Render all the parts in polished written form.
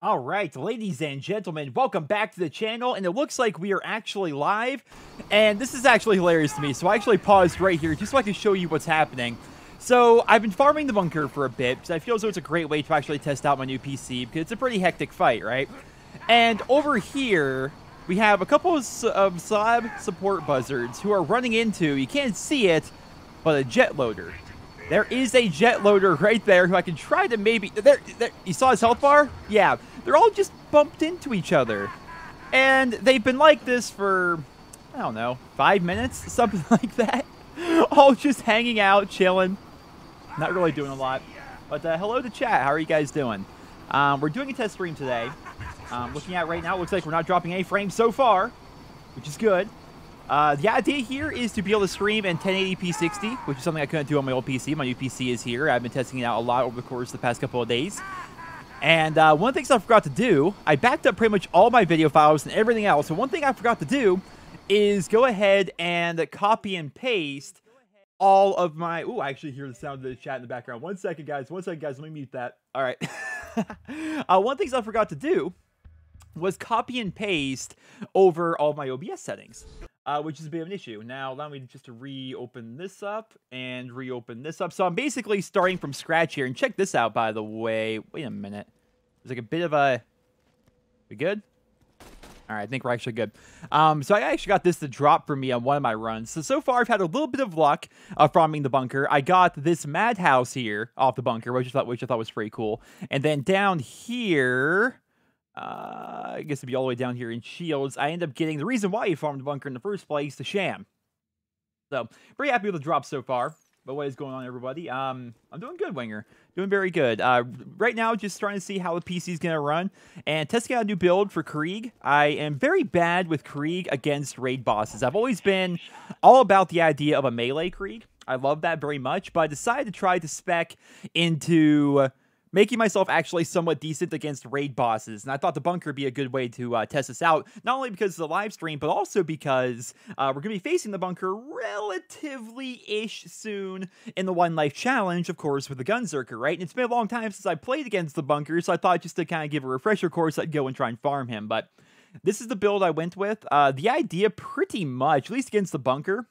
All right, ladies and gentlemen, welcome back to the channel, and it looks like we are actually live, and this is actually hilarious to me, so I actually paused right here just so I can show you what's happening. So, I've been farming the bunker for a bit, because I feel as though it's a great way to actually test out my new PC, because it's a pretty hectic fight, right? And over here, we have a couple of slab support buzzards who are running into, you can't see it, but a jet loader. There is a jet loader right there who I can try to maybe... There, you saw his health bar? Yeah. They're all just bumped into each other. And they've been like this for, I don't know, 5 minutes? Something like that. All just hanging out, chilling. Not really doing a lot. But hello to chat. How are you guys doing? We're doing a test stream today. Looking at right now, it looks like we're not dropping any frames so far, which is good. The idea here is to be able to stream in 1080p 60, which is something I couldn't do on my old PC. My new PC is here. I've been testing it out a lot over the course of the past couple of days. And one of the things I forgot to do, I backed up pretty much all my video files and everything else. So one thing I forgot to do is go ahead and copy and paste all of my... Ooh, I actually hear the sound of the chat in the background. One second, guys. Let me mute that. All right. One of the things I forgot to do was copy and paste over all my OBS settings. Which is a bit of an issue. Now, allow me just to reopen this up and reopen this up. So I'm basically starting from scratch here. And check this out, by the way. Wait a minute. There's like a bit of a... We good? All right, I think we're actually good. So I actually got this to drop for me on one of my runs. So far, I've had a little bit of luck farming the bunker. I got this madhouse here off the bunker, which I thought was pretty cool. And then down here... I guess it'd be all the way down here in Shields. I end up getting the reason why you farmed the bunker in the first place, the sham. So, pretty happy with the drop so far. But what is going on, everybody? I'm doing good, Winger. Doing very good. Right now, just trying to see how the PC is going to run. And testing out a new build for Krieg. I am very bad with Krieg against raid bosses. I've always been all about the idea of a melee Krieg. I love that very much. But I decided to try to spec into... making myself actually somewhat decent against raid bosses. And I thought the bunker would be a good way to test this out. Not only because of the live stream, but also because we're going to be facing the bunker relatively-ish soon in the One Life Challenge, of course, with the Gunzerker, right? And it's been a long time since I played against the bunker, so I thought just to kind of give a refresher course, I'd go and try and farm him. But this is the build I went with. The idea pretty much, at least against the bunker,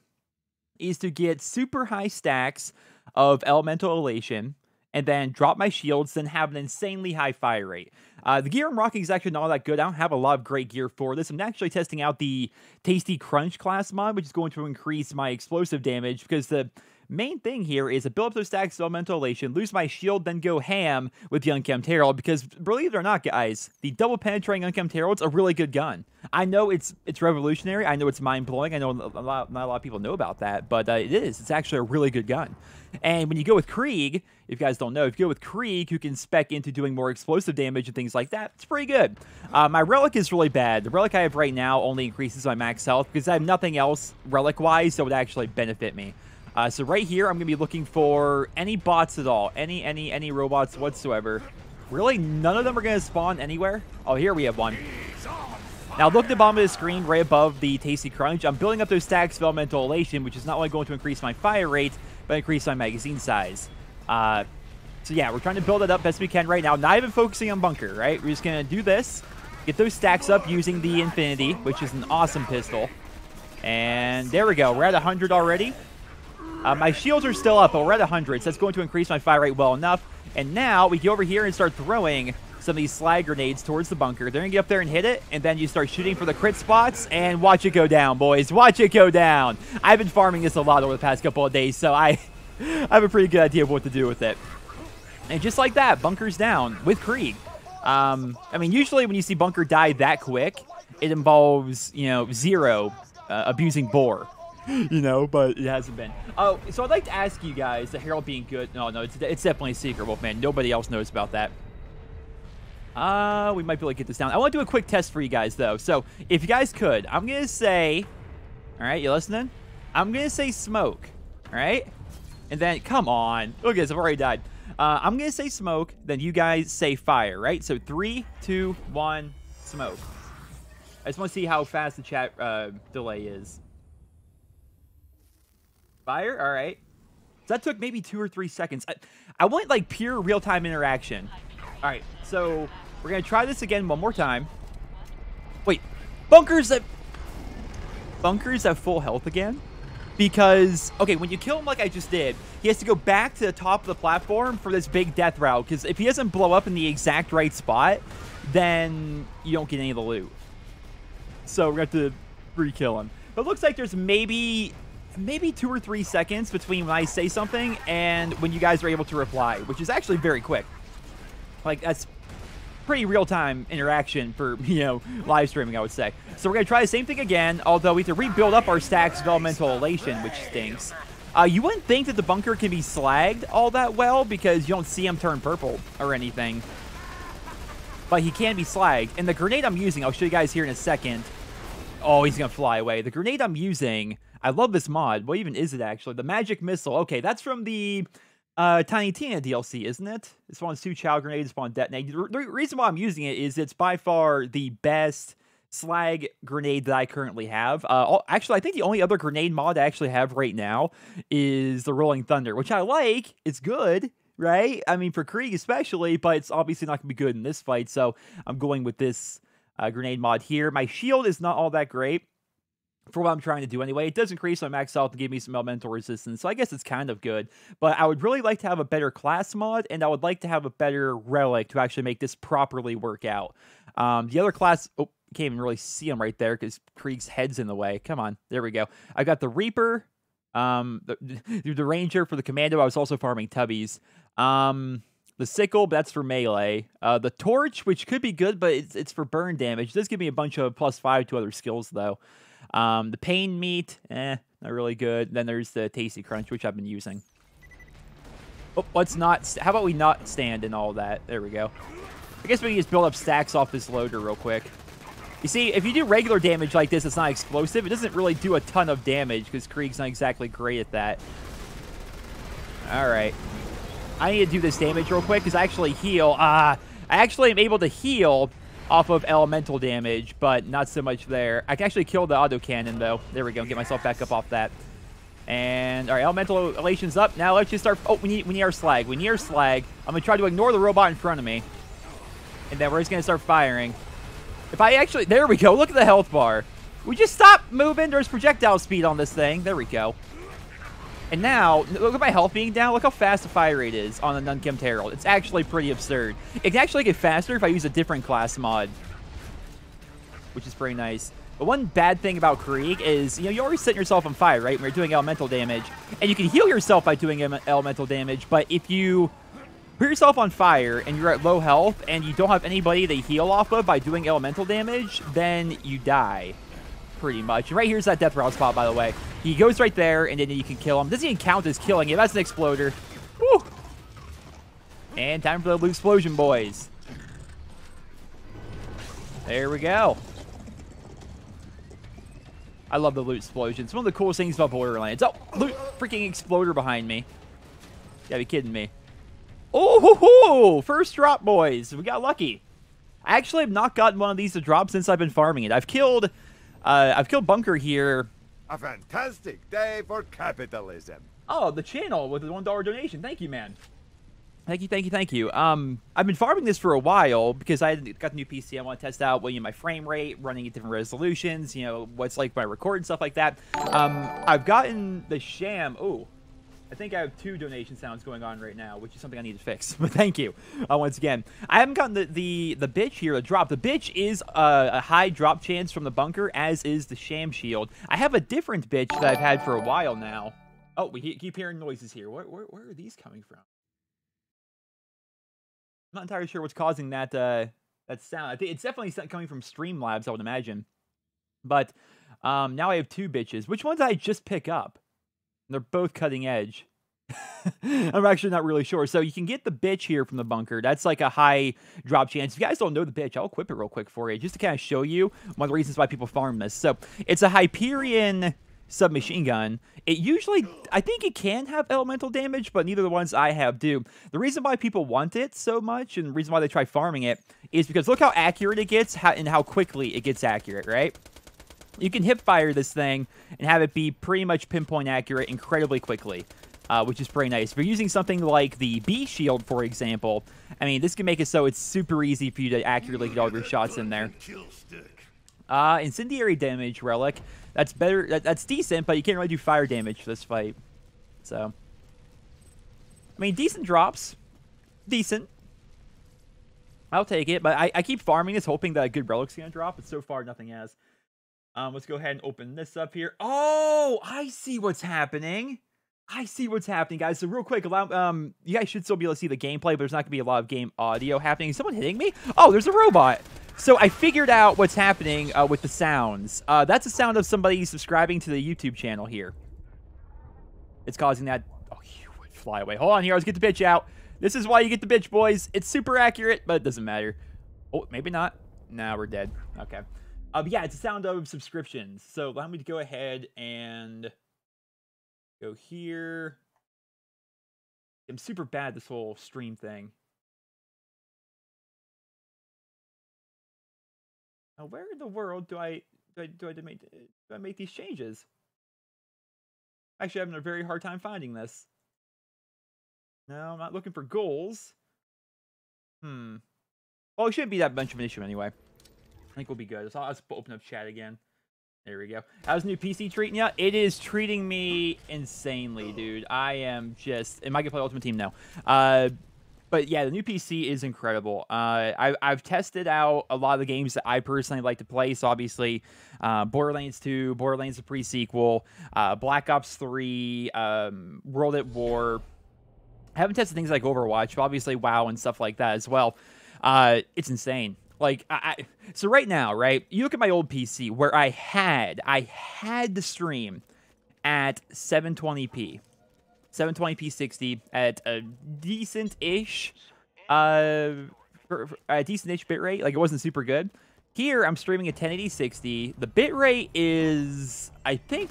is to get super high stacks of elemental elation, and then drop my shields, then have an insanely high fire rate. The gear I'm rocking is actually not all that good. I don't have a lot of great gear for this. I'm actually testing out the Tasty Crunch class mod, which is going to increase my explosive damage, because the main thing here is to build up those stacks of elemental elation, lose my shield, then go ham with the Unkempt Herald, because believe it or not, guys, the double penetrating Unkempt Herald's a really good gun. I know it's revolutionary. I know it's mind-blowing. I know not a lot of people know about that, but it is. It's actually a really good gun. And when you go with Krieg, if you guys don't know, if you go with Krieg, who can spec into doing more explosive damage and things like that, it's pretty good. My relic is really bad. The relic I have right now only increases my max health because I have nothing else relic-wise that would actually benefit me. So right here, I'm going to be looking for any bots at all, any robots whatsoever. Really, none of them are going to spawn anywhere. Oh, here we have one. Now, look at the bottom of the screen right above the Tasty Crunch. I'm building up those stacks of elemental elation, which is not only going to increase my fire rate, but increase my magazine size. So yeah, we're trying to build it up best we can right now. Not even focusing on bunker, right? We're just going to do this, get those stacks up using the Infinity, which is an awesome pistol. And there we go. We're at 100 already. My shields are still up, but we're at 100, so that's going to increase my fire rate well enough. And now we go over here and start throwing some of these slag grenades towards the bunker. They're going to get up there and hit it, and then you start shooting for the crit spots, and watch it go down, boys. Watch it go down. I've been farming this a lot over the past couple of days, so I have a pretty good idea of what to do with it. And just like that, bunker's down with Krieg. I mean, usually when you see bunker die that quick, it involves, you know, Zero abusing Boar. You know, but it hasn't been. Oh, so I'd like to ask you guys, the Herald being good. No, it's definitely a secret, Wolfman. Nobody else knows about that. We might be able to get this down. I want to do a quick test for you guys, though. So, if you guys could, I'm going to say... All right, you listening? I'm going to say smoke. All right? And then, come on. Look at this, I've already died. I'm going to say smoke, then you guys say fire, right? So, 3, 2, 1, smoke. I just want to see how fast the chat delay is. Fire? All right. So that took maybe 2 or 3 seconds. I want, like, pure real-time interaction. All right, so We're going to try this again one more time. Wait, Bunker's at full health again? Because, okay, when you kill him like I just did, he has to go back to the top of the platform for this big death route. Because if he doesn't blow up in the exact right spot, then you don't get any of the loot. So we're going to have to re-kill him. But it looks like there's maybe 2 or 3 seconds between when I say something and when you guys are able to reply, which is actually very quick. Like, that's pretty real-time interaction for, live streaming, I would say. So we're going to try the same thing again, although we have to rebuild up our stacks of elemental elation, which stinks. You wouldn't think that the bunker can be slagged all that well because you don't see him turn purple or anything. But he can be slagged. And the grenade I'm using, I'll show you guys here in a second. Oh, he's going to fly away. The grenade I'm using, I love this mod. What even is it, actually? The magic missile. Okay, that's from the Tiny Tina DLC, isn't it? It spawns 2 child grenades, spawn detonate. The reason why I'm using it is it's by far the best slag grenade that I currently have. Actually, I think the only other grenade mod I actually have right now is the Rolling Thunder, which I like. It's good, right? I mean, for Krieg especially, but it's obviously not going to be good in this fight, so I'm going with this grenade mod here. My shield is not all that great for what I'm trying to do anyway. It does increase my max health and give me some elemental resistance, so I guess it's kind of good. But I would really like to have a better class mod, and I would like to have a better relic to actually make this properly work out. The other class... Oh, can't even really see him right there because Krieg's head's in the way. Come on. There we go. I got the Reaper, the Ranger for the Commando. I was also farming Tubbies. The Sickle, but that's for melee. The Torch, which could be good, but it's for burn damage. It does give me a bunch of +5 to other skills, though. The Pain Meat, not really good. Then there's the Tasty Crunch, which I've been using. Oh, let's not... How about we not stand in all that? There we go. I guess we can just build up stacks off this loader real quick. You see, if you do regular damage like this, it's not explosive. It doesn't really do a ton of damage because Krieg's not exactly great at that. All right. I need to do this damage real quick because I actually heal. I actually am able to heal off of elemental damage, but not so much there. I can actually kill the autocannon, though. There we go. Get myself back up off that. And, all right, elemental elation's up. Now let's just start... Oh, we need our slag. We need our slag. I'm going to try to ignore the robot in front of me. And then we're just going to start firing. If I actually... There we go. Look at the health bar. We just stop moving. There's projectile speed on this thing. There we go. And now, look at my health being down. Look how fast the fire rate is on the Nunkempt Herald. It's actually pretty absurd. It can actually get faster if I use a different class mod, which is pretty nice. But one bad thing about Krieg is, you always set yourself on fire, right, when you're doing elemental damage. And you can heal yourself by doing elemental damage, but if you put yourself on fire and you're at low health and you don't have anybody to heal off of by doing elemental damage, then you die, pretty much. And right here's that death route spot, by the way. He goes right there, and then you can kill him. Doesn't even count as killing him. That's an exploder. Woo! And time for the loot explosion, boys. There we go. I love the loot explosion. It's one of the coolest things about Borderlands. Oh, loot freaking exploder behind me. You gotta be kidding me. Oh, hoo, hoo! First drop, boys. We got lucky. I actually have not gotten one of these to drop since I've been farming it. I've killed Bunker here. A fantastic day for capitalism. Oh, the channel with the $1 donation. Thank you, man. Thank you, thank you, thank you. I've been farming this for a while because I got the new PC. I want to test out my frame rate, running at different resolutions, what's like my record and stuff like that. I've gotten the sham. Oh, I think I have 2 donation sounds going on right now, which is something I need to fix. But thank you once again. I haven't gotten the bitch here to drop. The bitch is a high drop chance from the bunker, as is the sham shield. I have a different bitch that I've had for a while now. Oh, we keep hearing noises here. Where are these coming from? I'm not entirely sure what's causing that that sound. I think it's definitely coming from Streamlabs, I would imagine. But now I have 2 bitches. Which ones did I just pick up? They're both cutting edge. I'm actually not really sure. So you can get the bitch here from the bunker. That's like a high drop chance. If you guys don't know the bitch, I'll equip it real quick for you, just to kind of show you one of the reasons why people farm this. So it's a Hyperion submachine gun. It usually, I think it can have elemental damage, but neither of the ones I have do. The reason why people want it so much, and the reason why they try farming it, is because look how accurate it gets and how quickly it gets accurate, right? You can hip fire this thing and have it be pretty much pinpoint accurate incredibly quickly. which is pretty nice. If you're using something like the B shield, for example, I mean, this can make it so it's super easy for you to accurately get all of your shots in there. Incendiary damage relic. That's better. That's decent, but you can't really do fire damage for this fight. So, I mean, decent drops. Decent. I'll take it, but I keep farming this, hoping that a good relic's gonna drop, but so far nothing has. Let's go ahead and open this up here. Oh, I see what's happening. I see what's happening, guys. So real quick, you guys should still be able to see the gameplay, but there's not gonna be a lot of game audio happening. Is someone hitting me? Oh, there's a robot. So I figured out what's happening with the sounds. That's the sound of somebody subscribing to the YouTube channel here. It's causing that. Oh, you would fly away. Hold on here. Let's get the bitch out. This is why you get the bitch, boys. It's super accurate, but it doesn't matter. Oh, maybe not. No, we're dead. Okay. But yeah, it's the sound of subscriptions. So allow me to go ahead and go here. I'm super bad at this whole stream thing. Now, where in the world do I make these changes? Actually, I'm having a very hard time finding this. No, I'm not looking for goals. Well, it shouldn't be that much of an issue anyway. I think we'll be good. So let's open up chat again. There we go. How's the new PC treating you? It is treating me insanely, dude. I am just... Am I going to play Ultimate Team? No. But yeah, the new PC is incredible. I've tested out a lot of the games that I personally like to play. So obviously, Borderlands 2, Borderlands the pre-sequel, Black Ops 3, World at War. I haven't tested things like Overwatch, but obviously WoW and stuff like that as well. It's insane. Like, so right now, right, you look at my old PC where I had the stream at 720p. 720p 60 at a decent-ish bit rate. Like, it wasn't super good. Here, I'm streaming at 1080 60. The bit rate is, I think,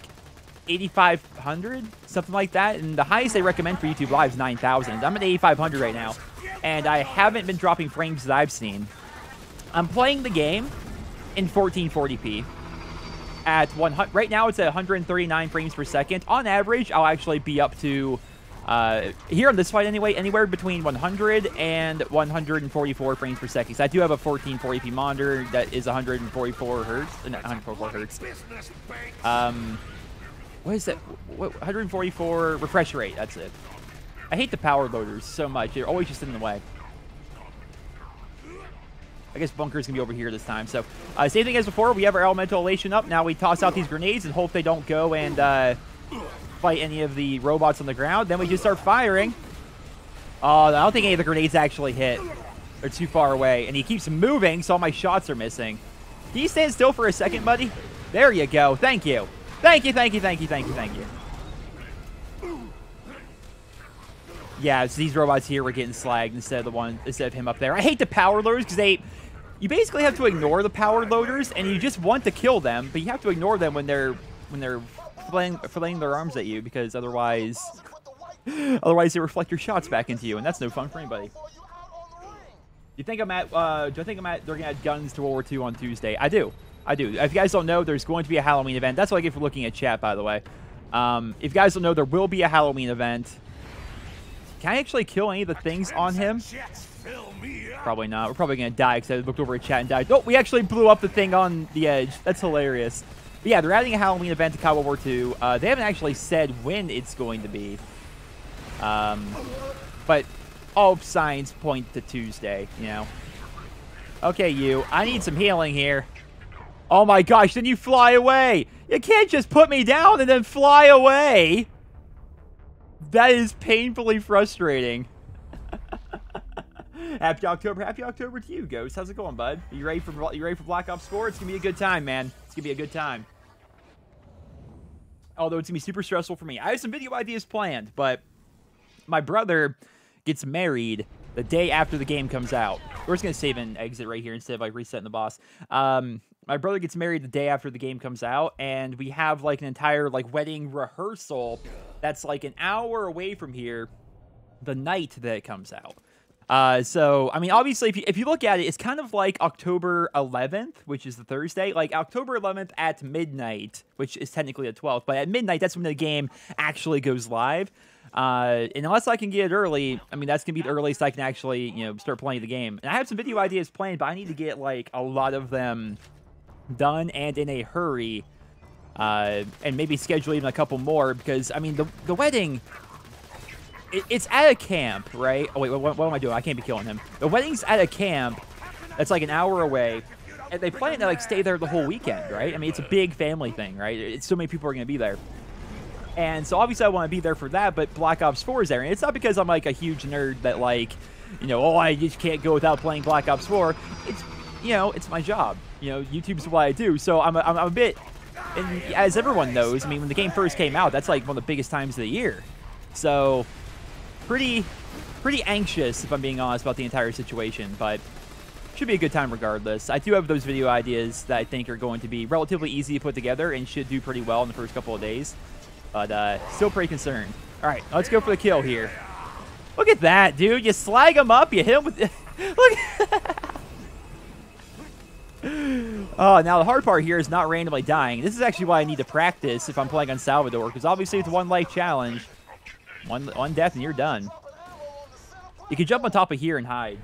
8,500, something like that. And the highest they recommend for YouTube Live is 9,000. I'm at 8,500 right now, and I haven't been dropping frames that I've seen. I'm playing the game in 1440p. At 100, right now, it's at 139 frames per second. On average, I'll actually be up to, here on this fight anyway, anywhere between 100 and 144 frames per second. So I do have a 1440p monitor that is 144 hertz. Not 144 hertz. What is that? 144 refresh rate. That's it. I hate the power loaders so much. They're always just in the way. I guess bunker's going to be over here this time. So, same thing as before. We have our elemental elation up. Now we toss out these grenades and hope they don't go and fight any of the robots on the ground. Then we just start firing. Oh, I don't think any of the grenades actually hit. They're too far away. And he keeps moving, so all my shots are missing. Can you stand still for a second, buddy? There you go. Thank you. Thank you, thank you, thank you, thank you, thank you. Yeah, so these robots here were getting slagged instead of him up there. I hate the power loaders because you basically have to ignore the power loaders, and you just want to kill them, but you have to ignore them when they're flailing their arms at you, because otherwise they reflect your shots back into you, and that's no fun for anybody. Do you think they're gonna add guns to World War II on Tuesday? I do. If you guys don't know, there's going to be a Halloween event. That's what I get for looking at chat, by the way. If you guys don't know, there will be a Halloween event. Can I actually kill any of the things on him? Probably not. We're probably going to die because I looked over at chat and died. Oh, we actually blew up the thing on the edge. That's hilarious. But yeah, they're adding a Halloween event to COD World War II. They haven't actually said when it's going to be. But all signs point to Tuesday, you know. Okay, you. I need some healing here. Oh my gosh, then you fly away. You can't just put me down and then fly away. That is painfully frustrating. Happy October to you, Ghost. How's it going, bud? You ready for Black Ops 4? It's gonna be a good time, man. It's gonna be a good time. Although it's gonna be super stressful for me. I have some video ideas planned, but my brother gets married the day after the game comes out. We're just gonna save and exit right here instead of like resetting the boss. My brother gets married the day after the game comes out, and we have like an entire like wedding rehearsal that's like an hour away from here the night that it comes out. So, I mean, obviously, if you look at it, it's kind of like October 11th, which is the Thursday. Like, October 11th at midnight, which is technically the 12th. But at midnight, that's when the game actually goes live. And unless I can get it early, I mean, that's going to be the earliest I can actually, start playing the game. And I have some video ideas planned, but I need to get, like, a lot of them done and in a hurry. And maybe schedule even a couple more because, I mean, the wedding, it's at a camp, right? Oh, wait, what am I doing? I can't be killing him. The wedding's at a camp that's, like, an hour away. And they plan to, like, stay there the whole weekend, right? I mean, it's a big family thing, right? So many people are going to be there. And so, obviously, I want to be there for that, but Black Ops 4 is there. And it's not because I'm, like, a huge nerd that, like, oh, I just can't go without playing Black Ops 4. It's, it's my job. YouTube's what I do. So, I'm a bit, and as everyone knows, I mean, when the game first came out, that's, like, one of the biggest times of the year. So, pretty anxious, if I'm being honest, about the entire situation, but should be a good time regardless. I do have those video ideas that I think are going to be relatively easy to put together and should do pretty well in the first couple of days. But still pretty concerned. All right, let's go for the kill here. Look at that, dude. You slag him up. You hit him with... Look. Oh, now the hard part here is not randomly dying. This is actually why I need to practice if I'm playing on Salvador, because obviously it's a one-life challenge. One death and you're done. You can jump on top of here and hide.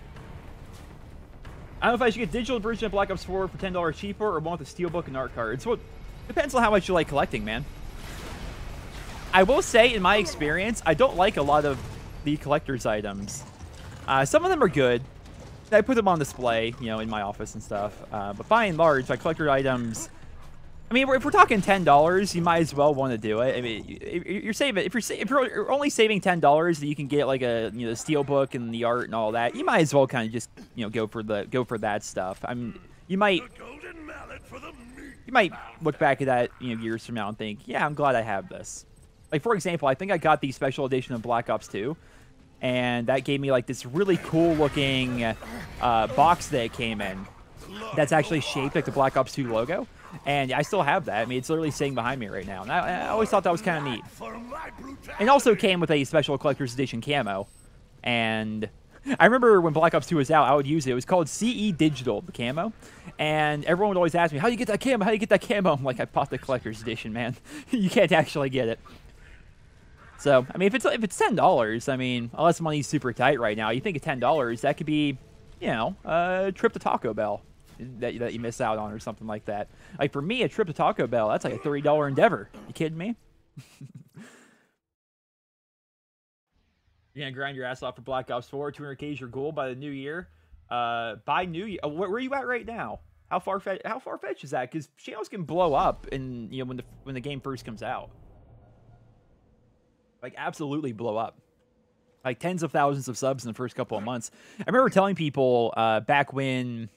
I don't know if I should get digital version of Black Ops 4 for $10 cheaper or want the steelbook and art cards. Well, depends on how much you like collecting, man. I will say, in my experience, I don't like a lot of the collector's items. Some of them are good. I put them on display, in my office and stuff. But by and large, my collector items... I mean, if we're talking $10, you might as well want to do it. I mean, if you're only saving $10 that you can get like a the steelbook and the art and all that, you might as well kind of just go for that stuff. I mean, you might look back at that years from now and think, yeah, I'm glad I have this. Like for example, I think I got the special edition of Black Ops 2, and that gave me like this really cool looking box that it came in. That's actually shaped like the Black Ops 2 logo. And I still have that. I mean, it's literally sitting behind me right now. And I always thought that was kind of neat. It also came with a special collector's edition camo. And I remember when Black Ops 2 was out, I would use it. It was called CE Digital, the camo. And everyone would always ask me, how do you get that camo? How do you get that camo? I'm like, I bought the collector's edition, man. You can't actually get it. So, I mean, if it's $10, I mean, unless money's super tight right now, you think of $10, that could be, a trip to Taco Bell. That you miss out on or something like that. Like for me, a trip to Taco Bell, that's like a $30 endeavor. You kidding me? You're gonna grind your ass off for Black Ops 4. 200K is your goal by the new year. By new year, where are you at right now? How far fetched is that? Because channels can blow up, and when the game first comes out, like absolutely blow up. Like tens of thousands of subs in the first couple of months. I remember telling people back when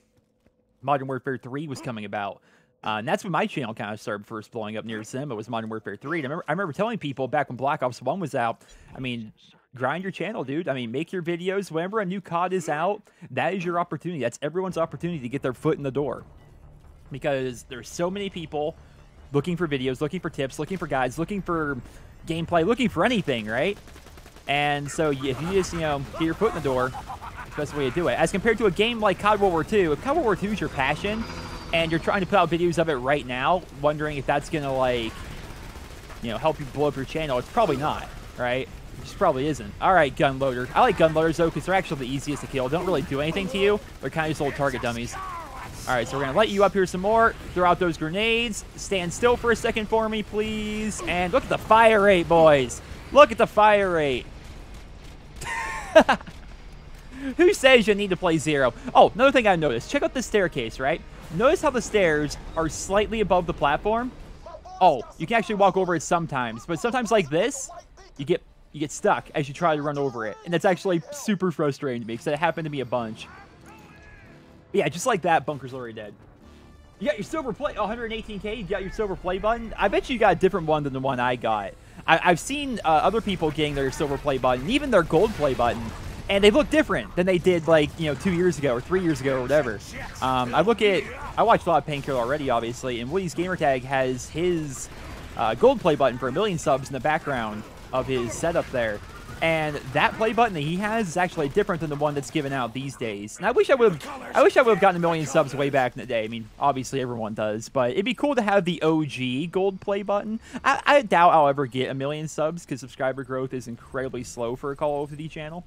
Modern Warfare 3 was coming about. And that's when my channel kind of started first blowing up near Sim. It was Modern Warfare 3. And I remember telling people back when Black Ops 1 was out, I mean, grind your channel, dude. I mean, make your videos. Whenever a new COD is out, that is your opportunity. That's everyone's opportunity to get their foot in the door. Because there's so many people looking for videos, looking for tips, looking for guides, looking for gameplay, looking for anything, right? And so if you just, get your foot in the door, that's the best way to do it. As compared to a game like COD World War II, if COD World War II is your passion, and you're trying to put out videos of it right now, wondering if that's going to, like, help you blow up your channel, it's probably not, right? It just probably isn't. All right, gunloader. I like gunloaders, though, because they're actually the easiest to kill. They don't really do anything to you. They're kind of just little target dummies. All right, so we're going to light you up here some more. Throw out those grenades. Stand still for a second for me, please. And look at the fire rate, boys. Look at the fire rate. Who says you need to play zero? Oh, another thing I noticed. Check out this staircase, right? Notice how the stairs are slightly above the platform. Oh, you can actually walk over it sometimes, but sometimes like this, you get stuck as you try to run over it, and that's actually super frustrating to me because it happened to me a bunch. But yeah, just like that, Bunker's already dead. You got your silver play, 118K. You got your silver play button. I bet you got a different one than the one I got. I've seen other people getting their silver play button, even their gold play button. And they look different than they did, like, 2 years ago or 3 years ago or whatever. I watched a lot of Painkiller already, obviously, and Woody's Gamertag has his gold play button for 1 million subs in the background of his setup there. And that play button that he has is actually different than the one that's given out these days. And I wish I would have gotten 1 million subs way back in the day. I mean, obviously everyone does, but it'd be cool to have the OG gold play button. I doubt I'll ever get 1 million subs because subscriber growth is incredibly slow for a Call of Duty channel.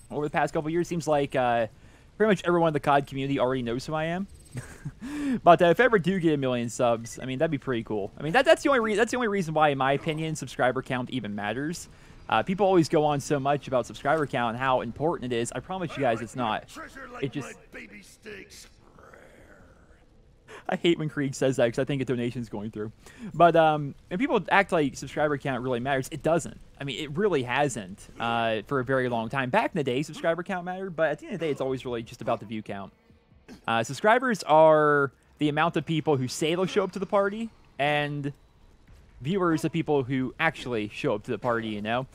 Over the past couple years, seems like pretty much everyone in the COD community already knows who I am. But if I ever do get 1 million subs, I mean, that'd be pretty cool. I mean, that's the only reason why, in my opinion, subscriber count even matters. People always go on so much about subscriber count and how important it is. I promise you guys it's not. It just... I hate when Krieg says that because I think a donation's going through. But and people act like subscriber count really matters. It doesn't. I mean, it really hasn't for a very long time. Back in the day, subscriber count mattered, but at the end of the day, it's always really just about the view count. Subscribers are the amount of people who say they'll show up to the party, and viewers are people who actually show up to the party, you know?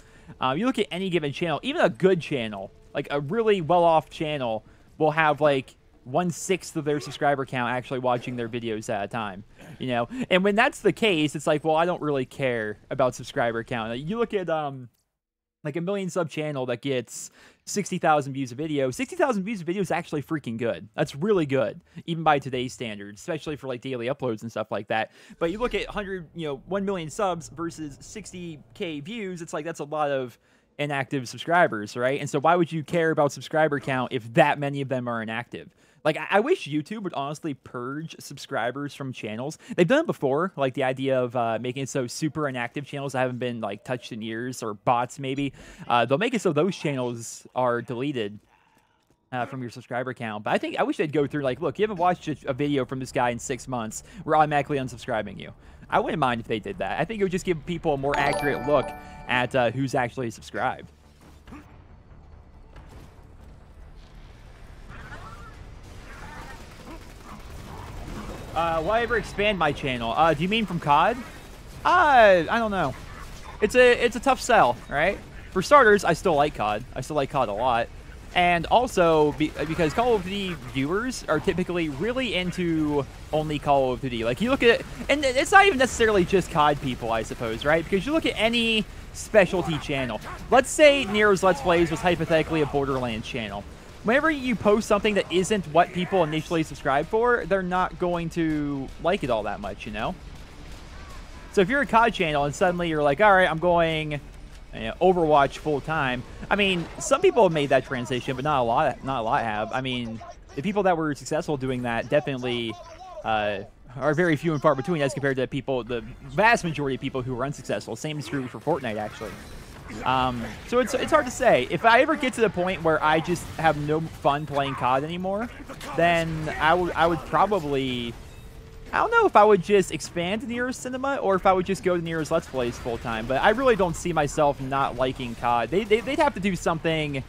You look at any given channel, even a good channel, like a really well-off channel, will have like 1/6 of their subscriber count actually watching their videos at a time, you know? And when that's the case, it's like, well, I don't really care about subscriber count. Like, you look at like a 1 million sub channel that gets 60,000 views a video. 60,000 views a video is actually freaking good. That's really good, even by today's standards, especially for like daily uploads and stuff like that. But you look at 1 million subs versus 60K views, it's like that's a lot of inactive subscribers, right? And so why would you care about subscriber count if that many of them are inactive? Like, I wish YouTube would honestly purge subscribers from channels. They've done it before, like the idea of making it so super inactive channels that haven't been, like, touched in years, or bots, maybe. They'll make it so those channels are deleted from your subscriber count. But I wish they'd go through, like, look, you haven't watched a video from this guy in 6 months. We're automatically unsubscribing you. I wouldn't mind if they did that. I think it would just give people a more accurate look at who's actually subscribed. Will I ever expand my channel? Do you mean from COD? I don't know. It's a tough sell, right? For starters, I still like COD. I still like COD a lot. And also, because Call of Duty viewers are typically really into only Call of Duty. Like, you look at it, and it's not even necessarily just COD people, I suppose, right? Because you look at any specialty channel. Let's say Nero's Let's Plays was hypothetically a Borderlands channel. Whenever you post something that isn't what people initially subscribe for, they're not going to like it all that much, you know? So if you're a COD channel and suddenly you're like, all right, I'm going Overwatch full time. I mean, some people have made that transition, but not a lot have. I mean, the people that were successful doing that definitely are very few and far between as compared to the vast majority of people who were unsuccessful. Same is true for Fortnite, actually. So it's hard to say. If I ever get to the point where I just have no fun playing COD anymore, then I would probably... I don't know if I would just expand to Nero's Cinema or if I would just go to Nero's Let's Plays full time, but I really don't see myself not liking COD. They'd have to do something...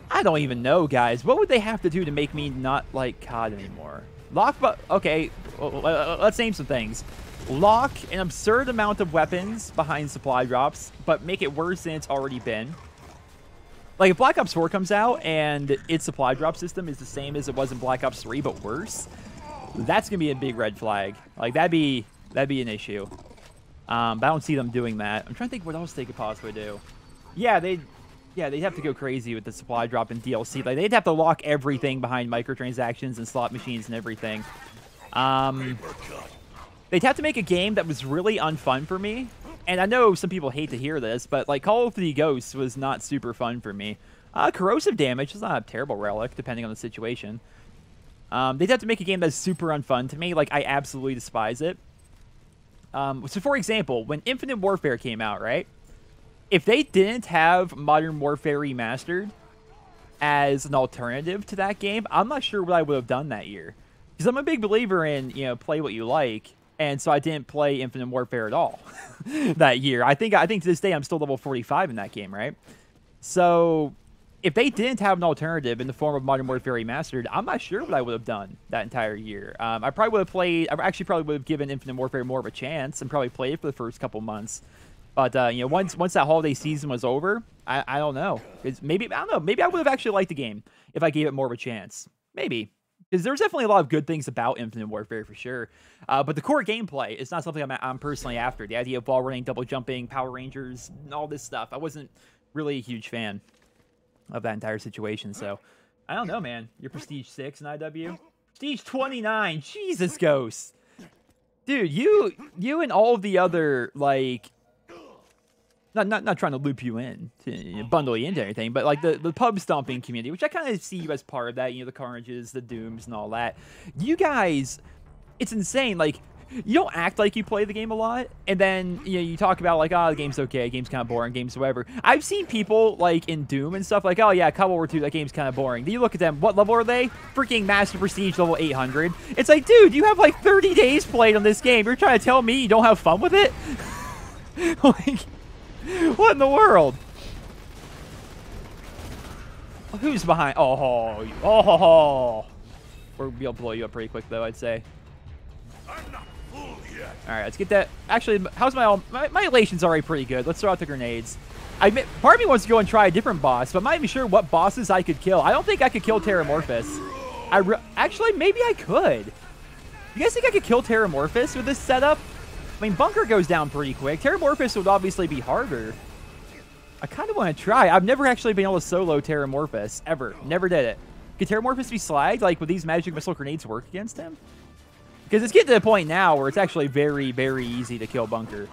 I don't even know, guys. What would they have to do to make me not like COD anymore? Okay, let's name some things. Lock an absurd amount of weapons behind supply drops, but make it worse than it's already been. Like, if Black Ops 4 comes out and its supply drop system is the same as it was in Black Ops 3, but worse, that's going to be a big red flag. Like, that'd be an issue. But I don't see them doing that. I'm trying to think what else they could possibly do. Yeah, they'd have to go crazy with the supply drop and DLC. Like, they'd have to lock everything behind microtransactions and slot machines and everything. They'd have to make a game that was really unfun for me. And I know some people hate to hear this, but like Call of Duty Ghosts was not super fun for me. Corrosive damage is not a terrible relic, depending on the situation. They'd have to make a game that's super unfun to me. Like, I absolutely despise it. So, for example, when Infinite Warfare came out, right? If they didn't have Modern Warfare Remastered as an alternative to that game, I'm not sure what I would have done that year. Because I'm a big believer in, play what you like. And so I didn't play Infinite Warfare at all that year. I think to this day I'm still level 45 in that game, right? So if they didn't have an alternative in the form of Modern Warfare Remastered, I'm not sure what I would have done that entire year. I actually probably would have given Infinite Warfare more of a chance and probably played it for the first couple months. But once that holiday season was over, I don't know. Maybe I would have actually liked the game if I gave it more of a chance. Maybe. Because there's definitely a lot of good things about Infinite Warfare for sure. But the core gameplay is not something I'm personally after. The idea of wall running, double jumping, Power Rangers, and all this stuff. I wasn't really a huge fan of that entire situation. So, I don't know, man. You're Prestige 6 in IW? Prestige 29! Jesus, Ghost! Dude, you and all of the other, like... Not trying to loop you in, to bundle you into anything, but like the pub stomping community, which I kind of see you as part of that, you know, the Carnages, the Dooms, and all that. You guys, it's insane. Like, you don't act like you play the game a lot, and then, you know, you talk about like, oh, the game's okay, the game's kind of boring, game's whatever. I've seen people like in Doom and stuff like, oh yeah, Call of War 2, that game's kind of boring. Then you look at them, what level are they? Freaking Master Prestige level 800. It's like, dude, you have like 30 days played on this game. You're trying to tell me you don't have fun with it? Like... What in the world? Who's behind? Oh. We'll be able to blow you up pretty quick, though, I'd say. I'm not full yet. All right, let's get that. Actually, how's my elation's already pretty good. Let's throw out the grenades. Part of me wants to go and try a different boss, but I'm not even sure what bosses I could kill. I don't think I could kill Terramorphous. Actually, maybe I could. You guys think I could kill Terramorphous with this setup? I mean, Bunker goes down pretty quick. Terramorphous would obviously be harder. I kind of want to try. I've never actually been able to solo Terramorphous, ever. Never did it. Could Terramorphous be slagged? Like, would these magic missile grenades work against him? Because it's getting to the point now where it's actually very, very easy to kill Bunker.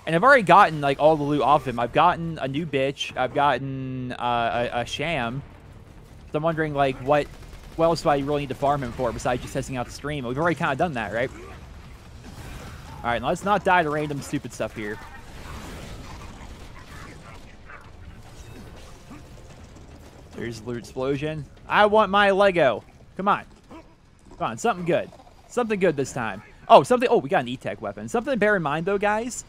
And I've already gotten, like, all the loot off him. I've gotten a new bitch. I've gotten a sham. So I'm wondering, like, what else do I really need to farm him for besides just testing out the stream? We've already kind of done that, right? All right, now let's not die to random stupid stuff here. There's loot explosion. I want my Lego. Come on. Come on, something good. Something good this time. Oh, we got an E-Tech weapon. Something to bear in mind, though, guys.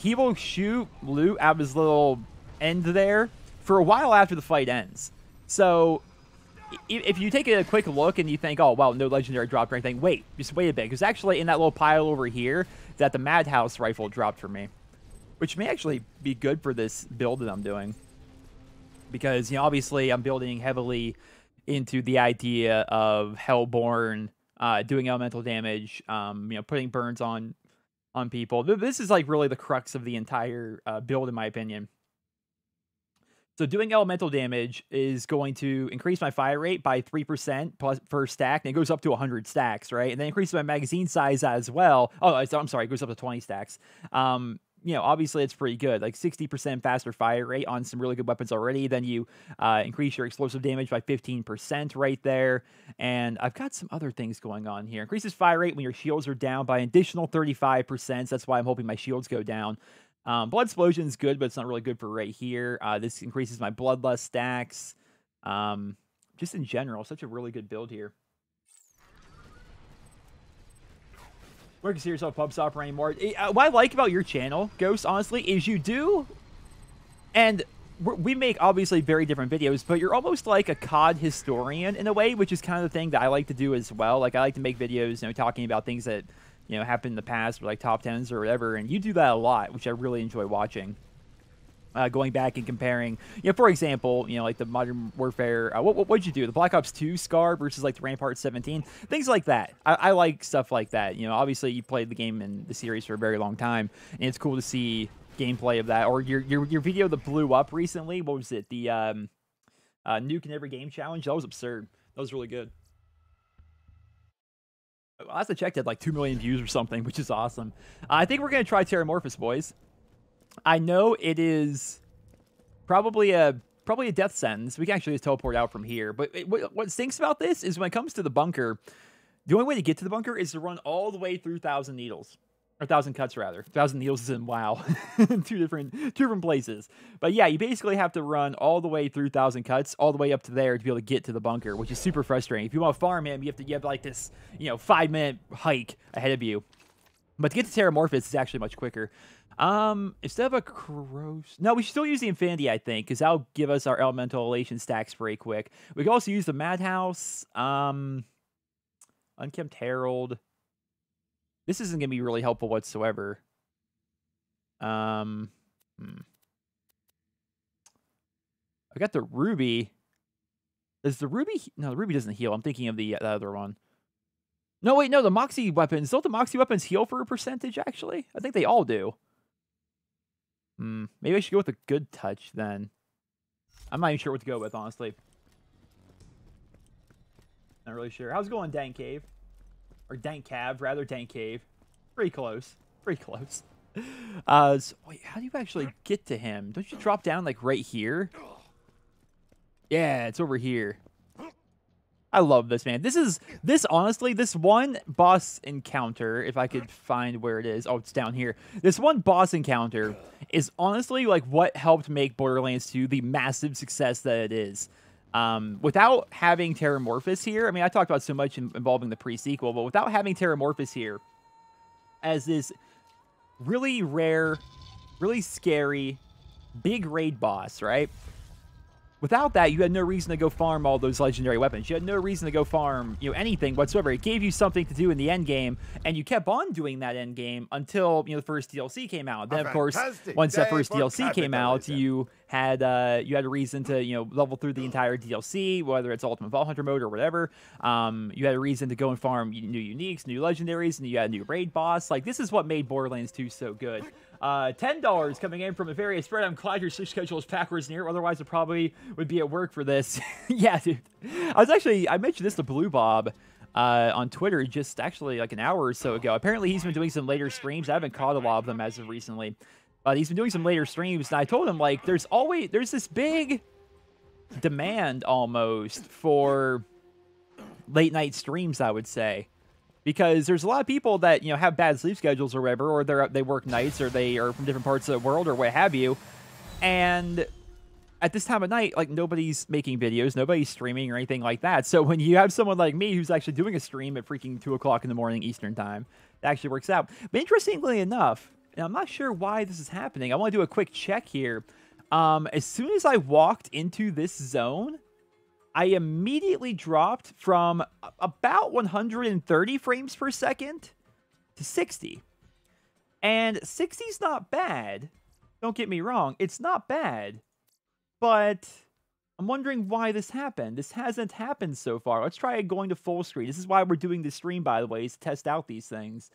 He will shoot loot out of his little end there for a while after the fight ends. So... if you take a quick look and you think, oh, wow, no legendary dropped or anything, wait, just wait a bit. Because actually in that little pile over here that the Madhouse rifle dropped for me. Which may actually be good for this build that I'm doing. Because, you know, obviously I'm building heavily into the idea of Hellborn, doing elemental damage, you know, putting burns on people. This is like really the crux of the entire build, in my opinion. So doing elemental damage is going to increase my fire rate by 3% plus per stack, and it goes up to 100 stacks, right? And then increases my magazine size as well. Oh, I'm sorry, it goes up to 20 stacks. You know, obviously it's pretty good, like 60% faster fire rate on some really good weapons already. Then you increase your explosive damage by 15% right there. And I've got some other things going on here. Increases fire rate when your shields are down by an additional 35%. So that's why I'm hoping my shields go down. Blood Explosion is good, but it's not really good for right here. This increases my Bloodlust stacks. Just in general, such a really good build here. We're consider yourself pub stopper anymore. What I like about your channel, Ghost, honestly, is you do, and we make obviously very different videos, but you're almost like a COD historian in a way, which is kind of the thing that I like to do as well. Like, I like to make videos, you know, talking about things that, you know, happened in the past, or like top 10s or whatever, and you do that a lot, which I really enjoy watching. Going back and comparing, you know, for example, you know, like the Modern Warfare, what'd you do? The Black Ops 2 Scar versus like the Rampart 17, things like that. I like stuff like that. You know, obviously you played the game in the series for a very long time, and it's cool to see gameplay of that. Or your video that blew up recently, what was it? The Nuke in Every Game Challenge? That was absurd. That was really good. Last I checked, it had like 2 million views or something, which is awesome. I think we're going to try Terramorphous, boys. I know it is probably a death sentence. We can actually just teleport out from here. But what stinks about this is when it comes to the bunker, the only way to get to the bunker is to run all the way through 1,000 needles. Or 1,000 cuts, rather. 1,000 needles is in WoW. two different places. But yeah, you basically have to run all the way through 1,000 cuts, all the way up to there to be able to get to the bunker, which is super frustrating. If you want to farm him, you have like this, you know, 5-minute hike ahead of you. But to get to Terramorphous, it's actually much quicker. Instead of a corrosive... No, we should still use the Infinity, I think, because that'll give us our Elemental Elation stacks very quick. We can also use the Madhouse, Unkempt Herald. This isn't going to be really helpful whatsoever. I got the Ruby. Does the ruby... No, the ruby doesn't heal. I'm thinking of the other one. No, wait, no, the Moxie weapons. Don't the Moxie weapons heal for a percentage, actually? I think they all do. Maybe I should go with a good touch, then. I'm not even sure what to go with, honestly. Not really sure. How's it going, Dank Cave? Or Dank Cav, rather, Dank Cave. Pretty close. Pretty close. So, wait, how do you actually get to him? Don't you drop down, like, right here? Yeah, it's over here. I love this, man. Honestly, this one boss encounter, if I could find where it is. Oh, it's down here. This one boss encounter is honestly, like, what helped make Borderlands 2 the massive success that it is. Without having Terramorphous here, I mean, I talked about so much involving the pre-sequel, but without having Terramorphous here as this really rare, really scary, big raid boss, right? Without that, you had no reason to go farm all those legendary weapons. You had no reason to go farm, anything whatsoever. It gave you something to do in the end game, and you kept on doing that end game until, the first DLC came out. Then, of course, once that first DLC came out, you had a reason to, level through the entire DLC, whether it's Ultimate Vault Hunter mode or whatever. You had a reason to go and farm new uniques, new legendaries, and you had a new raid boss. Like, this is what made Borderlands 2 so good. $10 coming in from a various spread. I'm glad your sleep schedule is backwards near. Otherwise, I probably would be at work for this. Yeah, dude. I mentioned this to Blue Bob on Twitter just actually like an hour or so ago. Apparently, he's been doing some later streams. I haven't caught a lot of them as of recently. But he's been doing some later streams, and I told him, like, there's this big demand almost for late night streams, I would say. Because there's a lot of people that, have bad sleep schedules or whatever, or they work nights, or they are from different parts of the world, or what have you. And at this time of night, like, nobody's making videos, nobody's streaming or anything like that. So when you have someone like me who's actually doing a stream at freaking 2 o'clock in the morning Eastern time, it actually works out. But interestingly enough, and I'm not sure why this is happening, I want to do a quick check here. As soon as I walked into this zone, I immediately dropped from about 130 frames per second to 60. And 60's not bad. Don't get me wrong, it's not bad. But I'm wondering why this happened. This hasn't happened so far. Let's try going to full screen. This is why we're doing this stream, by the way, is to test out these things.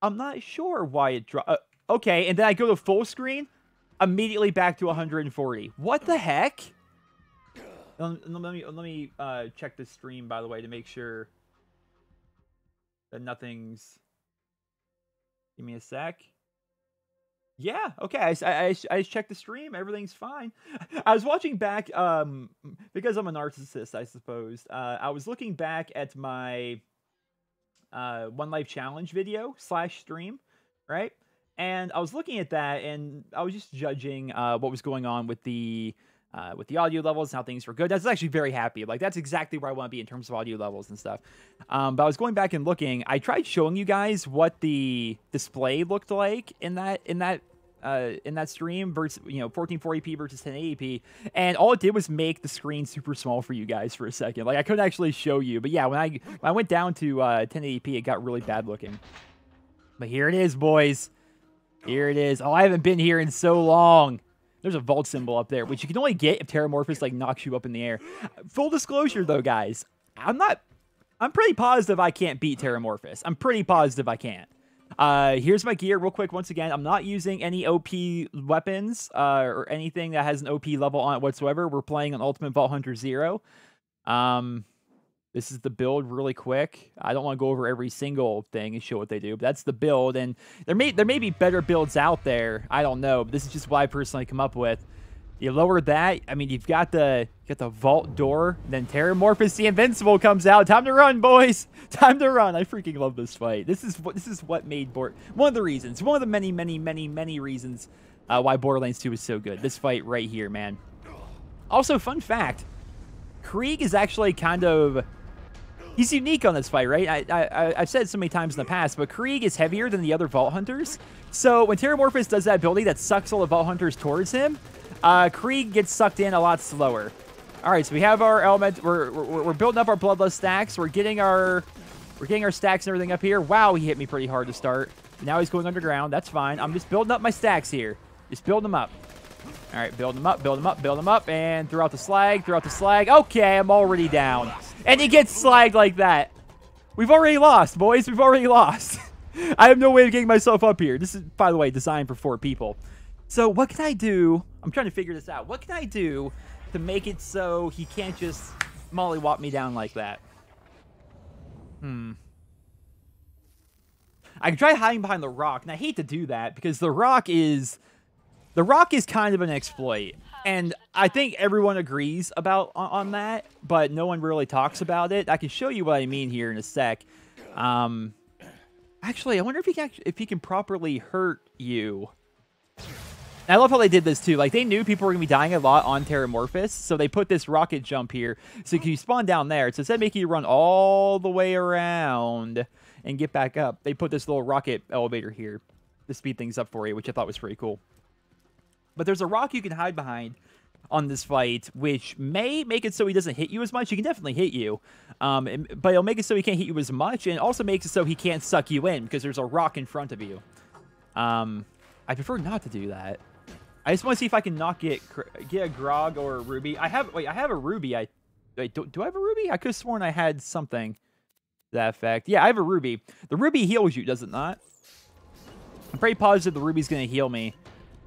I'm not sure why it dropped. Okay, and then I go to full screen, immediately back to 140. What the heck? Let me check the stream, by the way, to make sure that nothing's... Give me a sec. Yeah, okay, I checked the stream. Everything's fine. I was watching back, because I'm a narcissist, I suppose. I was looking back at my One Life Challenge video / stream, right? And I was looking at that, and I was just judging what was going on with the audio levels and how things were good. That's actually very happy. Like, that's exactly where I want to be in terms of audio levels and stuff. But I was going back and looking. I tried showing you guys what the display looked like in that stream versus 1440p versus 1080p, and all it did was make the screen super small for you guys for a second. Like, I couldn't actually show you. But yeah, when I went down to 1080p, it got really bad looking. But here it is, boys. Here it is. Oh, I haven't been here in so long. There's a vault symbol up there, which you can only get if Terramorphous, like, knocks you up in the air. Full disclosure, though, guys, I'm pretty positive I can't beat Terramorphous. I'm pretty positive I can't. Here's my gear real quick. Once again, I'm not using any OP weapons, or anything that has an OP level on it whatsoever. We're playing on Ultimate Vault Hunter 0. This is the build really quick. I don't want to go over every single thing and show what they do, but that's the build. And there may be better builds out there. I don't know, but this is just what I personally come up with. You lower that. I mean, you've got the vault door. Then Terramorphous the Invincible comes out. Time to run, boys. Time to run. I freaking love this fight. This is what made one of the reasons. One of the many, many, many, many reasons why Borderlands 2 is so good. This fight right here, man. Also, fun fact. Krieg is actually kind of... He's unique on this fight, right? I've said it so many times in the past, but Krieg is heavier than the other Vault Hunters. So when Terramorphous does that ability that sucks all the Vault Hunters towards him, Krieg gets sucked in a lot slower. All right, so we have our element. We're building up our bloodlust stacks. We're getting our stacks and everything up here. Wow, he hit me pretty hard to start. Now he's going underground. That's fine. I'm just building up my stacks here. Just building them up. All right, build him up, build him up, build him up, and throw out the slag, throw out the slag. Okay, I'm already down. And he gets slagged like that. We've already lost, boys. We've already lost. I have no way of getting myself up here. This is, by the way, designed for 4 people. So what can I do? I'm trying to figure this out. What can I do to make it so he can't just mollywop me down like that? I can try hiding behind the rock, and I hate to do that because the rock is kind of an exploit, and I think everyone agrees about on that, but no one really talks about it. I can show you what I mean here in a sec. Actually, I wonder if he can properly hurt you. And I love how they did this too. Like, they knew people were gonna be dying a lot on Terramorphous, so they put this rocket jump here. So you spawn down there. So instead of making you run all the way around and get back up, they put this little rocket elevator here to speed things up for you, which I thought was pretty cool. But there's a rock you can hide behind on this fight, which may make it so he doesn't hit you as much. He can definitely hit you, but it'll make it so he can't hit you as much, and also makes it so he can't suck you in because there's a rock in front of you. I prefer not to do that. I just want to see if I can not get a Grog or a Ruby. I have a Ruby. Do I have a Ruby? I could have sworn I had something to that effect. Yeah, I have a Ruby. The Ruby heals you, does it not? I'm pretty positive the Ruby's going to heal me.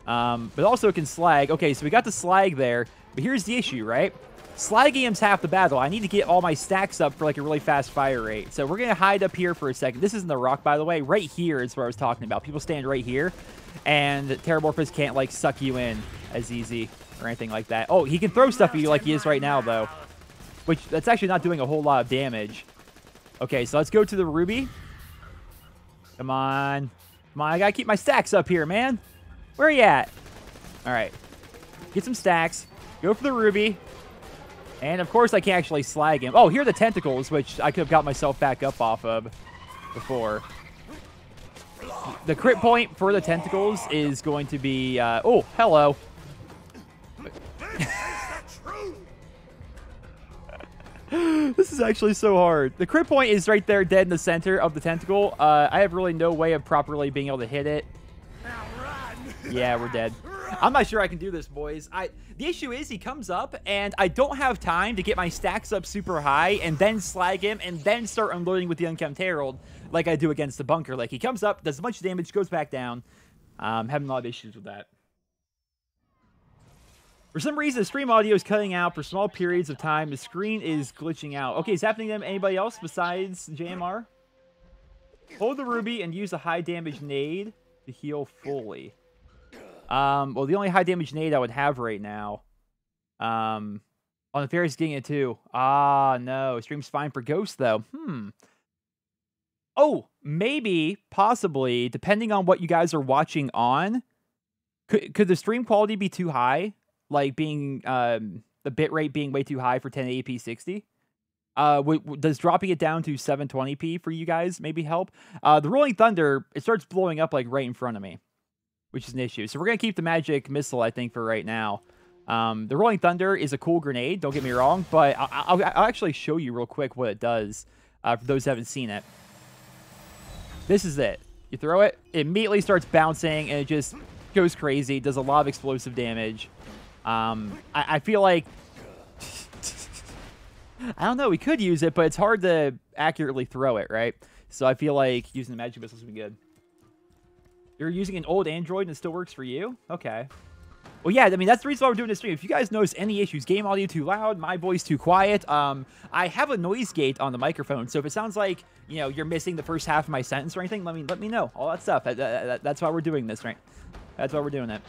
But also it can slag. Okay, so we got the slag there. But here's the issue, right? Slagging him's half the battle. I need to get all my stacks up for like a really fast fire rate. So we're going to hide up here for a second. This isn't the rock, by the way. Right here is where I was talking about. People stand right here. And Terramorphous can't like suck you in as easy or anything like that. Oh, he can throw stuff at you like he is right now, though. Which, that's actually not doing a whole lot of damage. Okay, so let's go to the Ruby. Come on. Come on, I gotta keep my stacks up here, man. Where are you at? Alright. Get some stacks. Go for the Ruby. And, of course, I can't actually slag him. Oh, here are the tentacles, which I could have got myself back up off of before. The crit point for the tentacles is going to be... oh, hello. This is actually so hard. The crit point is right there dead in the center of the tentacle. I have really no way of properly being able to hit it. Yeah, we're dead. I'm not sure I can do this, boys. The issue is he comes up, and I don't have time to get my stacks up super high and then slag him and then start unloading with the Unkempt Herald like I do against the bunker. Like, he comes up, does a bunch of damage, goes back down. Having a lot of issues with that. For some reason, the stream audio is cutting out for small periods of time. The screen is glitching out. Okay, is it happening to anybody else besides JMR? Hold the Ruby and use a high damage nade to heal fully. Well, the only high damage nade I would have right now. On the Fairy's getting it too. Ah, no. Stream's fine for Ghost, though. Oh, maybe, possibly, depending on what you guys are watching on, could the stream quality be too high? Like being, the bitrate being way too high for 1080p 60? Does dropping it down to 720p for you guys maybe help? The Rolling Thunder, it starts blowing up like right in front of me, which is an issue. So we're going to keep the Magic Missile, I think, for right now. The Rolling Thunder is a cool grenade, don't get me wrong, but I'll actually show you real quick what it does for those who haven't seen it. This is it. You throw it, it immediately starts bouncing, and it just goes crazy, does a lot of explosive damage. I feel like... I don't know, we could use it, but it's hard to accurately throw it, right? So I feel like using the Magic Missiles would be good. You're using an old Android and it still works for you? Okay. Well, yeah, I mean, that's the reason why we're doing this stream. If you guys notice any issues, game audio too loud, my voice too quiet, I have a noise gate on the microphone, so if it sounds like, you know, you're missing the first half of my sentence or anything, let me know. All that stuff. That's why we're doing this, right? That's why we're doing it.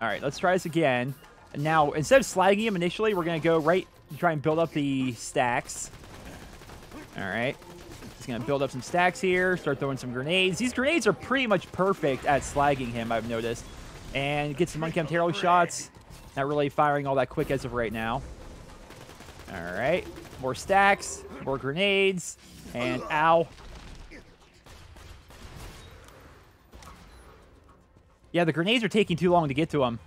All right, let's try this again. Now, instead of slagging him initially, we're going to go right to try and build up the stacks. All right. Just going to build up some stacks here, start throwing some grenades. These grenades are pretty much perfect at slagging him, I've noticed. And get some Unkempt Herald shots. Not really firing all that quick as of right now. All right. More stacks, more grenades, and ow. Yeah, the grenades are taking too long to get to him.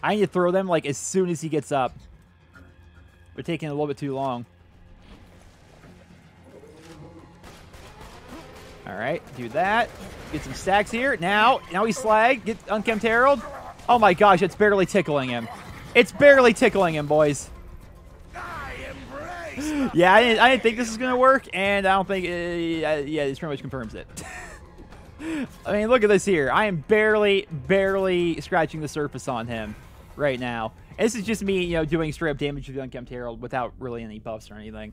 I need to throw them, like, as soon as he gets up. They're taking a little bit too long. All right, do that. Get some stacks here. Now he's slag. Get Unkempt Herald. Oh my gosh, it's barely tickling him. It's barely tickling him, boys. Yeah, I didn't think this was gonna work, and I don't think yeah, this pretty much confirms it. I mean, look at this here. I am barely scratching the surface on him right now. And this is just me, you know, doing straight up damage to the Unkempt Herald without really any buffs or anything.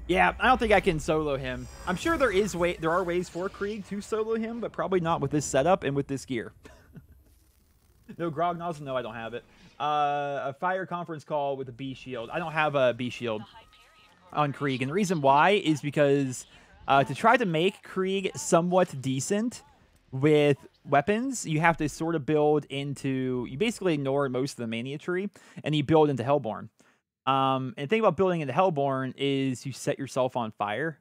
Yeah, I don't think I can solo him. I'm sure there are ways for Krieg to solo him, but probably not with this setup and with this gear. No grog nozzle? No, I don't have it. A fire conference call with a B shield. I don't have a B shield on Krieg, and the reason why is because to try to make Krieg somewhat decent with weapons, you have to sort of build into... You basically ignore most of the Mania tree, and you build into Hellborn. And the thing about building into Hellborn is you set yourself on fire.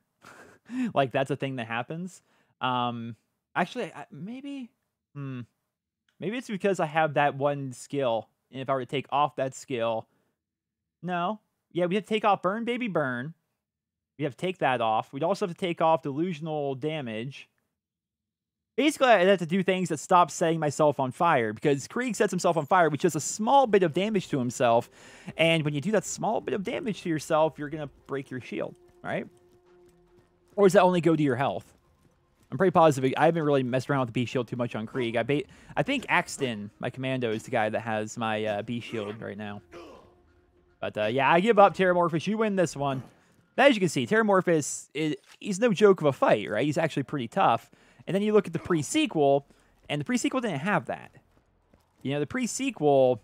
Like, that's a thing that happens. Actually, maybe it's because I have that one skill. And if I were to take off that skill... No. Yeah, we have to take off Burn, Baby, Burn. We have to take that off. We'd also have to take off Delusional Damage. Basically, I'd have to do things that stop setting myself on fire, because Krieg sets himself on fire, which is a small bit of damage to himself. And when you do that small bit of damage to yourself, you're going to break your shield, right? Or does that only go to your health? I'm pretty positive. I haven't really messed around with the B shield too much on Krieg. I think Axton, my commando, is the guy that has my B shield right now. But yeah, I give up, Terramorphous. You win this one. As you can see, Terramorphous, he's no joke of a fight, right? He's actually pretty tough. And then you look at the pre-sequel, and the pre-sequel didn't have that. You know, the pre-sequel,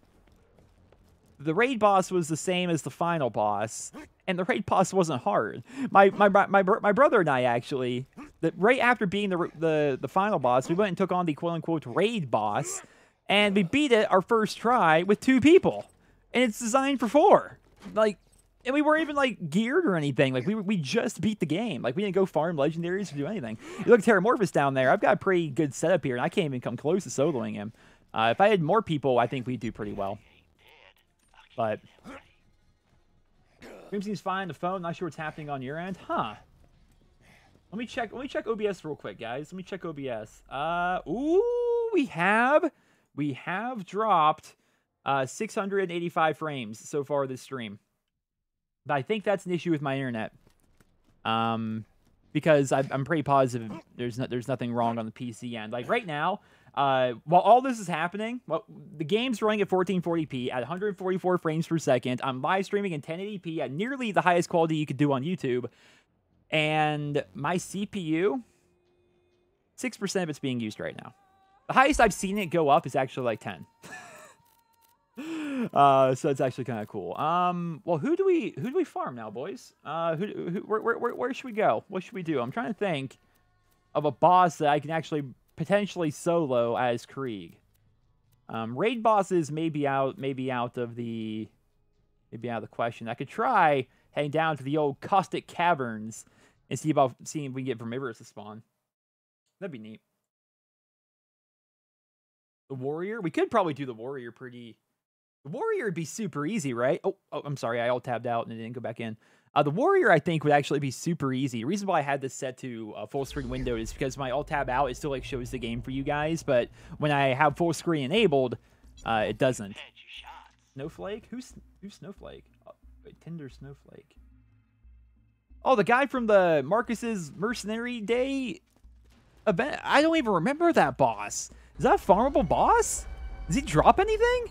the raid boss was the same as the final boss, and the raid boss wasn't hard. My brother and I actually, right after being the final boss, we went and took on the quote-unquote raid boss, and we beat it our first try with 2 people. And it's designed for 4. Like, and we weren't even, like, geared or anything. Like, we just beat the game. Like, we didn't go farm legendaries or do anything. You look at Terramorphous down there. I've got a pretty good setup here, and I can't even come close to soloing him. If I had more people, I think we'd do pretty well. But stream seems fine. The phone, not sure what's happening on your end. Huh. Let me check OBS real quick, guys. Let me check OBS. Ooh, we have dropped 685 frames so far this stream. But I think that's an issue with my internet. Because I'm pretty positive there's nothing wrong on the PC end. Like right now, while all this is happening, the game's running at 1440p at 144 frames per second. I'm live streaming in 1080p at nearly the highest quality you could do on YouTube. And my CPU, 6% of it's being used right now. The highest I've seen it go up is actually like 10. So it's actually kind of cool. Well, who do we farm now, boys? Where should we go? What should we do? I'm trying to think of a boss that I can actually potentially solo as Krieg. Raid bosses may be out of the question. I could try heading down to the old Caustic Caverns and seeing if we can get Vermivorous to spawn. That'd be neat. The Warrior? We could probably do the Warrior pretty... The Warrior would be super easy, right? Oh, I'm sorry. I alt-tabbed out and it didn't go back in. The Warrior, I think, would actually be super easy. The reason why I had this set to full screen window is because my alt-tab out, it still like shows the game for you guys. But when I have full screen enabled, it doesn't. Snowflake? Who's Snowflake? Oh, wait, Tinder Snowflake. Oh, the guy from the Marcus's Mercenary Day event. I don't even remember that boss. Is that a farmable boss? Does he drop anything?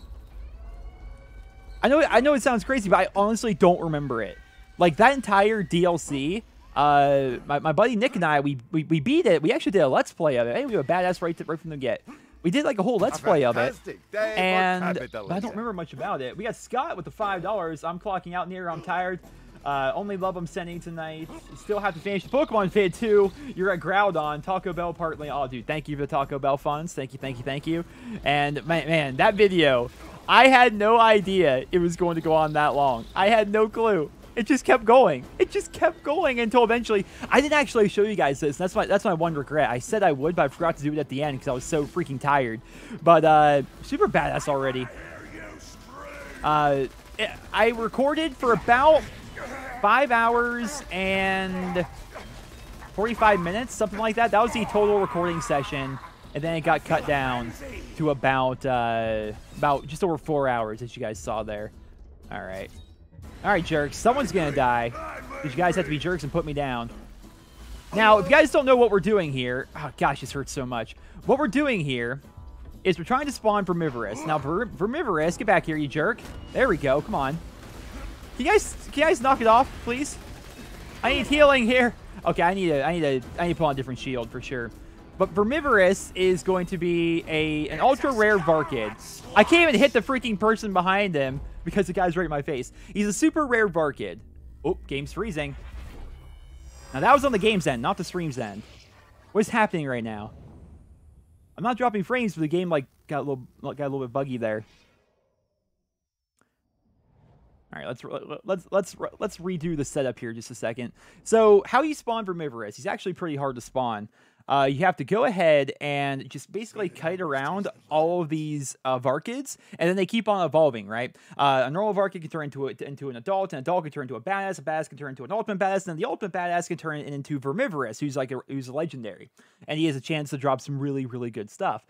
I know it sounds crazy, but I honestly don't remember it. Like, that entire DLC, my buddy Nick and I, we beat it. We actually did a Let's Play of it. Hey, we have a badass right from the get. We did, like, a whole Let's Play of it. And I don't remember much about it. We got Scott with the $5. I'm clocking out near. I'm tired. Only love I'm sending tonight. Still have to finish the Pokemon vid, too. You're at Groudon. Taco Bell partly. Oh, dude, thank you for the Taco Bell funds. Thank you. And, man, that video... I had no idea it was going to go on that long. I had no clue. It just kept going. It just kept going until eventually... I didn't actually show you guys this. That's my one regret. I said I would, but I forgot to do it at the end because I was so freaking tired. But super badass already. I recorded for about 5 hours and 45 minutes, something like that. That was the total recording session and then it got cut down to about just over 4 hours, as you guys saw there. All right, jerks. Someone's gonna die. You guys have to be jerks and put me down. Now, if you guys don't know what we're doing here, oh gosh, this hurts so much. What we're doing here is we're trying to spawn Vermivorous. Now, Vermivorous, get back here, you jerk. There we go. Come on. Can you guys knock it off, please? I need healing here. Okay, I need to put on a different shield for sure. But Vermivorous is going to be an ultra rare Varkid. I can't even hit the freaking person behind him because the guy's right in my face. He's a super rare Varkid. Oh, game's freezing. Now that was on the game's end, not the stream's end. What's happening right now? I'm not dropping frames, but the game like got a little bit buggy there. All right, let's redo the setup here just a second. So how you spawn Vermivorous? He's actually pretty hard to spawn. You have to go ahead and just basically kite around all of these Varkids, and then they keep on evolving, right? A normal Varkid can turn into an adult can turn into a badass can turn into an ultimate badass, and then the ultimate badass can turn into Vermivorous, who's a legendary, and he has a chance to drop some really, really good stuff.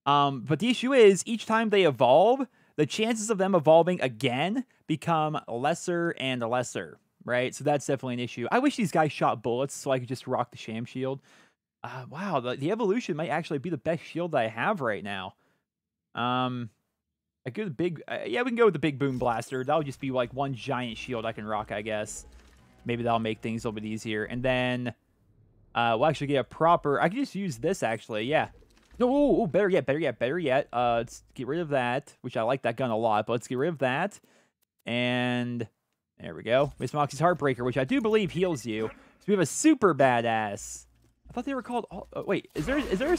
But the issue is, each time they evolve, the chances of them evolving again become lesser and lesser, right? So that's definitely an issue. I wish these guys shot bullets so I could just rock the Sham Shield. Wow, the evolution might actually be the best shield that I have right now. A good big... yeah, we can go with the big boom blaster. That'll just be like one giant shield I can rock, I guess. Maybe that'll make things a little bit easier. And then we'll actually get a proper... I can just use this, actually, yeah. No, better yet. Let's get rid of that, which I like that gun a lot, but let's get rid of that. And there we go. Miss Moxie's Heartbreaker, which I do believe heals you. So we have a super badass. I thought they were called... Oh, wait, is there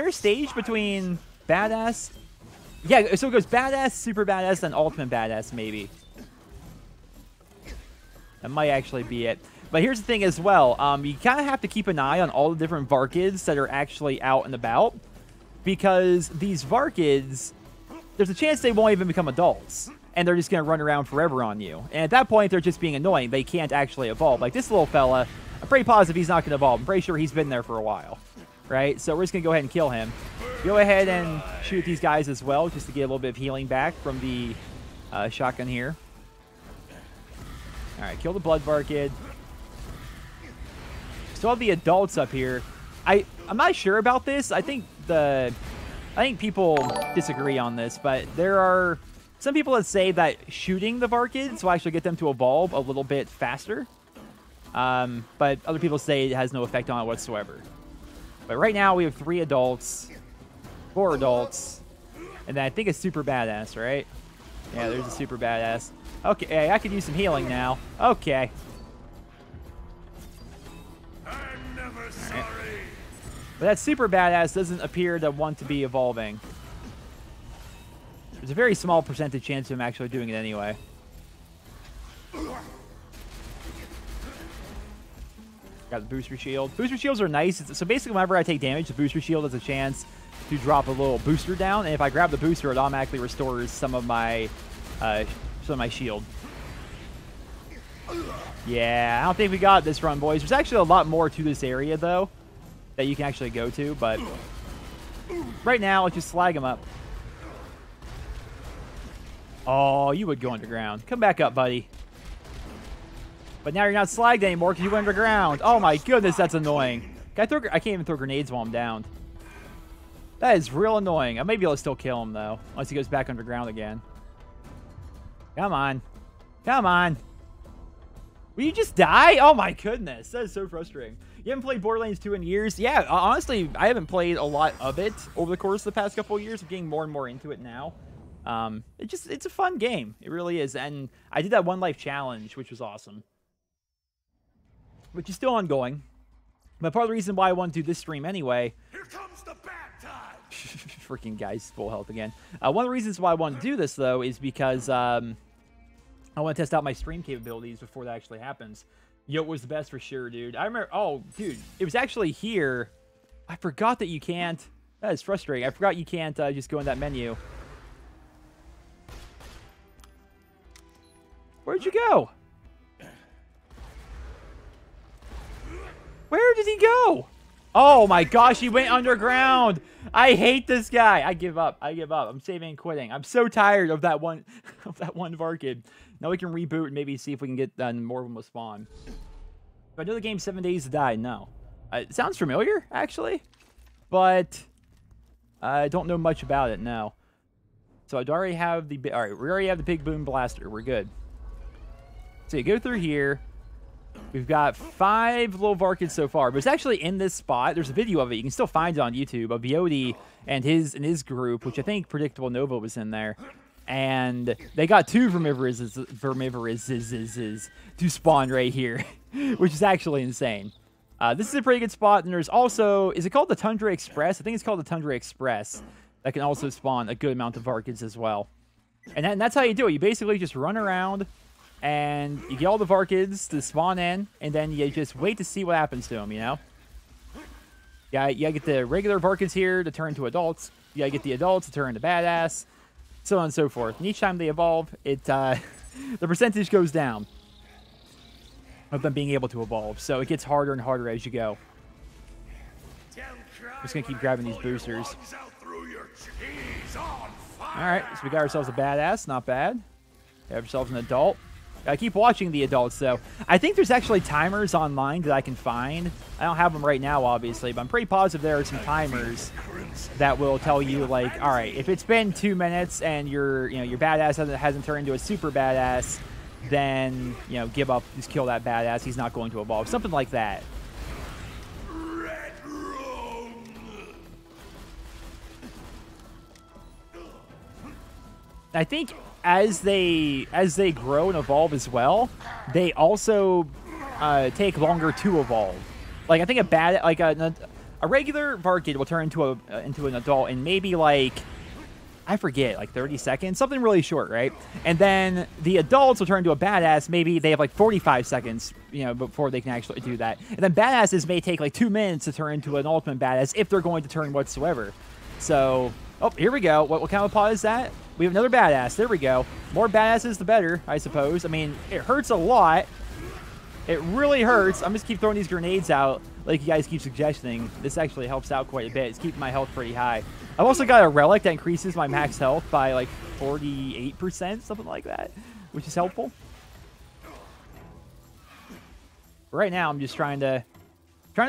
a stage between badass? Yeah, so it goes badass, super badass, then ultimate badass, maybe. That might actually be it. But here's the thing as well. You kind of have to keep an eye on all the different Varkids that are actually out and about. Because these Varkids, there's a chance they won't even become adults. And they're just going to run around forever on you. And at that point, they're just being annoying. They can't actually evolve. Like this little fella, I'm pretty positive he's not going to evolve. I'm pretty sure he's been there for a while. Right? So we're just going to go ahead and kill him. Go ahead and shoot these guys as well, just to get a little bit of healing back from the shotgun here. Alright, kill the Blood Varkid. Still have the adults up here. I'm not sure about this. I think people disagree on this, but there are some people that say that shooting the Varkids will actually get them to evolve a little bit faster. But other people say it has no effect on it whatsoever. But right now we have 3 adults, 4 adults, and then I think a super badass, right? Yeah, there's a super badass. Okay, I could use some healing now. Okay. I'm never sorry. Right. But that super badass doesn't appear to want to be evolving. There's a very small percentage chance of him actually doing it anyway. Got the booster shield. Booster shields are nice. So basically, whenever I take damage, the booster shield has a chance to drop a little booster down. And if I grab the booster, it automatically restores some of my shield. Yeah, I don't think we got this run, boys. There's actually a lot more to this area, though, that you can actually go to. But right now, let's just slag him up. Oh, you would go underground. Come back up, buddy. But now you're not slagged anymore because you went underground. Oh my goodness, that's annoying. I can't even throw grenades while I'm down. That is real annoying. I may be able to still kill him, though. Unless he goes back underground again. Come on. Come on. Will you just die? Oh my goodness. That is so frustrating. You haven't played Borderlands 2 in years? Yeah, honestly, I haven't played a lot of it over the course of the past couple of years. I'm getting more and more into it now. It's a fun game. It really is. And I did that One Life challenge, which was awesome. Which is still ongoing. But part of the reason why I want to do this stream anyway... Here comes the bad time! Freaking guy's full health again. One of the reasons why I want to do this, though, is because I want to test out my stream capabilities before that actually happens. Yo, it was the best for sure, dude. I remember... Oh, dude. It was actually here. I forgot that you can't... That is frustrating. I forgot you can't just go in that menu. Where'd you go? Where did he go? Oh my gosh, he went underground. I hate this guy. I give up. I give up. I'm saving and quitting. I'm so tired of that one Varkid. Now we can reboot and maybe see if we can get more of them will spawn. Do I know the game 7 Days to Die? No. It sounds familiar, actually. But I don't know much about it, no. So I already have the... Alright, we already have the big boom blaster. We're good. So you go through here. We've got 5 little Varkids so far, but it's actually in this spot. There's a video of it. You can still find it on YouTube of Yodi and his group, which I think Predictable Nova was in there. And they got 2 Vermivorous to spawn right here, which is actually insane. This is a pretty good spot. And there's also, is it called the Tundra Express? I think it's called the Tundra Express. That can also spawn a good amount of Varkids as well. And that's how you do it. You basically just run around. And you get all the Varkids to spawn in, and then you just wait to see what happens to them, you know? Yeah, you get the regular Varkids here to turn to adults. You gotta get the adults to turn into badass, so on and so forth. And each time they evolve, the percentage goes down of them being able to evolve. So it gets harder and harder as you go. I'm just gonna keep grabbing these boosters. Alright, so we got ourselves a badass, not bad. We have ourselves an adult. I keep watching the adults, though. I think there's actually timers online that I can find. I don't have them right now, obviously, but I'm pretty positive there are some timers that will tell you, like, all right, if it's been 2 minutes and your badass hasn't turned into a super badass, then, give up, just kill that badass. He's not going to evolve. Something like that. I think as they grow and evolve as well, they also take longer to evolve. Like I think a regular Varkid will turn into an adult in maybe like, I forget, like 30 seconds, something really short, right? And then the adults will turn into a badass. Maybe they have like 45 seconds, before they can actually do that. And then badasses may take like 2 minutes to turn into an ultimate badass if they're going to turn whatsoever. So, oh, here we go. What kind of pod is that? We have another badass. There we go. More badasses, the better, I suppose. I mean, it hurts a lot. It really hurts. I'm just keep throwing these grenades out like you guys keep suggesting. This actually helps out quite a bit. It's keeping my health pretty high. I've also got a relic that increases my max health by like 48%, something like that, which is helpful. Right now, I'm just trying to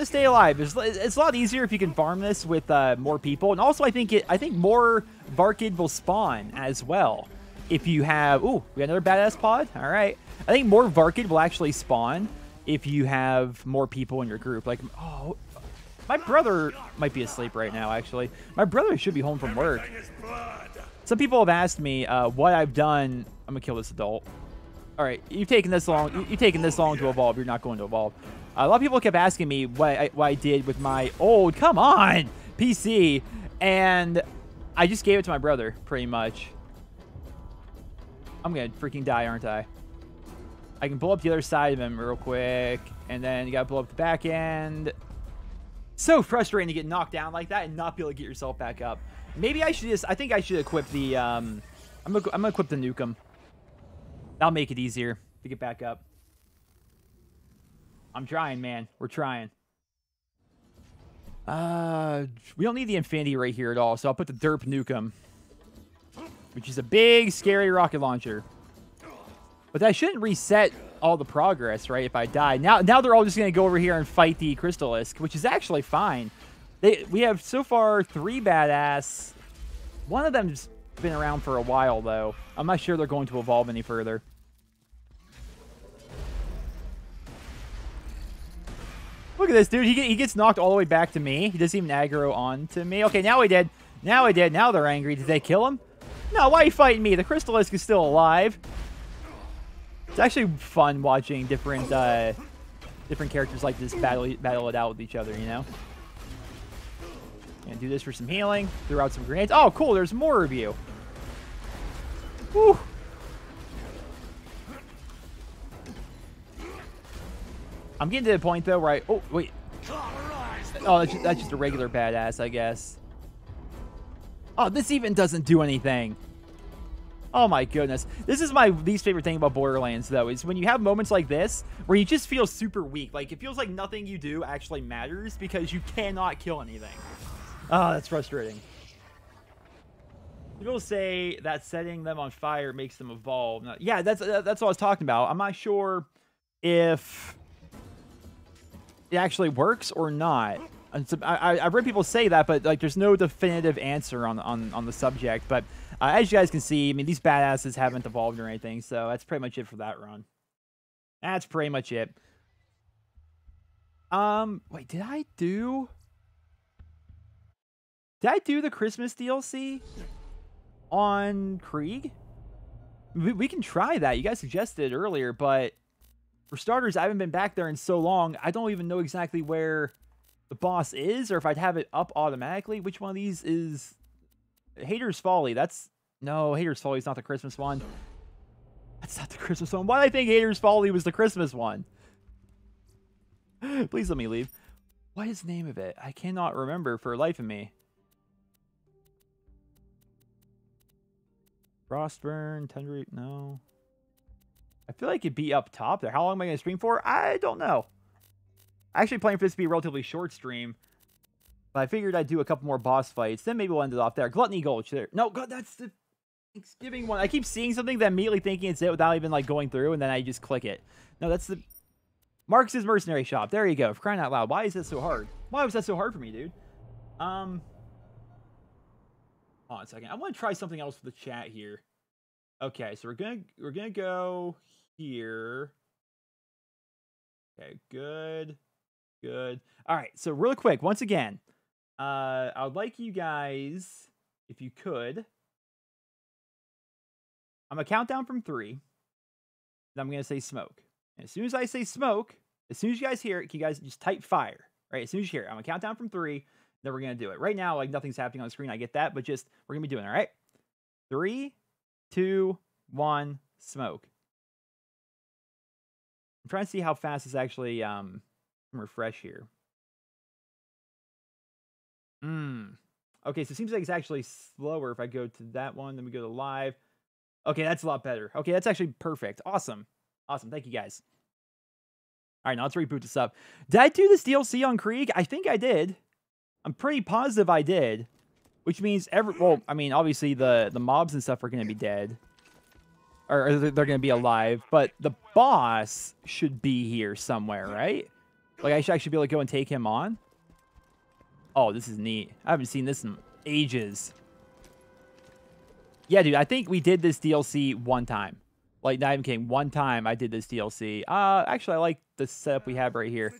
stay alive. It's a lot easier if you can farm this with more people, and also I think more Varkid will spawn as well. If you have, ooh, we got another badass pod. All right, I think more Varkid will actually spawn if you have more people in your group. Like, oh, my brother might be asleep right now. Actually, my brother should be home from work. Some people have asked me what I've done. I'm gonna kill this adult. All right, you've taken this long. You've taken this long to evolve. You're not going to evolve. A lot of people kept asking me what I did with my old, come on, PC, and I just gave it to my brother, pretty much. I'm gonna freaking die, aren't I? I can blow up the other side of him real quick, and then you gotta blow up the back end. So frustrating to get knocked down like that and not be able to get yourself back up. Maybe I should I think I should equip the, I'm gonna equip the nukem. That'll make it easier to get back up. I'm trying, man. We're trying. We don't need the Infinity right here at all, so I'll put the Derp Nukem, which is a big, scary rocket launcher. But that shouldn't reset all the progress, right, if I die. Now they're all just going to go over here and fight the Crystalisk, which is actually fine. We have, so far, 3 badass. One of them's been around for a while, though. I'm not sure they're going to evolve any further. Look at this, dude. He gets knocked all the way back to me. He doesn't even aggro on to me. Okay, now he did. Now he did. Now they're angry. Did they kill him? No, why are you fighting me? The Crystalisk is still alive. It's actually fun watching different characters like this battle it out with each other, you know? Gonna do this for some healing. Throw out some grenades. Oh, cool. There's more of you. Woo. I'm getting to the point, though, where oh, wait. Oh, that's just a regular badass, I guess. Oh, this even doesn't do anything. Oh my goodness. This is my least favorite thing about Borderlands, though, is when you have moments like this where you just feel super weak. Like, it feels like nothing you do actually matters because you cannot kill anything. Oh, that's frustrating. People say that setting them on fire makes them evolve. Yeah, that's what I was talking about. I'm not sure if it actually works or not. I've read people say that, but like, there's no definitive answer on the subject. But as you guys can see, I mean, these badasses haven't evolved or anything, so that's pretty much it for that run. That's pretty much it. Wait, did I do the Christmas DLC on Krieg? We can try that. You guys suggested it earlier, but for starters, I haven't been back there in so long. I don't even know exactly where the boss is, or if I'd have it up automatically. Which one of these is Hater's Folly? No, Hater's Folly is not the Christmas one. That's not the Christmas one. Why did I think Hater's Folly was the Christmas one? Please let me leave. What is the name of it? I cannot remember for the life of me. Frostburn, Tundra, no. I feel like it'd be up top there. How long am I going to stream for? I don't know. I actually plan for this to be a relatively short stream, but I figured I'd do a couple more boss fights. Then maybe we'll end it off there. Gluttony Gulch there. No, God, that's the Thanksgiving one. I keep seeing something that immediately thinking it's it without even like going through, and then I just click it. No, that's the Marx's Mercenary Shop. There you go. For crying out loud. Why is that so hard? Why was that so hard for me, dude? Hold on a second. I want to try something else for the chat here. Okay, so we're gonna go here. Okay, good. All right, so really quick, once again, I would like you guys, if you could, I'm gonna count down from 3. Then I'm gonna say smoke. And as soon as I say smoke, as soon as you guys hear it, you guys just type fire. Right? As soon as you hear it, I'm gonna count down from 3. Then we're gonna do it. Right now, like nothing's happening on the screen. I get that, but just we're gonna be doing it. All right. 3, 2, 1, smoke. I'm trying to see how fast this actually refresh here. Okay, so it seems like it's actually slower if I go to that one, then we go to live. Okay, that's a lot better. Okay, that's actually perfect. Awesome. Thank you guys. All right, now let's reboot this up. Did I do this DLC on Krieg? I think I did. I'm pretty positive I did. Which means well, I mean, obviously the mobs and stuff are going to be dead. Or they're going to be alive. But the boss should be here somewhere, right? Like, I should actually be able to go and take him on. Oh, this is neat. I haven't seen this in ages. Yeah, dude, I think we did this DLC one time. Like, not even kidding. One time I did this DLC. Actually, I like the setup we have right here.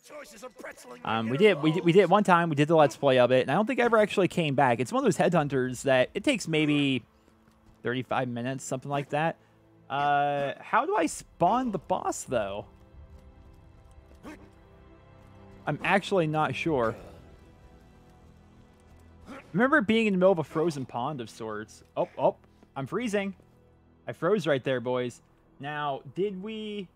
We did it one time. We did the Let's Play of it. And I don't think I ever actually came back. It's one of those headhunters that it takes maybe 35 minutes, something like that. How do I spawn the boss, though? I'm actually not sure. I remember being in the middle of a frozen pond of sorts. Oh, I'm freezing. I froze right there, boys. Now, did we...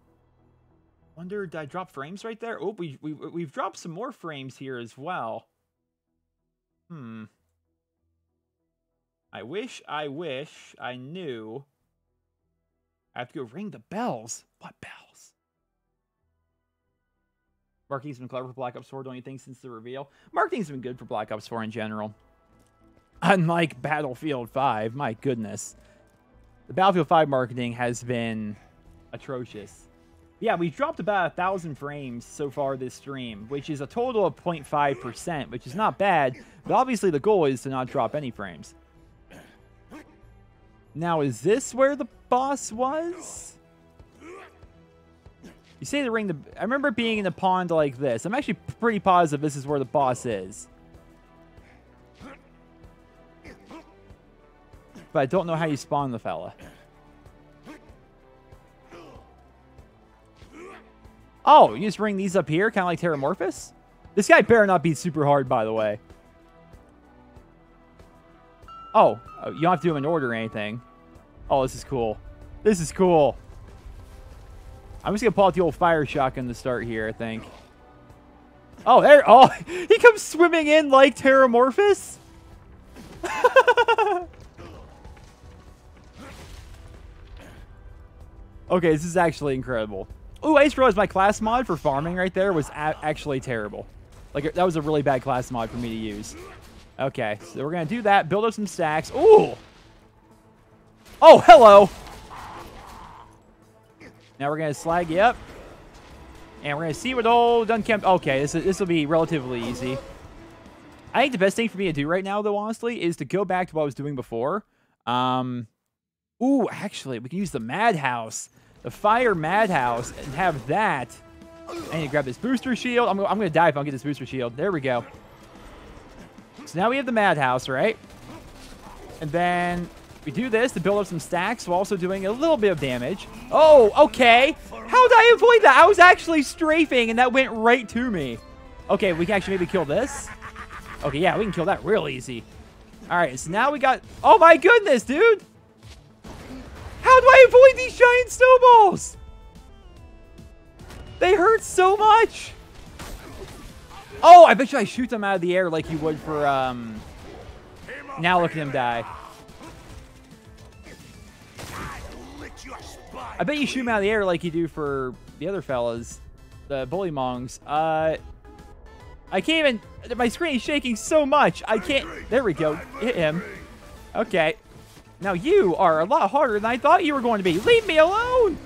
Wonder, did I drop frames right there? Oh, we've dropped some more frames here as well. I wish I knew. I have to go ring the bells. What bells? Marketing's been clever for Black Ops 4, don't you think, since the reveal? Marketing's been good for Black Ops 4 in general. Unlike Battlefield 5, my goodness. The Battlefield 5 marketing has been atrocious. Yeah, we've dropped about 1,000 frames so far this stream, which is a total of 0.5%, which is not bad, but obviously the goal is to not drop any frames. Now, is this where the boss was? You say the ring... I remember being in a pond like this. I'm actually pretty positive this is where the boss is. But I don't know how you spawn the fella. Oh, you just ring these up here, kind of like Terramorphous? This guy better not be super hard, by the way. Oh, you don't have to do them in order or anything. Oh, this is cool. This is cool. I'm just going to pull out the old fire shotgun to start here, I think. Oh, there. Oh, he comes swimming in like Terramorphous? Okay, this is actually incredible. Ooh, I just realized my class mod for farming right there was actually terrible. Like, that was a really bad class mod for me to use. Okay, so we're going to do that. Build up some stacks. Ooh! Oh, hello! Now we're going to slag you up. And we're going to see what old Dunkemp... Okay, this will be relatively easy. I think the best thing for me to do right now, though, honestly, is to go back to what I was doing before. Ooh, actually, we can use the Madhouse. The Fire Madhouse and have that. I need to grab this booster shield. I'm going to die if I don't get this booster shield. There we go. So now we have the Madhouse, right? And then we do this to build up some stacks while also doing a little bit of damage. Oh, okay. How did I avoid that? I was actually strafing, and that went right to me. Okay, we can actually maybe kill this. Okay, yeah, we can kill that real easy. All right, so now we got... Oh, my goodness, dude. How do I avoid these giant snowballs? They hurt so much. Oh, I bet you I shoot them out of the air like you would for, Now look at him die. I bet you shoot him out of the air like you do for the other fellas. The bully mongs. I can't even... My screen is shaking so much. I can't... There we go. Hit him. Okay. Now you are a lot harder than I thought you were going to be. Leave me alone!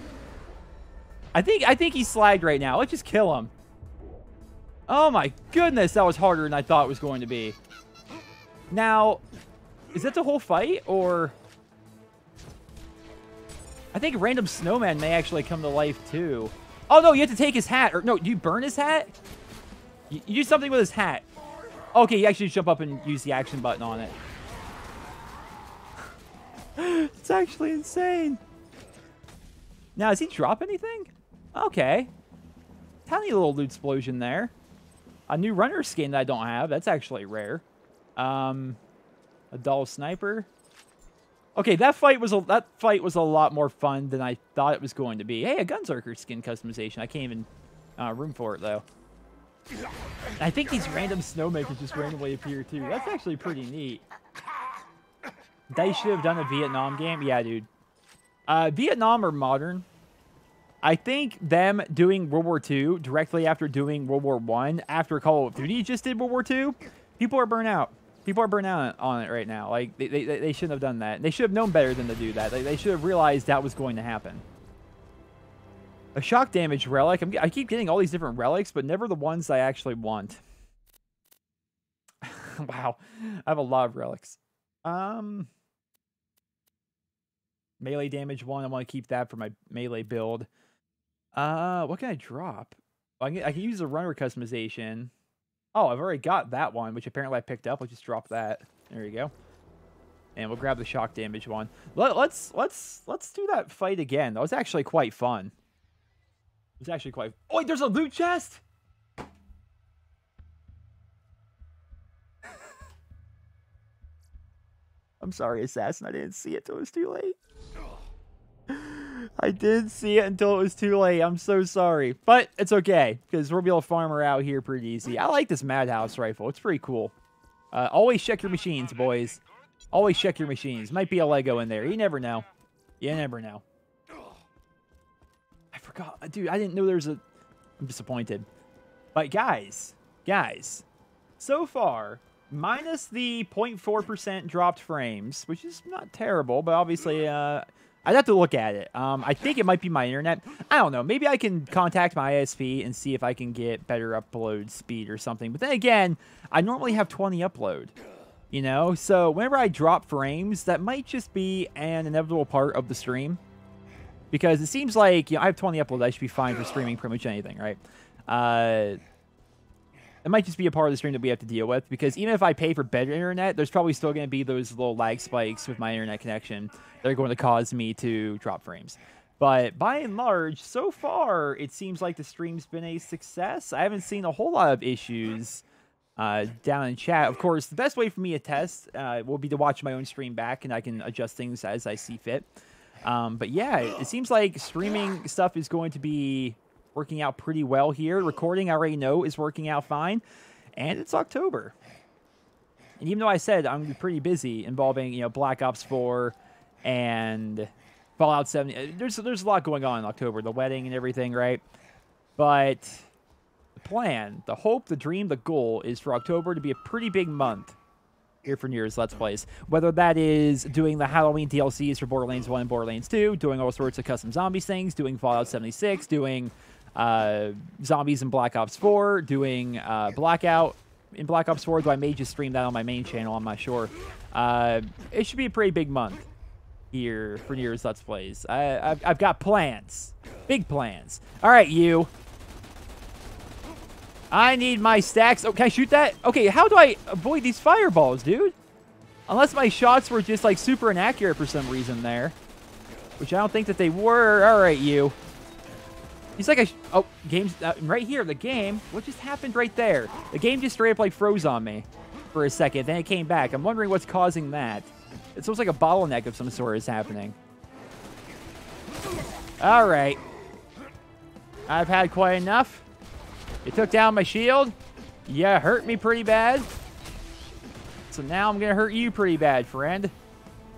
I think he's slagged right now. Let's just kill him. Oh my goodness, that was harder than I thought it was going to be. Now, is that the whole fight, or... I think Random Snowman may actually come to life, too. Oh, no, you have to take his hat. Or, no, do you burn his hat? You do something with his hat. Okay, you actually jump up and use the action button on it. It's actually insane. Now, does he drop anything? Okay. Tiny little loot explosion there. A new runner skin that I don't have. That's actually rare. A dull sniper. Okay, that fight was a lot more fun than I thought it was going to be. Hey, a Gunzerker skin customization. I can't even room for it though. I think these random snowmakers just randomly appear too. That's actually pretty neat. They should have done a Vietnam game. Yeah, dude. Vietnam or modern. I think them doing World War II directly after doing World War I, after Call of Duty just did World War II, people are burnt out. People are burnt out on it right now. Like, they shouldn't have done that. They should have known better than to do that. They should have realized that was going to happen. A shock damage relic. I keep getting all these different relics, but never the ones I actually want. Wow. I have a lot of relics. Melee damage 1. I want to keep that for my melee build. What can I drop? I can use the runner customization. Oh, I've already got that one, which apparently I picked up. I'll just drop that. There you go. And we'll grab the shock damage one. Let's do that fight again. That was actually quite fun. It was actually quite... Oh, wait, there's a loot chest? I'm sorry, Assassin. I didn't see it till it was too late. I did see it until it was too late. I'm so sorry. But it's okay, because we'll be able to farm her out here pretty easy. I like this Madhouse rifle. It's pretty cool. Always check your machines, boys. Always check your machines. Might be a Lego in there. You never know. You never know. I forgot. Dude, I didn't know there was a... I'm disappointed. But guys, so far, minus the 0.4% dropped frames, which is not terrible, but obviously... I'd have to look at it. I think it might be my internet. I don't know. Maybe I can contact my ISP and see if I can get better upload speed or something. But then again, I normally have 20 upload. You know? So whenever I drop frames, that might just be an inevitable part of the stream. Because it seems like, you know, I have 20 upload. I should be fine for streaming pretty much anything, right? It might just be a part of the stream that we have to deal with, because even if I pay for better internet, there's probably still going to be those little lag spikes with my internet connection that are going to cause me to drop frames. But by and large, so far, it seems like the stream's been a success. I haven't seen a whole lot of issues down in chat. Of course, the best way for me to test will be to watch my own stream back, and I can adjust things as I see fit. But yeah, it seems like streaming stuff is going to be... working out pretty well here. Recording, I already know, is working out fine. And it's October. And even though I said I'm going to be pretty busy involving, you know, Black Ops 4 and Fallout 70. There's a lot going on in October. The wedding and everything, right? But the plan, the hope, the dream, the goal is for October to be a pretty big month here for New Year's Let's Plays. Whether that is doing the Halloween DLCs for Borderlands 1 and Borderlands 2, doing all sorts of custom zombies things, doing Fallout 76, doing zombies in Black Ops 4, doing Blackout in Black Ops 4, though I may just stream that on my main channel, I'm not sure. It should be a pretty big month here for New Year's Let's Plays. I've got plans. Big plans. All right, you. I need my stacks. Oh, can I shoot that? Okay, how do I avoid these fireballs, dude? Unless my shots were just, like, super inaccurate for some reason there. Which I don't think that they were. All right, you. He's like a... Oh, game's... right here, the game. What just happened right there? The game just straight up, like, froze on me for a second. Then it came back. I'm wondering what's causing that. It looks like a bottleneck of some sort is happening. All right. I've had quite enough. You took down my shield. You hurt me pretty bad. So now I'm going to hurt you pretty bad, friend.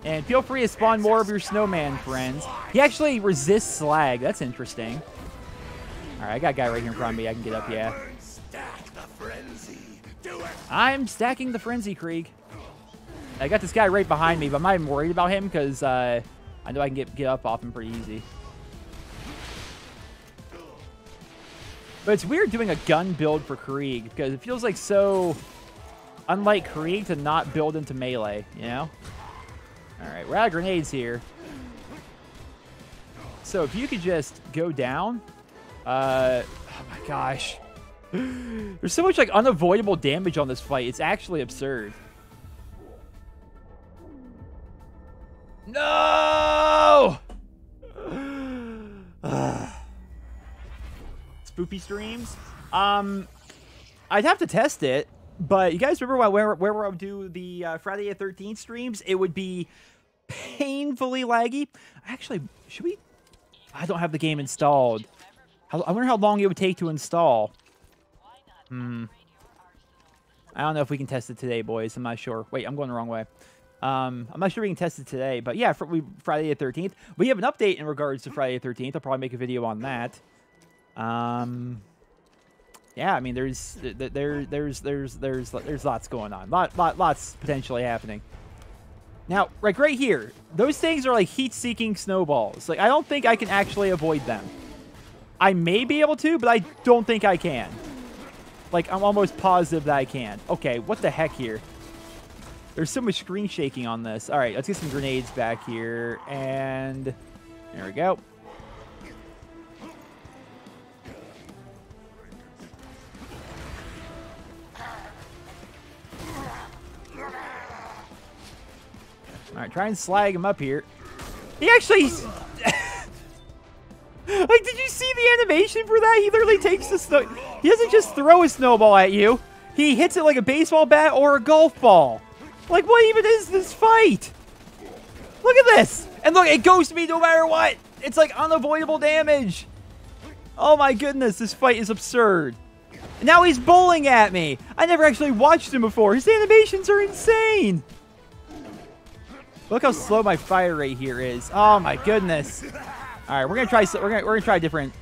And feel free to spawn more of your snowman friends. He actually resists slag. That's interesting. All right, I got a guy right here in front of me. I can get up, yeah. I'm stacking the frenzy, Krieg. I got this guy right behind me, but I'm not even worried about him because I know I can get up off him pretty easy. But it's weird doing a gun build for Krieg because it feels like so unlike Krieg to not build into melee, you know? All right, we're out of grenades here. So if you could just go down. Oh my gosh. There's so much like unavoidable damage on this fight. It's actually absurd. No! Spoopy streams. I'd have to test it, but you guys remember where I would do the Friday the 13th streams? It would be painfully laggy. Actually, should we? I don't have the game installed. I wonder how long it would take to install. I don't know if we can test it today, boys. I'm not sure. Wait, I'm going the wrong way. I'm not sure we can test it today, but yeah, Friday the 13th. We have an update in regards to Friday the 13th. I'll probably make a video on that. Yeah, I mean, there's lots going on. Lots potentially happening. Now, like right here, those things are like heat-seeking snowballs. Like, I don't think I can actually avoid them. I may be able to, but I don't think I can. Like, I'm almost positive that I can. Okay, what the heck here? There's so much screen shaking on this. All right, let's get some grenades back here, and there we go. All right, try and slag him up here. He actually... Like, did you see the animation for that? He literally takes the snow... He doesn't just throw a snowball at you. He hits it like a baseball bat or a golf ball. Like, what even is this fight? Look at this. And look, it goes to me no matter what. It's like unavoidable damage. Oh my goodness, this fight is absurd. Now he's bowling at me. I never actually watched him before. His animations are insane. Look how slow my fire rate here is. Oh my goodness. All right, we're gonna try a different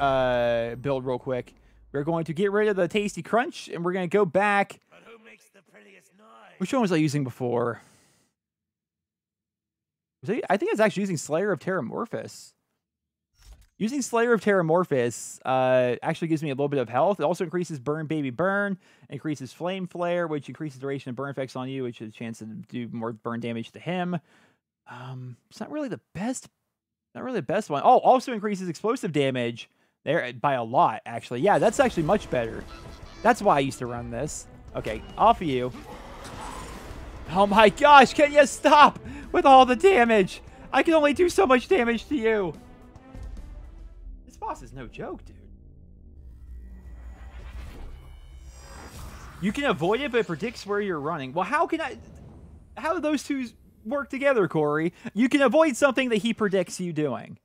build real quick. We're going to get rid of the tasty crunch, and we're gonna go back. But who makes the prettiest noise? Which one was I using before? I think I was actually using Slayer of Terramorphous. Using Slayer of Terramorphous actually gives me a little bit of health. It also increases Burn Baby Burn, increases Flame Flare, which increases duration of burn effects on you, which has a chance to do more burn damage to him. It's not really the best. Not really the best one. Oh, also increases explosive damage there by a lot, actually. Yeah, that's actually much better. That's why I used to run this. Okay, off of you. Oh my gosh, can you stop with all the damage? I can only do so much damage to you. This boss is no joke, dude. You can avoid it, but it predicts where you're running. Well, how do those two work together, Corey? You can avoid something that he predicts you doing.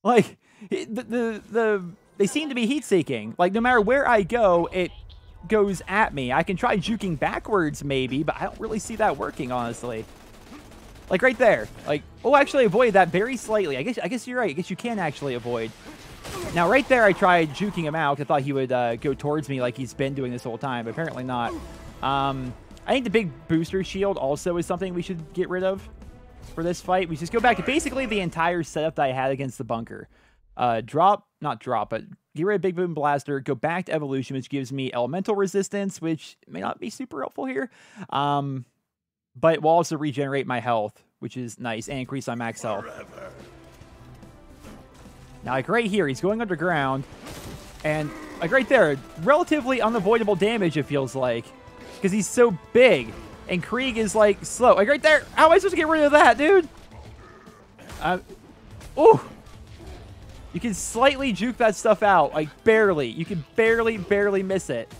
Like, they seem to be heat-seeking. Like, no matter where I go, it goes at me. I can try juking backwards, maybe, but I don't really see that working, honestly. Like right there. Like, oh, actually avoid that very slightly. I guess you're right. I guess you can actually avoid. Now, right there, I tried juking him out. I thought he would go towards me like he's been doing this whole time, but apparently not. I think the big booster shield also is something we should get rid of for this fight. We just go back to basically the entire setup that I had against the bunker. Not drop, but get rid of Big Boom Blaster, go back to Evolution, which gives me elemental resistance, which may not be super helpful here. But will also regenerate my health, which is nice, and increase my max health. Now, like right here, he's going underground, and like right there, relatively unavoidable damage, it feels like, because he's so big, and Krieg is like slow. Like right there, how am I supposed to get rid of that, dude? Ooh. You can slightly juke that stuff out, like barely. You can barely miss it.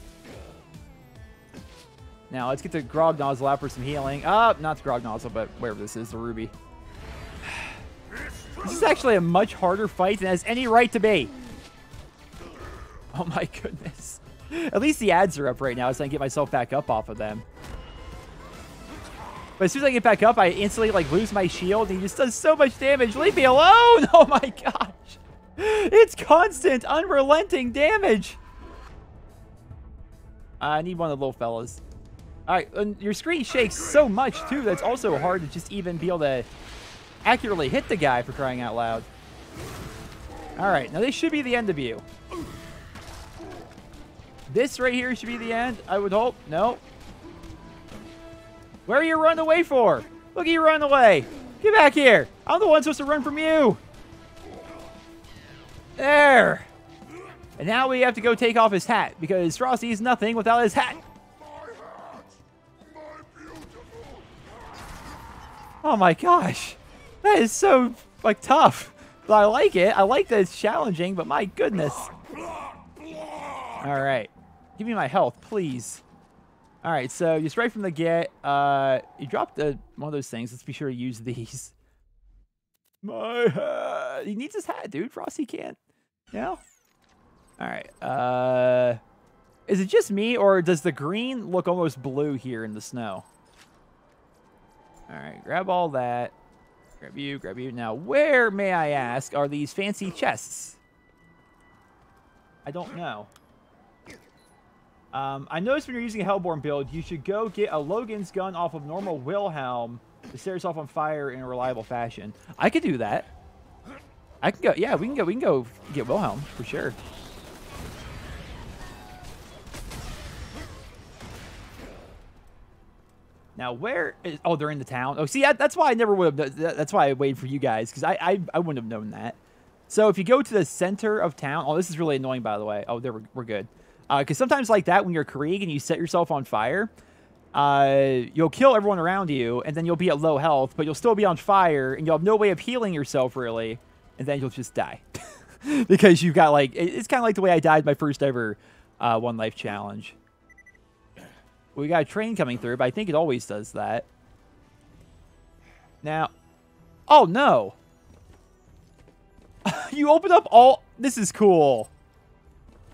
Now, let's get the Grog Nozzle out for some healing. Not the Grog Nozzle, but wherever this is, the Ruby. This is actually a much harder fight than it has any right to be. Oh my goodness. At least the ads are up right now, so I can get myself back up off of them. But as soon as I get back up, I instantly like lose my shield, and he just does so much damage. Leave me alone! Oh my gosh. It's constant, unrelenting damage. I need one of the little fellas. All right, and your screen shakes so much, too, that's also hard to just even be able to accurately hit the guy, for crying out loud. All right, now this should be the end of you. This right here should be the end, I would hope. No. Where are you running away for? Look at you running away. Get back here. I'm the one supposed to run from you. There. And now we have to go take off his hat, because Frosty is nothing without his hat. Oh my gosh. That is so, like, tough. But I like it. I like that it's challenging, but my goodness. All right. Give me my health, please. All right, so just right from the get, you dropped one of those things. Let's be sure to use these. My hat. He needs his hat, dude. Frosty can't. No? All right. Is it just me, or does the green look almost blue here in the snow? All right, grab all that. Grab you, grab you. Now, where, may I ask, are these fancy chests? I don't know. I noticed when you're using a Hellborn build, you should go get a Logan's gun off of normal Wilhelm to set yourself on fire in a reliable fashion. I could do that. I can go. Yeah, we can go get Wilhelm for sure. Now, where is... Oh, they're in the town. Oh, see, that's why I never would have... That's why I waited for you guys, because I wouldn't have known that. So, if you go to the center of town... Oh, this is really annoying, by the way. Oh, there we're good. Because sometimes like that, when you're Krieg and you set yourself on fire, you'll kill everyone around you, and then you'll be at low health, but you'll still be on fire, and you'll have no way of healing yourself, really, and then you'll just die. Because you've got, like... It's kind of like the way I died my first ever One Life Challenge. We got a train coming through, but I think it always does that. Now... Oh, no! You opened up all... This is cool.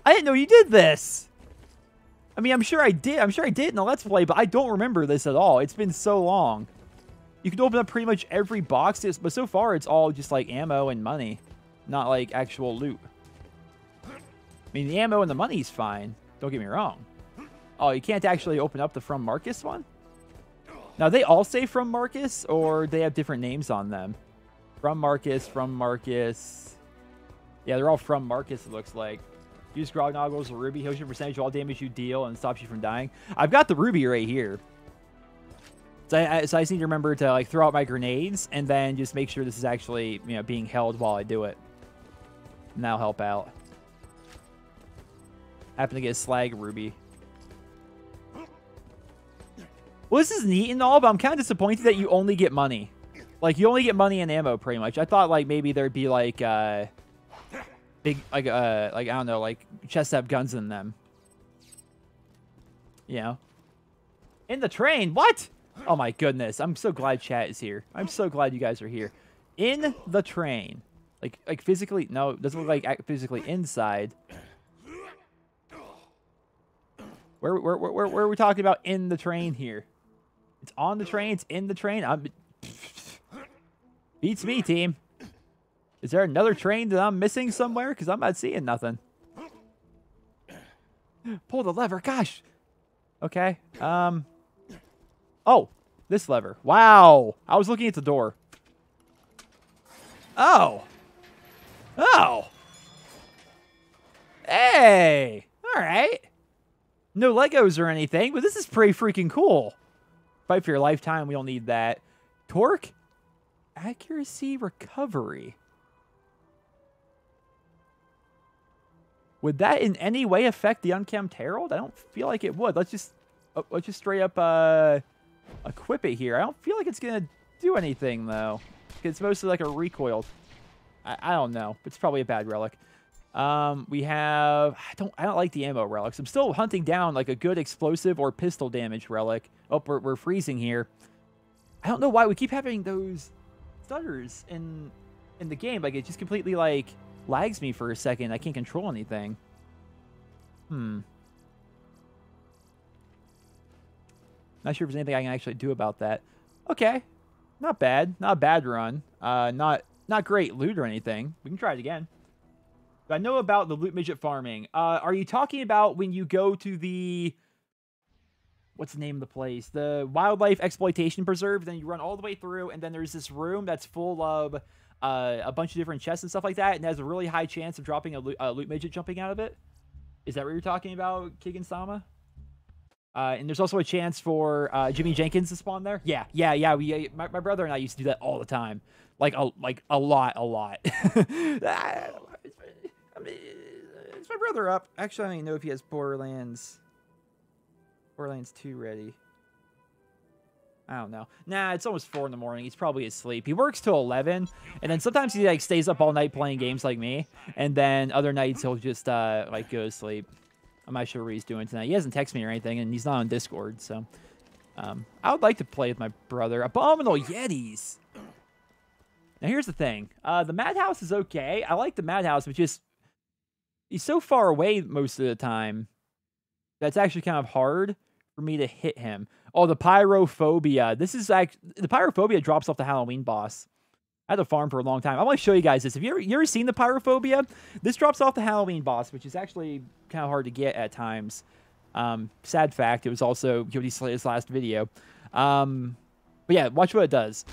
I didn't know you did this. I mean, I'm sure I did. I'm sure I did in the Let's Play, but I don't remember this at all. It's been so long. You can open up pretty much every box, but so far it's all just like ammo and money, not like actual loot. I mean, the ammo and the money's fine. Don't get me wrong. Oh, you can't actually open up the From Marcus one? Now, they all say From Marcus, or they have different names on them? From Marcus, From Marcus. Yeah, they're all From Marcus, it looks like. Use Grog Noggles, Ruby, heals your percentage of all damage you deal and stops you from dying. I've got the Ruby right here. So I just need to remember to like throw out my grenades and then just make sure this is actually, you know, being held while I do it. And that'll help out. Happen to get a slag Ruby. Well, this is neat and all, but I'm kind of disappointed that you only get money. Like, you only get money and ammo, pretty much. I thought, like, maybe there'd be, like, big, like, I don't know, like, chests have guns in them. You know? In the train? What? Oh, my goodness. I'm so glad chat is here. I'm so glad you guys are here. In the train. Like physically? No, it doesn't look like physically inside. Where are we talking about in the train here? It's on the train. It's in the train. Beats me, team. Is there another train that I'm missing somewhere? Because I'm not seeing nothing. Pull the lever. Gosh. Okay. Oh, this lever. Wow. I was looking at the door. Oh. Oh. Hey. All right. No Legos or anything, but this is pretty freaking cool. Fight for your lifetime. We don't need that. Torque. Accuracy recovery. Would that in any way affect the Unkempt Herald? I don't feel like it would. Let's just straight up equip it here. I don't feel like it's gonna do anything though. It's mostly like a recoil. I don't know. It's probably a bad relic. We have I don't like the ammo relics. I'm still hunting down like a good explosive or pistol damage relic. Oh, we're freezing here. I don't know why we keep having those stutters in the game. Like it just completely like lags me for a second. I can't control anything. Not sure if there's anything I can actually do about that. Okay. Not bad. Not a bad run. Not great loot or anything. We can try it again. But I know about the loot midget farming. Are you talking about when you go to the... What's the name of the place? The Wildlife Exploitation Preserve. Then you run all the way through, and then there's this room that's full of a bunch of different chests and stuff like that, and has a really high chance of dropping a loot midget jumping out of it. Is that what you're talking about, Kigan-sama? And there's also a chance for Jimmy Jenkins to spawn there. Yeah. My brother and I used to do that all the time, like a lot. Is my brother up? Actually, I don't even know if he has Borderlands 2 ready. I don't know. Nah, it's almost 4 in the morning. He's probably asleep. He works till 11, and then sometimes he like stays up all night playing games like me, and then other nights he'll just like go to sleep. I'm not sure what he's doing tonight. He hasn't texted me or anything, and he's not on Discord, so I would like to play with my brother. Abominable Yetis. Now here's the thing. The Madhouse is okay. I like the Madhouse, but just he's so far away most of the time that's actually kind of hard for me to hit him. Oh, the Pyrophobia. This is like the Pyrophobia drops off the Halloween boss. I had to farm for a long time. I want to show you guys this. Have you ever seen the Pyrophobia? This drops off the Halloween boss, which is actually kind of hard to get at times. Sad fact, it was also Cody Slayer's last video. But yeah, watch what it does.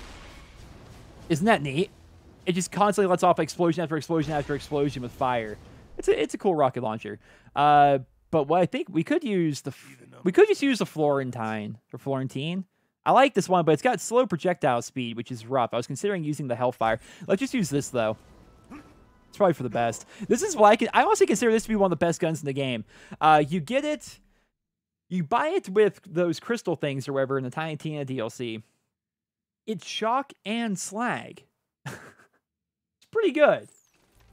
Isn't that neat? It just constantly lets off explosion after explosion after explosion with fire. It's a cool rocket launcher. But what I think we could use we could just use the Florentine. I like this one, but it's got slow projectile speed, which is rough. I was considering using the Hellfire. Let's just use this though. It's probably for the best. This is what I honestly consider this to be one of the best guns in the game. You get it, you buy it with those crystal things or whatever in the Tiny Tina DLC. It's shock and slag. It's pretty good.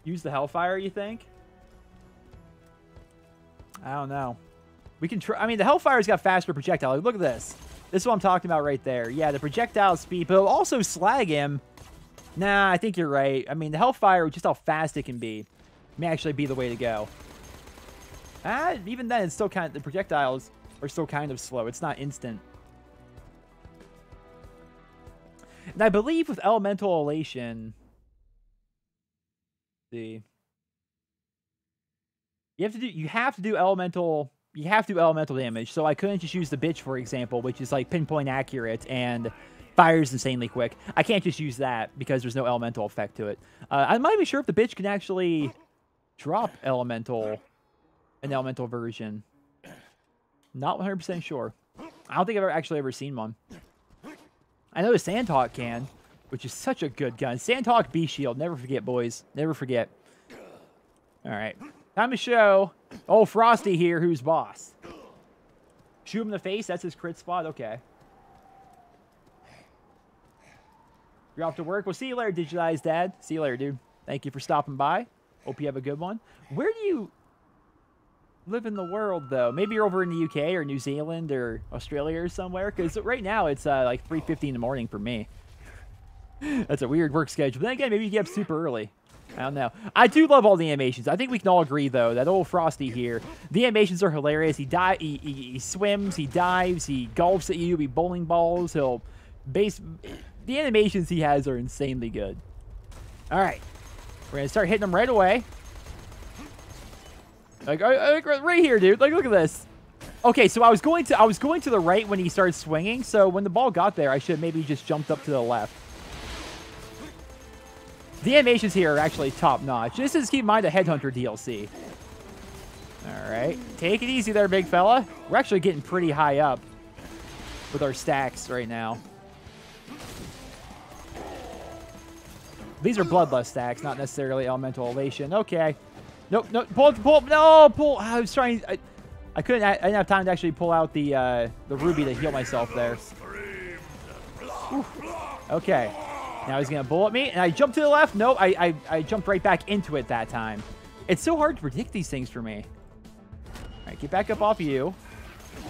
Use the Hellfire, you think? I don't know. We can try. I mean, the Hellfire's got faster projectile. Look at this. This is what I'm talking about right there. Yeah, the projectile speed, but it'll also slag him. Nah, I think you're right. I mean, the Hellfire, just how fast it can be, may actually be the way to go. Even then, it's still kind of, the projectiles are still kind of slow. It's not instant. And I believe with Elemental Elation, you have to do elemental damage. So I couldn't just use the bitch, for example, which is like pinpoint accurate and fires insanely quick. I can't just use that because there's no elemental effect to it. I'm not even sure if the bitch can actually drop an elemental version. Not 100% sure. I don't think I've ever seen one. I know the Sandhawk can, which is such a good gun. Sandhawk B shield. Never forget, boys. Never forget. All right. Time to show old Frosty here who's boss. Shoot him in the face. That's his crit spot. Okay. You're off to work. Well, see you later, Digitized Dad. See you later, dude. Thank you for stopping by. Hope you have a good one. Where do you live in the world, though? Maybe you're over in the UK or New Zealand or Australia or somewhere. Because right now it's like 3:50 in the morning for me. That's a weird work schedule. But then again, maybe you get up super early. I don't know. I do love all the animations. I think we can all agree, though, that old Frosty here, the animations are hilarious. He swims, he dives, he golfs at you, he bowling balls, he'll The animations he has are insanely good. All right. We're going to start hitting him right away. Like right here, dude. Like, look at this. Okay, so I was going to the right when he started swinging. So when the ball got there, I should have maybe just jumped up to the left. The animations here are actually top-notch. This is, keep in mind, a Headhunter DLC. All right. Take it easy there, big fella. We're actually getting pretty high up with our stacks right now. These are Bloodlust stacks, not necessarily Elemental Elation. Okay. Nope, nope. Pull. No, pull. I was trying. I couldn't. I didn't have time to actually pull out the ruby to heal myself there. Oof. Okay. Now he's going to bullet me, and I jumped to the left. Nope, I jumped right back into it that time. It's so hard to predict these things for me. All right, get back up off you. All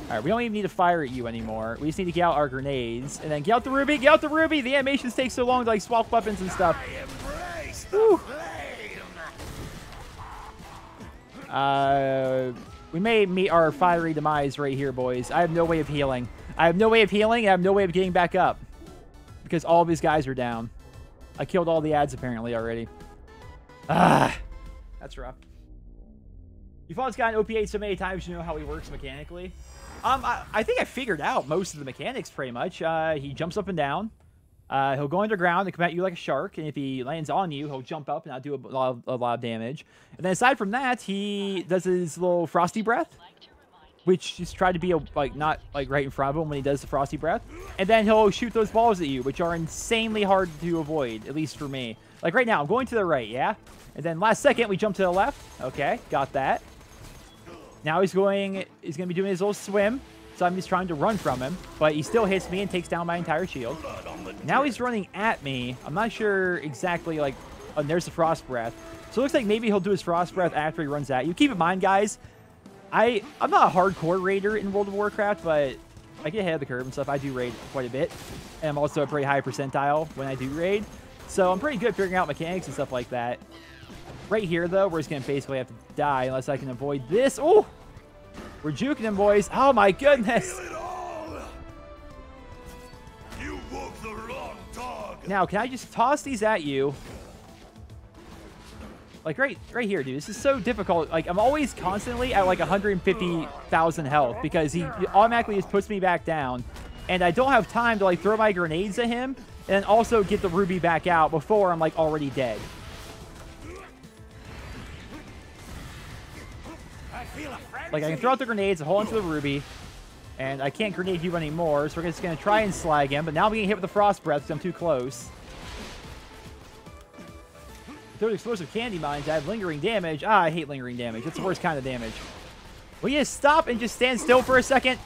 right, we don't even need to fire at you anymore. We just need to get out our grenades. And then get out the ruby, get out the ruby! The animations take so long to, like, swap weapons and stuff. Woo. We may meet our fiery demise right here, boys. I have no way of healing. I have no way of healing, and I have no way of getting back up. Because all of these guys are down. I killed all the ads apparently already. Ah, that's rough. You fought this guy in OP8 so many times you know how he works mechanically. I think I figured out most of the mechanics pretty much. He jumps up and down. He'll go underground and come at you like a shark, and if he lands on you, he'll jump up and not do a lot of damage. And then aside from that, he does his little frosty breath, which just try to be not right in front of him when he does the frosty breath. And then he'll shoot those balls at you, which are insanely hard to avoid, at least for me. Like right now, I'm going to the right, yeah? And then last second, we jump to the left. Okay, got that. Now he's going to be doing his little swim. So I'm just trying to run from him, but he still hits me and takes down my entire shield. Now he's running at me. I'm not sure exactly, like, oh, there's the frost breath. So it looks like maybe he'll do his frost breath after he runs at you. Keep in mind, guys, I'm not a hardcore raider in World of Warcraft, but I get ahead of the curve and stuff. I do raid quite a bit, and I'm also a pretty high percentile when I do raid. So I'm pretty good at figuring out mechanics and stuff like that. Right here, though, we're just going to basically have to die unless I can avoid this. Oh! We're juking him, boys. Oh, my goodness. Now, can I just toss these at you? Like, right here, dude. This is so difficult. Like, I'm always constantly at, like, 150,000 health because he automatically just puts me back down. And I don't have time to, like, throw my grenades at him and also get the ruby back out before I'm, like, already dead. Like, I can throw out the grenades, hold onto the ruby, and I can't grenade you anymore, so we're just going to try and slag him, but now I'm getting hit with the frost breath because I'm too close. Those explosive candy mines add lingering damage. Ah, I hate lingering damage. It's the worst kind of damage. Will you stop and just stand still for a second?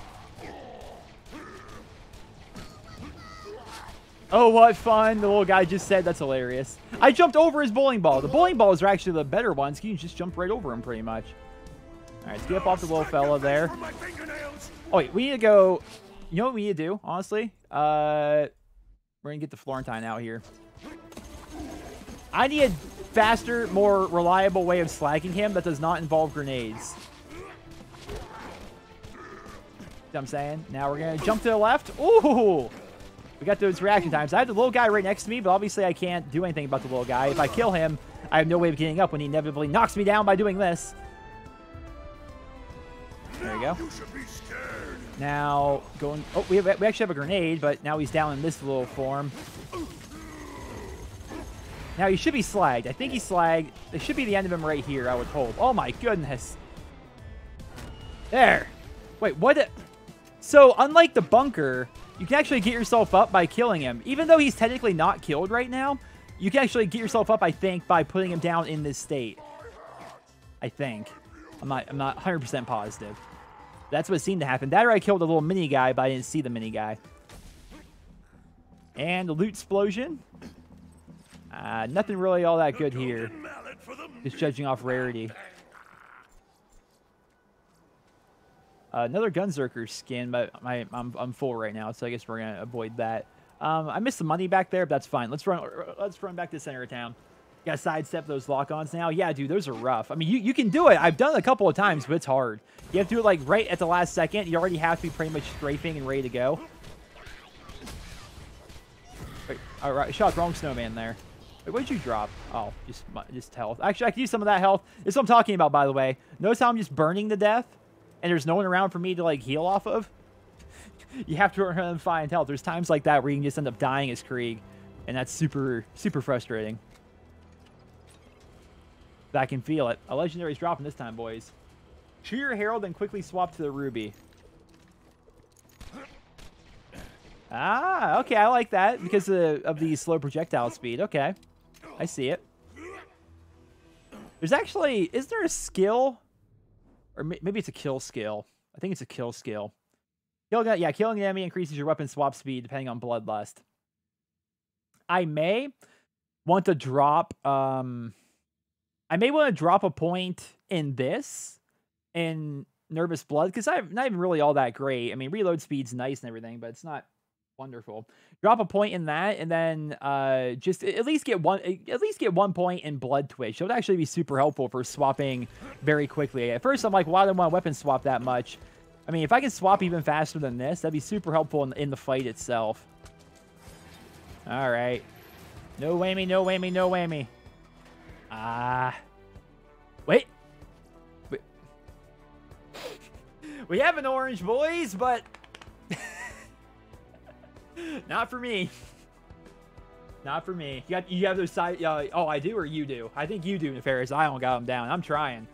Oh, what fun. The little guy just said. That's hilarious. I jumped over his bowling ball. The bowling balls are actually the better ones. You can just jump right over them pretty much. All right, let's get up off the little fella there. Oh, wait, we need to go... You know what we need to do, honestly? We're going to get the Florentine out here. I need a faster, more reliable way of slagging him that does not involve grenades. You know what I'm saying? Now we're going to jump to the left. Ooh! We got those reaction times. I have the little guy right next to me, but obviously I can't do anything about the little guy. If I kill him, I have no way of getting up when he inevitably knocks me down by doing this. There we go. Now, going... Oh, we actually have a grenade, but now he's down in this little form. Now, he should be slagged. I think he's slagged. There should be the end of him right here, I would hope. Oh, my goodness. There. Wait, what? So, unlike the bunker, you can actually get yourself up by killing him. Even though he's technically not killed right now, you can actually get yourself up, I think, by putting him down in this state. I think. I'm not 100% positive. That's what seemed to happen. That or I killed a little mini guy, but I didn't see the mini guy. And the loot explosion. Nothing really all that good here. Just judging off rarity. Another Gunzerker skin, but I'm full right now, so I guess we're gonna avoid that. I missed the money back there, but that's fine. Let's run back to the center of town. Gotta sidestep those lock-ons now. Yeah, dude, those are rough. I mean, you can do it. I've done it a couple of times, but it's hard. You have to do it, like, right at the last second. You already have to be pretty much strafing and ready to go. Wait, all right, shot the wrong snowman there. Wait, what did you drop? Oh, just health. Actually, I can use some of that health. This is what I'm talking about, by the way. Notice how I'm just burning to death, and there's no one around for me to, like, heal off of? You have to run around and find health. There's times like that where you can just end up dying as Krieg, and that's super, super frustrating. But I can feel it. A legendary's dropping this time, boys. Cheer Herald and quickly swap to the Ruby. Ah, okay, I like that because of the slow projectile speed. Okay, I see it. There's actually, is there a skill? Or maybe it's a kill skill. I think it's a kill skill. Killing an enemy increases your weapon swap speed depending on Bloodlust. I may want to drop, a point in this, in Nervous Blood, because I'm not even really all that great. I mean, reload speed's nice and everything, but it's not wonderful. Drop a point in that, and then just at least get one point in Blood Twitch. It would actually be super helpful for swapping very quickly. At first, I'm like, why do I want to weapon swap that much? I mean, if I can swap even faster than this, that'd be super helpful in the fight itself. All right. No whammy, no whammy, no whammy. Wait. We have an orange, boys, but not for me. Not for me. You have those side. Oh, I do, or you do? I think you do, Nefarious. I don't got them down. I'm trying.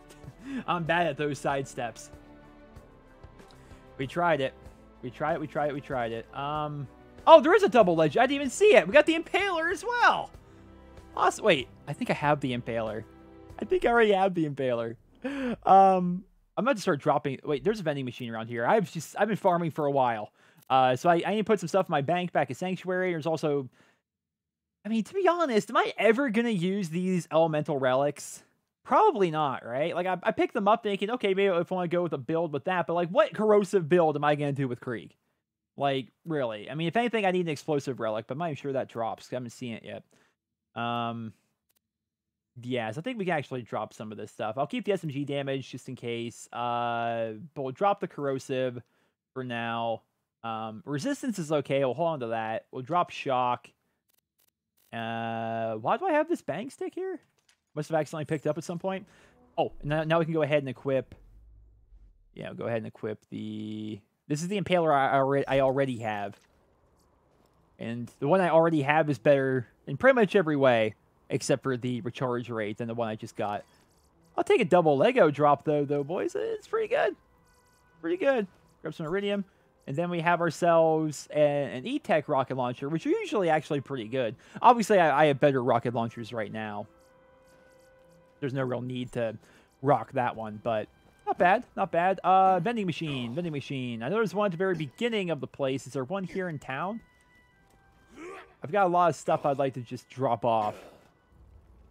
I'm bad at those side steps. We tried it. We tried it. Oh, there is a double ledge. I didn't even see it. We got the Impaler as well. Awesome. Wait, I think I have the Impaler. I think I already have the Impaler. I'm about to start dropping. Wait, there's a vending machine around here. I've been farming for a while. So I need to put some stuff in my bank back at Sanctuary. There's also, I mean, to be honest, am I ever going to use these elemental relics? Probably not, right? Like, I picked them up thinking, okay, maybe if I want to go with a build with that, but, like, what corrosive build am I going to do with Krieg? Like, really? I mean, if anything, I need an explosive relic, but I'm not even sure that drops, because I haven't seen it yet. Yeah, so I think we can actually drop some of this stuff. I'll keep the SMG damage just in case. But we'll drop the corrosive for now. Resistance is okay. We'll hold on to that. We'll drop shock. Why do I have this bang stick here? Must have accidentally picked up at some point. Oh, now we can go ahead and equip. Yeah, we'll go ahead and equip the... This is the Impaler I already have. And the one I already have is better in pretty much every way, except for the recharge rate than the one I just got. I'll take a double Lego drop, though, boys. It's pretty good. Pretty good. Grab some Iridium. And then we have ourselves an E-Tech rocket launcher, which are usually actually pretty good. Obviously, I have better rocket launchers right now. There's no real need to rock that one, but not bad, not bad. Vending machine. I know there's one at the very beginning of the place. Is there one here in town? I've got a lot of stuff I'd like to just drop off.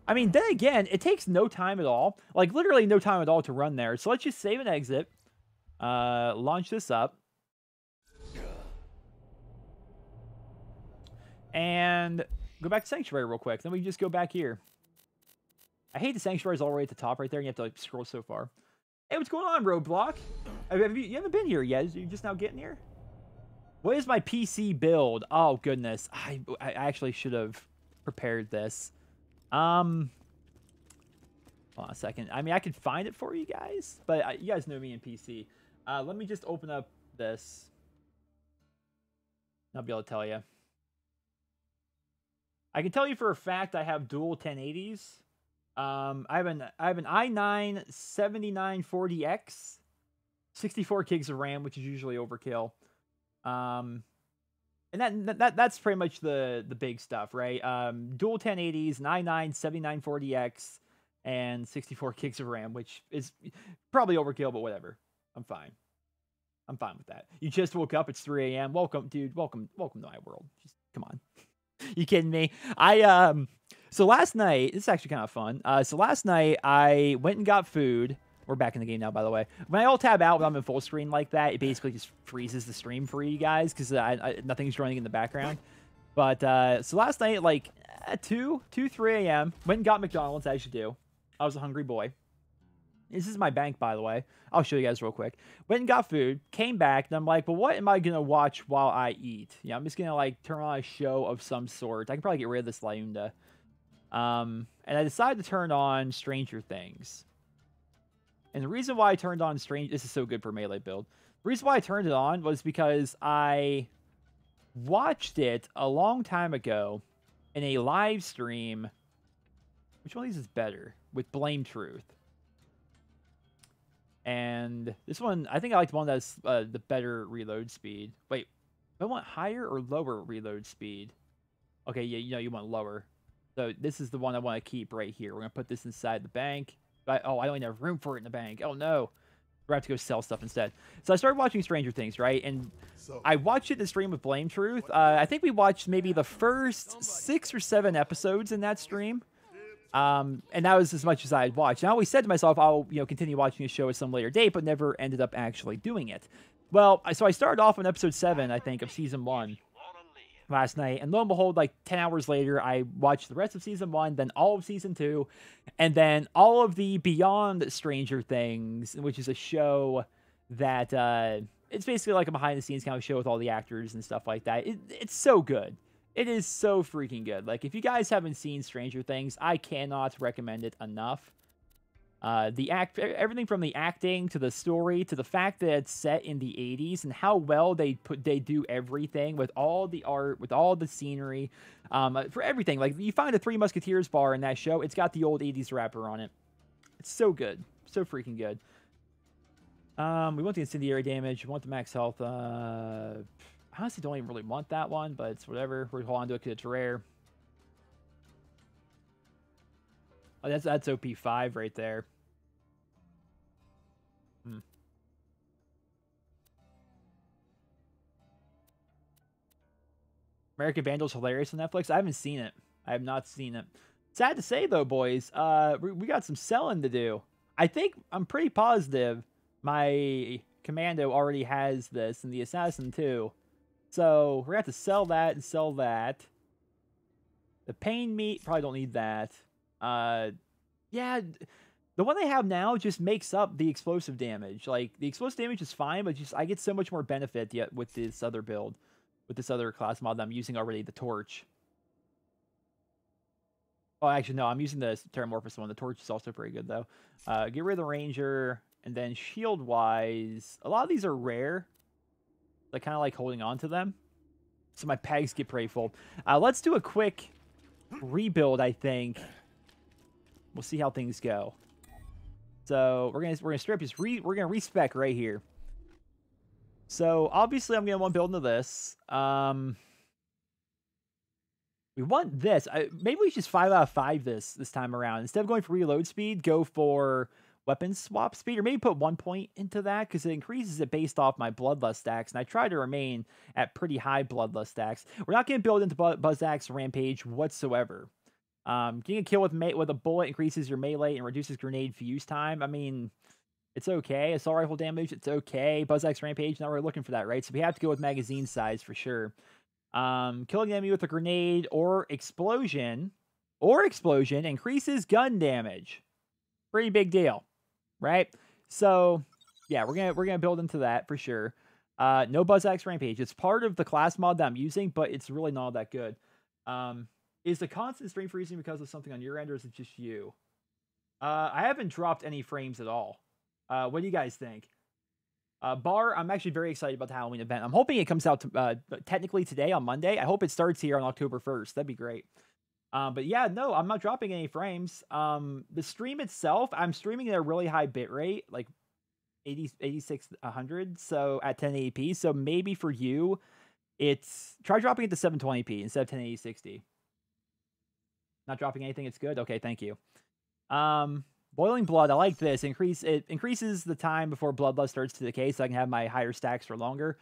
I mean, then again, it takes no time at all. Like, literally no time at all to run there. So let's just save and exit. Launch this up. And go back to Sanctuary real quick. Then we can just go back here. I hate the Sanctuary's already at the top right there. And you have to, like, scroll so far. Hey, what's going on, Roadblock? You haven't been here yet. You're just now getting here? What is my PC build? Oh, goodness. I actually should have prepared this. Hold on a second. I mean, I could find it for you guys, but you guys know me in PC. Let me just open up this. I'll be able to tell you. I can tell you for a fact I have dual 1080s. I have an i9 7940X, 64 gigs of RAM, which is usually overkill. And that's pretty much the big stuff, right? Dual 1080s, an i9 7940X, and 64 gigs of RAM, which is probably overkill, but whatever. I'm fine. I'm fine with that. You just woke up. It's 3 a.m. Welcome, dude. Welcome to my world. Just come on. You kidding me? So last night, this is actually kind of fun. So last night I went and got food. We're back in the game now, by the way. When I alt tab out when I'm in full screen like that, it basically just freezes the stream for you guys because nothing's running in the background. But so last night, like at 3 a.m., went and got McDonald's, as you do. I was a hungry boy. This is my bank, by the way. I'll show you guys real quick. Went and got food, came back, and I'm like, well, what am I going to watch while I eat? Yeah, I'm just going to, like, turn on a show of some sort. I can probably get rid of this Lyunda. And I decided to turn on Stranger Things. And the reason why I turned on this is so good for melee build. The reason why I turned it on was because I watched it a long time ago in a live stream. Which one of these is better? With Blame Truth. And this one, I think I like the one that's the better reload speed. Wait, do I want higher or lower reload speed? Okay, yeah, you know you want lower. So this is the one I want to keep right here. We're going to put this inside the bank. But, oh, I don't even have room for it in the bank. Oh, no. We're going to have to go sell stuff instead. So I started watching Stranger Things, right? And I watched it in the stream with Blame Truth. I think we watched maybe the first 6 or 7 episodes in that stream. And that was as much as I had watched. And I always said to myself, I'll continue watching the show at some later date, but never ended up actually doing it. Well, so I started off on episode 7, I think, of season 1 last night. And lo and behold, like 10 hours later, I watched the rest of season 1, then all of season 2, and then all of the Beyond Stranger Things, which is a show that it's basically like a behind-the-scenes kind of show with all the actors and stuff like that. It's so good. It is so freaking good. Like, if you guys haven't seen Stranger Things, I cannot recommend it enough. Everything from the acting to the story to the fact that it's set in the 80s and how well they do everything with all the art, with all the scenery, for everything. Like, you find a Three Musketeers bar in that show, it's got the old 80s wrapper on it. It's so good. So freaking good. We want the incendiary damage. We want the max health. I honestly don't even really want that one, but it's whatever. We're going to hold on to it because it's rare. Oh, that's OP5 right there. American Vandal's hilarious on Netflix. I haven't seen it. I have not seen it. Sad to say, though, boys, we got some selling to do. I'm pretty positive my Commando already has this, and the Assassin, too. So, we're going to have to sell that and sell that. The Pain Meat, probably don't need that. Yeah, the one they have now just makes up the explosive damage. Like, the explosive damage is fine, but I get so much more benefit with this other build. With this other class mod that I'm using already, the Torch. Oh, actually, no, I'm using the Terramorphous one. The Torch is also pretty good, though. Get rid of the Ranger, and then shield-wise, a lot of these are rare. I kind of like holding on to them. So my pegs get pretty full. Let's do a quick rebuild, I think. We'll see how things go. So we're gonna strip this. We're gonna respec right here. So obviously I'm gonna want to build into this. We want this. Maybe we should just 5 out of 5 this time around. Instead of going for reload speed, go for weapon swap speed, or maybe put 1 point into that, because it increases it based off my bloodlust stacks, and I try to remain at pretty high bloodlust stacks. We're not going to build into Buzzax Rampage whatsoever. Getting a kill with a bullet increases your melee and reduces grenade fuse time. I mean, it's okay. Assault rifle damage, it's okay. Buzzax Rampage, not really looking for that, right? So we have to go with magazine size for sure. Killing the enemy with a grenade or explosion increases gun damage. Pretty big deal. Right? So, yeah, we're gonna build into that for sure. No Buzzax Rampage. It's part of the class mod that I'm using, but it's really not that good. Is the constant stream freezing because of something on your end, or is it just you? I haven't dropped any frames at all. What do you guys think? Bar, I'm actually very excited about the Halloween event. I'm hoping it comes out technically today on Monday. I hope it starts here on October 1st. That'd be great. But yeah, no, I'm not dropping any frames. The stream itself, I'm streaming at a really high bit rate, like 8600, so at 1080p. So maybe for you, try dropping it to 720p instead of 1080-60. Not dropping anything, it's good? Okay, thank you. Boiling Blood, I like this. It increases the time before bloodlust starts to decay, so I can have my higher stacks for longer.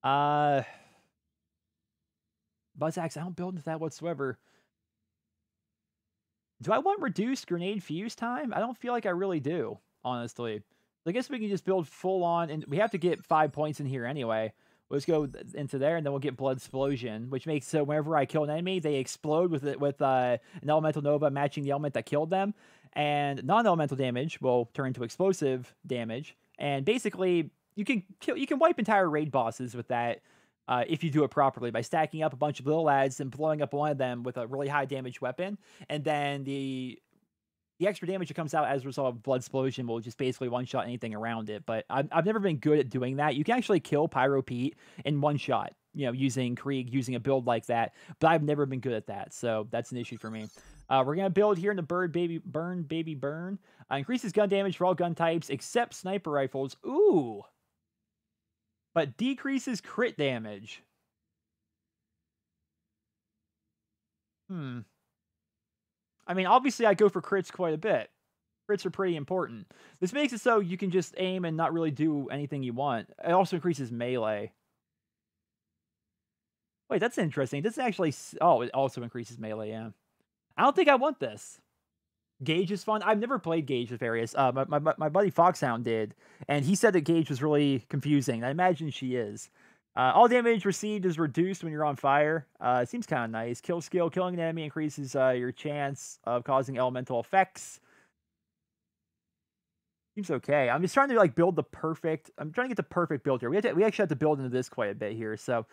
Buzzax, I don't build into that whatsoever. Do I want reduced grenade fuse time? I don't feel like I really do, honestly. I guess we can just build full on, and we have to get 5 points in here anyway. We'll just go into there, and then we'll get Blood Explosion, which makes so whenever I kill an enemy, they explode with an Elemental Nova matching the element that killed them, and non-elemental damage will turn into explosive damage. And basically, you can wipe entire raid bosses with that if you do it properly by stacking up a bunch of little lads and blowing up one of them with a really high damage weapon, and then the extra damage that comes out as a result of Blood Explosion will just basically one-shot anything around it. But I've never been good at doing that. You can actually kill Pyro Pete in one shot, using Krieg, using a build like that. But I've never been good at that, so that's an issue for me. We're going to build here in the Burn Baby Burn. Increases gun damage for all gun types except sniper rifles. Ooh! But decreases crit damage. I mean, obviously, I go for crits quite a bit. Crits are pretty important. This makes it so you can just aim and not really do anything you want. It also increases melee. Wait, that's interesting. This actually... Oh, it also increases melee, yeah. I don't think I want this. Gauge is fun. I've never played Gauge with various. My buddy Foxhound did, and he said that Gauge was really confusing. I imagine she is. All damage received is reduced when you're on fire. It seems kind of nice. Kill skill. Killing an enemy increases your chance of causing elemental effects. Seems okay. I'm just trying to build the perfect... I'm trying to get the perfect build here. We actually have to build into this quite a bit here. So,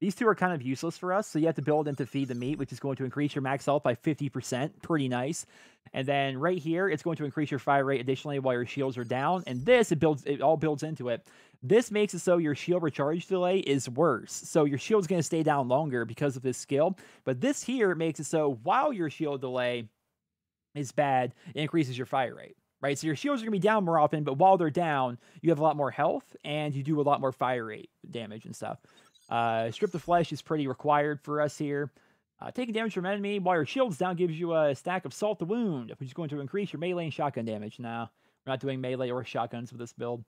these two are kind of useless for us. So you have to build into Feed the Meat, which is going to increase your max health by 50%. Pretty nice. And then right here, it's going to increase your fire rate additionally while your shields are down. And this, it all builds into it. This makes it so your shield recharge delay is worse. So your shield's going to stay down longer because of this skill. But this here makes it so while your shield delay is bad, it increases your fire rate. Right? So your shields are going to be down more often, but while they're down, you have a lot more health, and you do a lot more fire rate damage and stuff. Strip the Flesh is pretty required for us here. Taking damage from enemy while your shield's down gives you a stack of Salt the Wound, which is going to increase your melee and shotgun damage. Now, we're not doing melee or shotguns with this build.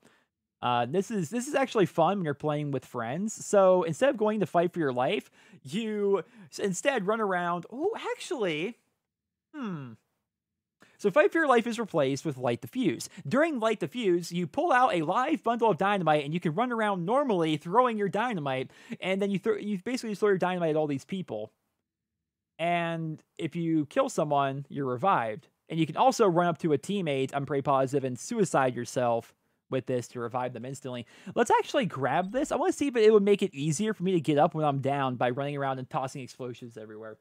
This is actually fun when you're playing with friends. So instead of going to fight for your life, you instead run around. Oh, actually, So Fight for Your Life is replaced with Light the Fuse. During Light the Fuse, you pull out a live bundle of dynamite, and you can run around normally throwing your dynamite, and then you basically just throw your dynamite at all these people. And if you kill someone, you're revived. And you can also run up to a teammate, I'm pretty positive, and suicide yourself with this to revive them instantly. Let's actually grab this. I want to see if it would make it easier for me to get up when I'm down by running around and tossing explosives everywhere.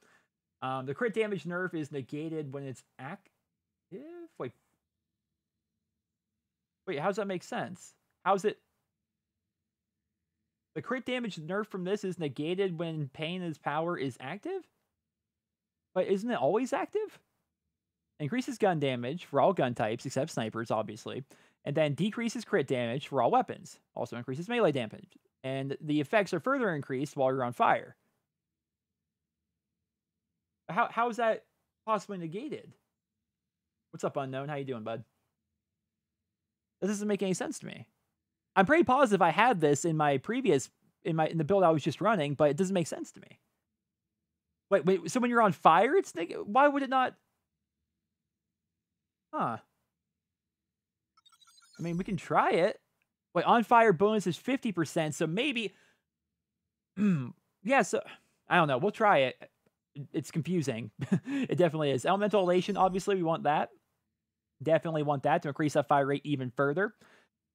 The crit damage nerf is negated when it's active. Wait, how does that make sense? How's it? The crit damage nerf from this is negated when Pain's power is active? But isn't it always active? Increases gun damage for all gun types except snipers, obviously. And then decreases crit damage for all weapons. Also increases melee damage. And the effects are further increased while you're on fire. How is that possibly negated? What's up, Unknown? How you doing, bud? That doesn't make any sense to me. I'm pretty positive I had this in my previous in the build I was just running, but it doesn't make sense to me. Wait. So when you're on fire, it's negative. Why would it not? Huh. I mean, we can try it. Wait, on fire bonus is 50%, so maybe. Yeah. So I don't know. We'll try it. It's confusing. It definitely is. Elemental Elation, obviously, we want that. Definitely want that to increase that fire rate even further.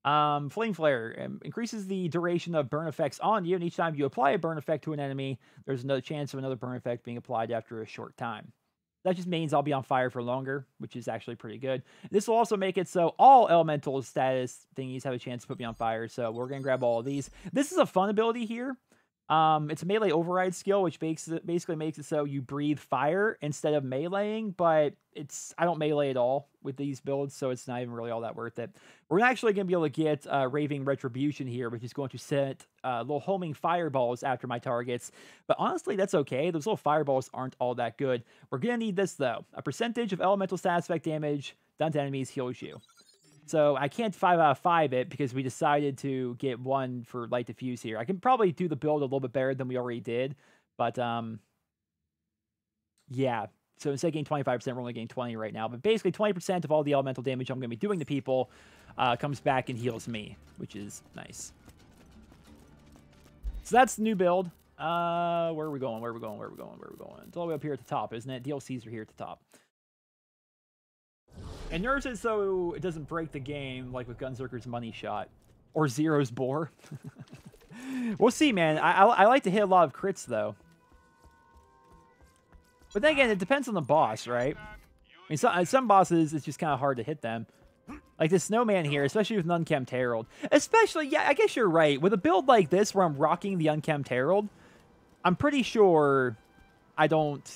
Flame Flare increases the duration of burn effects on you, and each time you apply a burn effect to an enemy, there's another chance of another burn effect being applied after a short time. That just means I'll be on fire for longer, which is actually pretty good. This will also make it so all elemental status thingies have a chance to put me on fire, so we're going to grab all of these. This is a fun ability here. It's a melee override skill, which basically makes it so you breathe fire instead of meleeing, but I don't melee at all with these builds, so it's not even really all that worth it. We're actually going to be able to get Raving Retribution here, which is going to set little homing fireballs after my targets, but honestly, that's okay. Those little fireballs aren't all that good. We're going to need this, though. A percentage of elemental status effect damage done to enemies heals you. So I can't 5 out of 5 it because we decided to get 1 for Light Diffuse here. I can probably do the build a little bit better than we already did. But, yeah. So instead of getting 25%, we're only getting 20 right now. But basically 20% of all the elemental damage I'm going to be doing to people comes back and heals me, which is nice. So that's the new build. Where are we going? Where are we going? Where are we going? Where are we going? It's all the way up here at the top, isn't it? DLCs are here at the top. And nerfs it so it doesn't break the game, like with Gunzerker's Money Shot. Or Zero's Boar. We'll see, man. I like to hit a lot of crits, though. But then again, it depends on the boss, right? I mean, some bosses, it's just kind of hard to hit them. Like this snowman here, especially with an Unkempt Herald. Especially, yeah, I guess you're right. With a build like this where I'm rocking the Unkempt Herald, I'm pretty sure I don't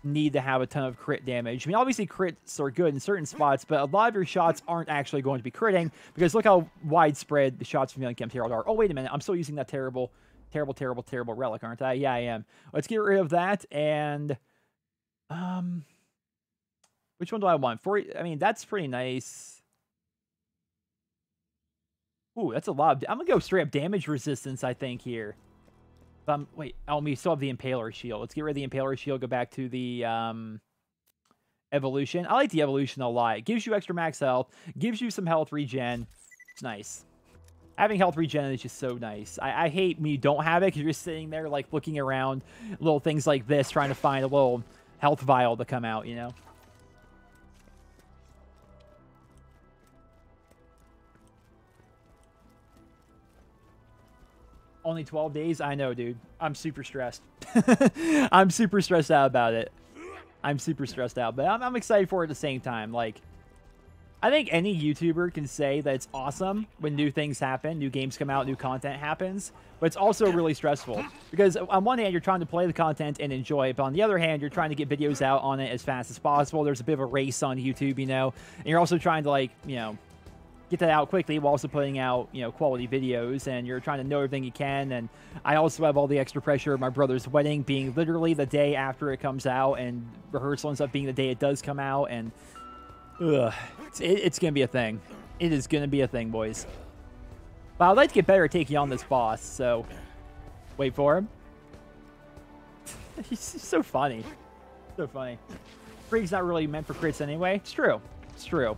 need to have a ton of crit damage. I mean, obviously crits are good in certain spots, but a lot of your shots aren't actually going to be critting because look how widespread the shots from the Unkempt Herald are. Oh, wait a minute. I'm still using that terrible relic, aren't I? Yeah, I am. Let's get rid of that and... which one do I want? I mean, that's pretty nice. Ooh, that's a lot. I'm gonna go straight up damage resistance, I think, here. Wait, we still have the Impaler Shield. Let's get rid of the Impaler Shield, go back to the Evolution. I like the Evolution a lot. It gives you extra max health, gives you some health regen. It's nice. Having health regen is just so nice. I hate when you don't have it because you're just sitting there, like, looking around little things like this, trying to find a little health vial to come out, you know? Only 12 days? I know, dude. I'm super stressed. I'm super stressed out about it. I'm super stressed out, but I'm excited for it at the same time. Like, I think any YouTuber can say that it's awesome when new things happen, new games come out, new content happens, but it's also really stressful. Because on one hand, you're trying to play the content and enjoy it, but on the other hand, you're trying to get videos out on it as fast as possible. There's a bit of a race on YouTube, you know, and you're also trying to, like, you know, get that out quickly while also putting out, you know, quality videos, and you're trying to know everything you can. And I also have all the extra pressure of my brother's wedding being literally the day after it comes out, and rehearsal ends up being the day it does come out, and it's gonna be a thing. It is gonna be a thing, boys. But I'd like to get better at taking on this boss, so wait for him. He's so funny. So funny. Krieg's not really meant for crits anyway. It's true. It's true.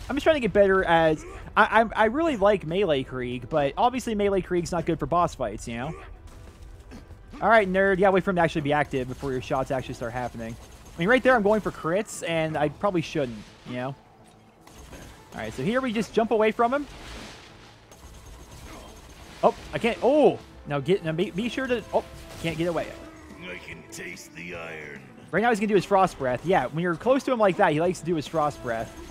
I'm just trying to get better as... I really like Melee Krieg, but obviously Melee Krieg's not good for boss fights, you know? Alright, nerd. Yeah, wait for him to actually be active before your shots actually start happening. I mean, right there I'm going for crits, and I probably shouldn't, you know? Alright, so here we just jump away from him. Oh, I can't... Oh! Now, be sure to... Oh, can't get away. I can taste the iron. Right now he's going to do his Frost Breath. Yeah, when you're close to him like that, he likes to do his Frost Breath.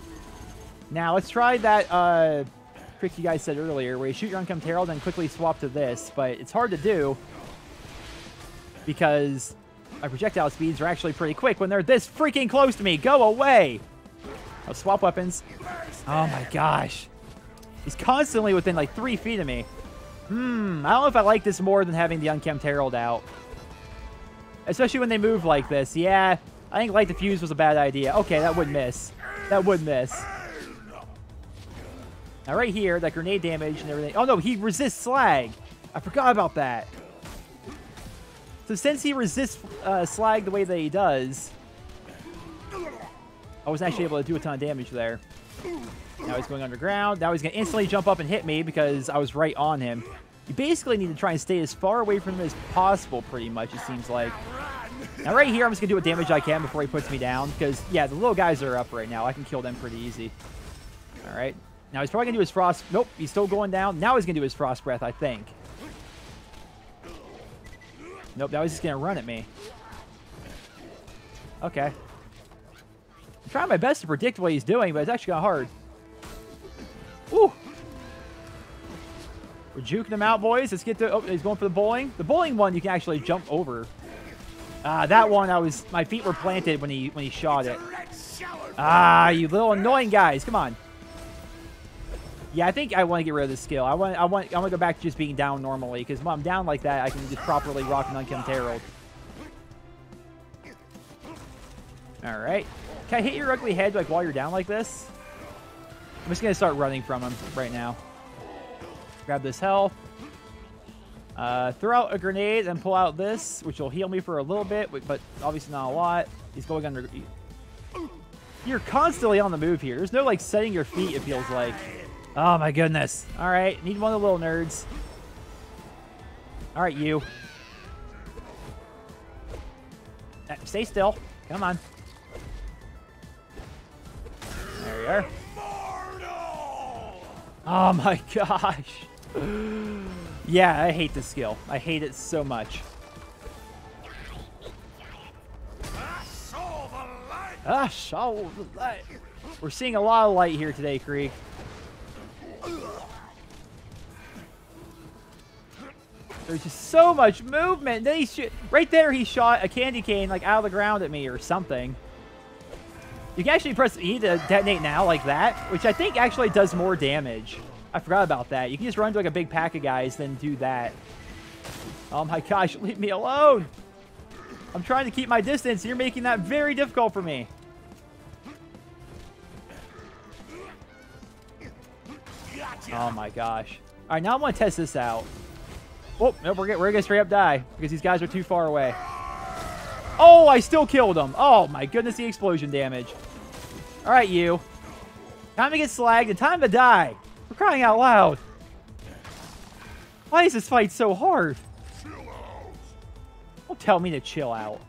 Now, let's try that trick you guys said earlier, where you shoot your Unkempt Herald and quickly swap to this, but it's hard to do because my projectile speeds are actually pretty quick when they're this freaking close to me. Go away! I'll swap weapons. Oh my gosh. He's constantly within like 3 feet of me. I don't know if I like this more than having the Unkempt Herald out. Especially when they move like this. Yeah, I think Light Diffuse was a bad idea. Okay, that would miss. That would miss. Now right here, that grenade damage and everything. Oh no, he resists slag. I forgot about that. So since he resists slag the way that he does, I wasn't actually able to do a ton of damage there. Now he's going underground. Now he's going to instantly jump up and hit me because I was right on him. You basically need to try and stay as far away from him as possible, pretty much, it seems like. Now right here, I'm just going to do what damage I can before he puts me down because, yeah, the little guys are up right now. I can kill them pretty easy. All right. Now he's probably going to do his Frost... Nope, he's still going down. Now he's going to do his Frost Breath, I think. Nope, now he's just going to run at me. Okay. I'm trying my best to predict what he's doing, but it's actually kind of hard. Ooh! We're juking him out, boys. Let's get to... Oh, he's going for the bowling. The bowling one, you can actually jump over. That one, my feet were planted when he shot it. You little annoying guys. Come on. Yeah, I think I want to get rid of this skill. I want to go back to just being down normally, because when I'm down like that, I can just properly rock an Unkempt Herald. All right. Can I hit your ugly head like while you're down like this? I'm just gonna start running from him right now. Grab this health. Throw out a grenade and pull out this, which will heal me for a little bit, but obviously not a lot. He's going under. You're constantly on the move here. There's no like setting your feet. It feels like. Oh my goodness. All right, need one of the little nerds. All right, you. Stay still. Come on. There you are. Oh my gosh. Yeah, I hate this skill. I hate it so much. I saw the light. We're seeing a lot of light here today, Krieg. There's just so much movement. Then right there, he shot a candy cane like out of the ground at me or something. You can actually press E to detonate now like that, which I think actually does more damage. I forgot about that. You can just run to like a big pack of guys, then do that. Oh my gosh, leave me alone. I'm trying to keep my distance. You're making that very difficult for me. Oh my gosh. All right, now I want to test this out. Oh, nope, we're going to straight up die because these guys are too far away. Oh, I still killed him. Oh my goodness, the explosion damage. All right, you. Time to get slagged and time to die. We're crying out loud. Why is this fight so hard? Don't tell me to chill out.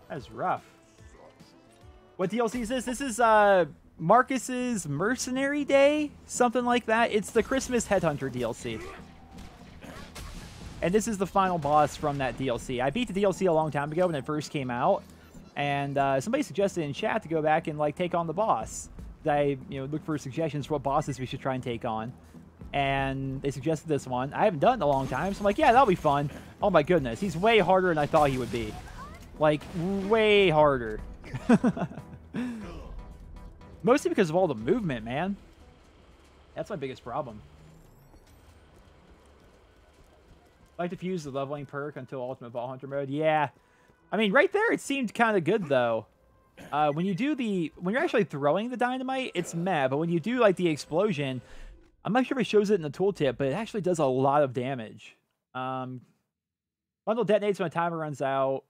That's rough. What DLC is this? This is Marcus's Mercenary Day? Something like that. It's the Christmas Headhunter DLC. And this is the final boss from that DLC. I beat the DLC a long time ago when it first came out. And somebody suggested in chat to go back and like take on the boss. I look for suggestions for what bosses we should try and take on. And they suggested this one. I haven't done it in a long time, so I'm like, yeah, that'll be fun. Oh my goodness, he's way harder than I thought he would be. Like, way harder. Mostly because of all the movement, man. That's my biggest problem. I like to fuse the leveling perk until Ultimate Ball Hunter mode. Yeah. I mean, right there, it seemed kind of good, though. When you're actually throwing the dynamite, it's meh. But when you do, like, the explosion, I'm not sure if it shows it in the tooltip, but it actually does a lot of damage. Bundle detonates when a timer runs out.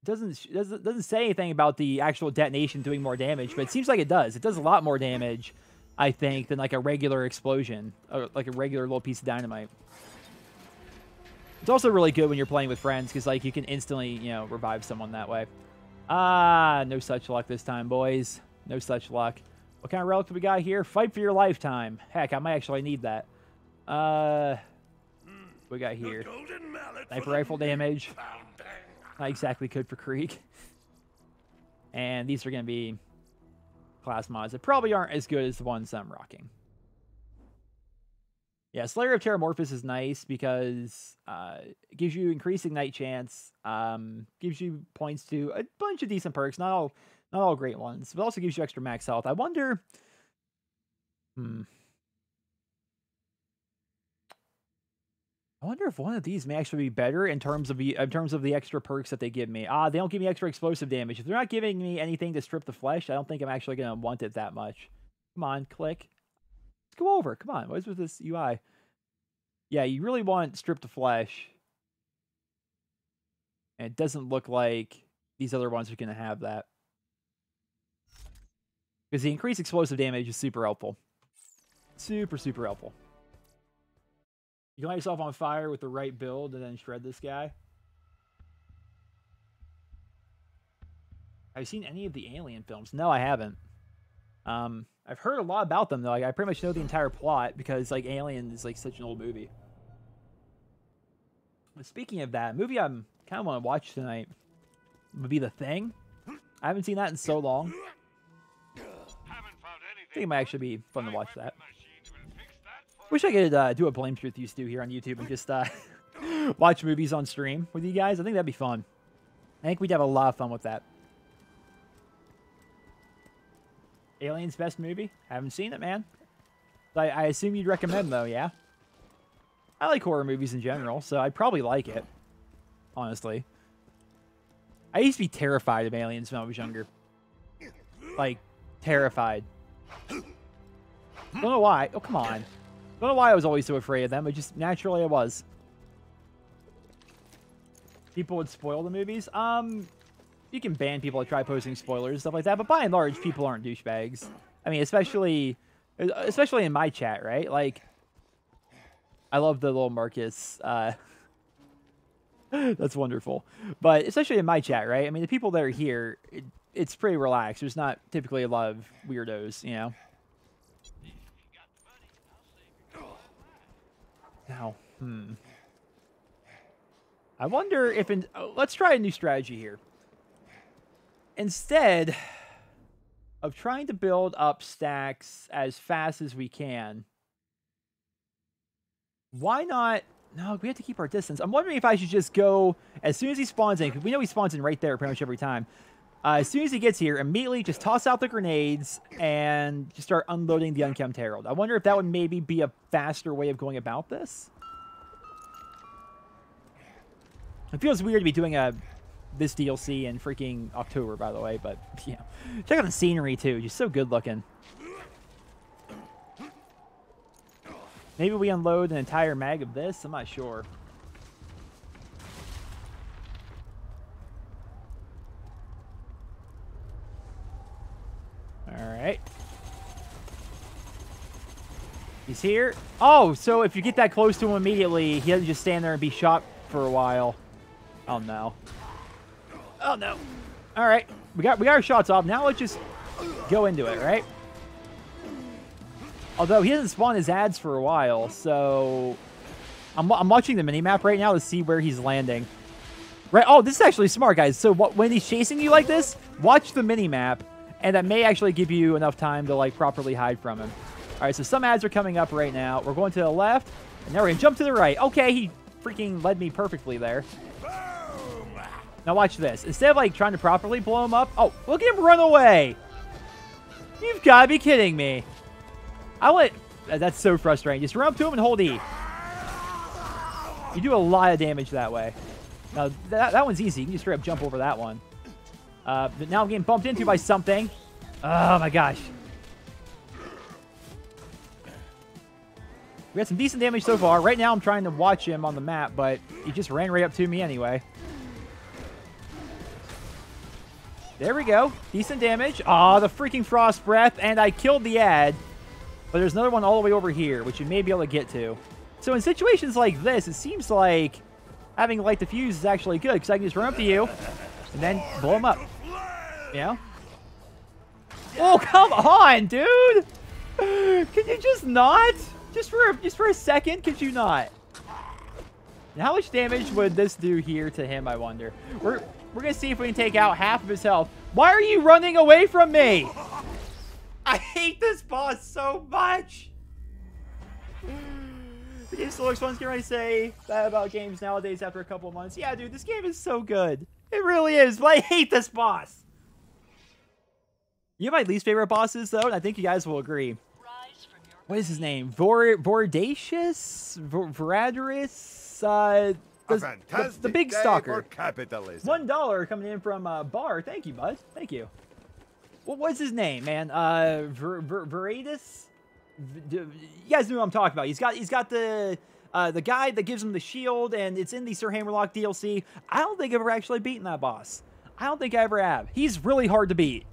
Doesn't say anything about the actual detonation doing more damage, but it seems like it does. It does a lot more damage, I think, than like a regular explosion, or like a regular little piece of dynamite. It's also really good when you're playing with friends, because like you can instantly, revive someone that way. Ah, no such luck this time, boys. No such luck. What kind of relic do we got here? Fight for your lifetime. Heck, I might actually need that. What we got here? Sniper rifle damage. Not exactly good for Krieg. And these are going to be class mods that probably aren't as good as the ones I'm rocking. Yeah, Slayer of Terramorphous is nice because it gives you increased ignite chance, gives you points to a bunch of decent perks, not all great ones, but also gives you extra max health. I wonder... I wonder if one of these may actually be better in terms of the extra perks that they give me. They don't give me extra explosive damage. If they're not giving me anything to strip the flesh, I don't think I'm actually going to want it that much. Come on, click. Let's go over. Come on. What is with this UI? Yeah, you really want strip the flesh. And it doesn't look like these other ones are going to have that. Because the increased explosive damage is super helpful. Super, super helpful. You can light yourself on fire with the right build and then shred this guy. Have you seen any of the Alien films? No, I haven't. I've heard a lot about them, though. Like, I pretty much know the entire plot because, like, Alien is, like, such an old movie. But speaking of that, movie I'm kind of want to watch tonight would be The Thing. I haven't seen that in so long. I think it might actually be fun to watch that. Wish I could do a Blame Truth Used To here on YouTube and just watch movies on stream with you guys. I think that'd be fun. I think we'd have a lot of fun with that. Alien's best movie? Haven't seen it, man. I assume you'd recommend, though, yeah? I like horror movies in general, so I'd probably like it. Honestly. I used to be terrified of aliens when I was younger. Like, terrified. Don't know why. Oh, come on. Don't know why I was always so afraid of them, but just naturally I was. People would spoil the movies. You can ban people that try posting spoilers and stuff like that, but by and large, people aren't douchebags. I mean, especially Especially in my chat, right? Like, I love the little Marcus. That's wonderful. But especially in my chat, right? I mean, the people that are here, it's pretty relaxed. There's not typically a lot of weirdos, you know? Now, I wonder if let's try a new strategy here. Instead of trying to build up stacks as fast as we can, why not? No, we have to keep our distance. I'm wondering if I should just go as soon as he spawns in, because we know he spawns in right there pretty much every time. As soon as he gets here, immediately just toss out the grenades and just start unloading the Unkempt Herald. I wonder if that would maybe be a faster way of going about this. It feels weird to be doing this DLC in freaking October, by the way, but yeah. Check out the scenery, too. Just so good looking. Maybe we unload an entire mag of this? I'm not sure. Alright. He's here. Oh, so if you get that close to him immediately, he doesn't just stand there and be shot for a while. Oh, no. Oh, no. Alright. We got our shots off. Now let's just go into it, right? Although he hasn't spawned his ads for a while, so I'm watching the minimap right now to see where he's landing. Right? Oh, this is actually smart, guys. So when he's chasing you like this, watch the minimap, and that may actually give you enough time to like properly hide from him. All right, so some ads are coming up right now. We're going to the left, and now we're gonna jump to the right. Okay, he freaking led me perfectly there. Now watch this. Instead of like trying to properly blow him up, oh, look at him run away. You've got to be kidding me. That's so frustrating. Just run up to him and hold E. You do a lot of damage that way. Now, that one's easy. You can just straight up jump over that one. But now I'm getting bumped into by something. Oh, my gosh. We had some decent damage so far. Right now, I'm trying to watch him on the map, but he just ran right up to me anyway. There we go. Decent damage. Oh, the freaking Frost Breath. And I killed the ad. But there's another one all the way over here, which you may be able to get to. So in situations like this, it seems like having light diffuse is actually good, because I can just run up to you and then blow him up. You know? Oh, come on, dude! Could you just not? Just for a second, could you not? Now, how much damage would this do here to him, I wonder? We're going to see if we can take out half of his health. Why are you running away from me? I hate this boss so much. The game still looks fun. Can I say that about games nowadays after a couple of months? Yeah, dude, this game is so good. It really is, but I hate this boss. You know my least favorite bosses, though, and I think you guys will agree. What is his name? Vordacious? Voradorus? The big stalker. $1 coming in from Bar. Thank you, bud. Thank you. What's his name, man? Veradus? You guys know what I'm talking about. He's got the guy that gives him the shield, and it's in the Sir Hammerlock DLC. I don't think I've ever actually beaten that boss. I don't think I ever have. He's really hard to beat.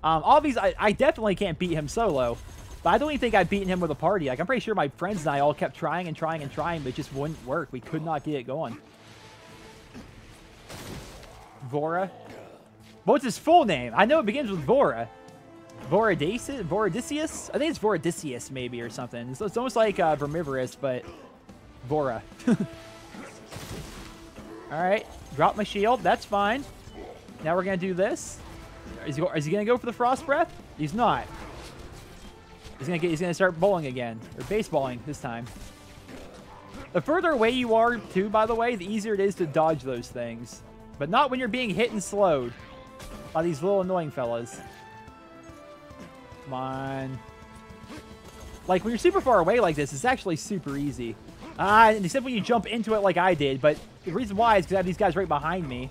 Obviously, I definitely can't beat him solo, but I don't even think I've beaten him with a party. Like, I'm pretty sure my friends and I all kept trying and trying and trying, but it just wouldn't work. We could not get it going. Vora. What's his full name? I know it begins with Vora. Voradicius? I think it's Voradicius, maybe, or something. It's almost like Vermivorous, but Vora. Alright. Drop my shield. That's fine. Now we're going to do this. Is he going to go for the Frost Breath? He's not. He's going to start bowling again. Or baseballing this time. The further away you are, too, by the way, the easier it is to dodge those things. But not when you're being hit and slowed by these little annoying fellas. Come on. Like, when you're super far away like this, it's actually super easy. Except when you jump into it like I did. But the reason why is because I have these guys right behind me.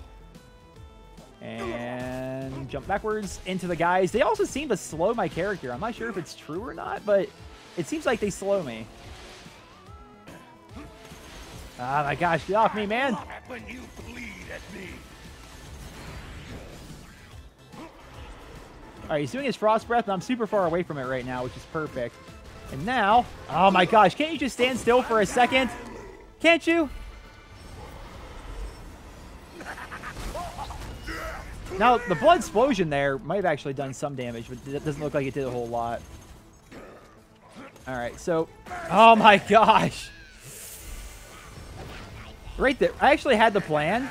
And jump backwards into the guys. They also seem to slow my character. I'm not sure if it's true or not, but it seems like they slow me. Oh my gosh, get off me, man. When you bleed at me. All right, he's doing his frost breath, and I'm super far away from it right now, which is perfect. And now, oh my gosh, can't you just stand still for a second? Can't you? Now, the blood explosion there might have actually done some damage, but it doesn't look like it did a whole lot. All right, so, oh my gosh. Right there, I actually had the plan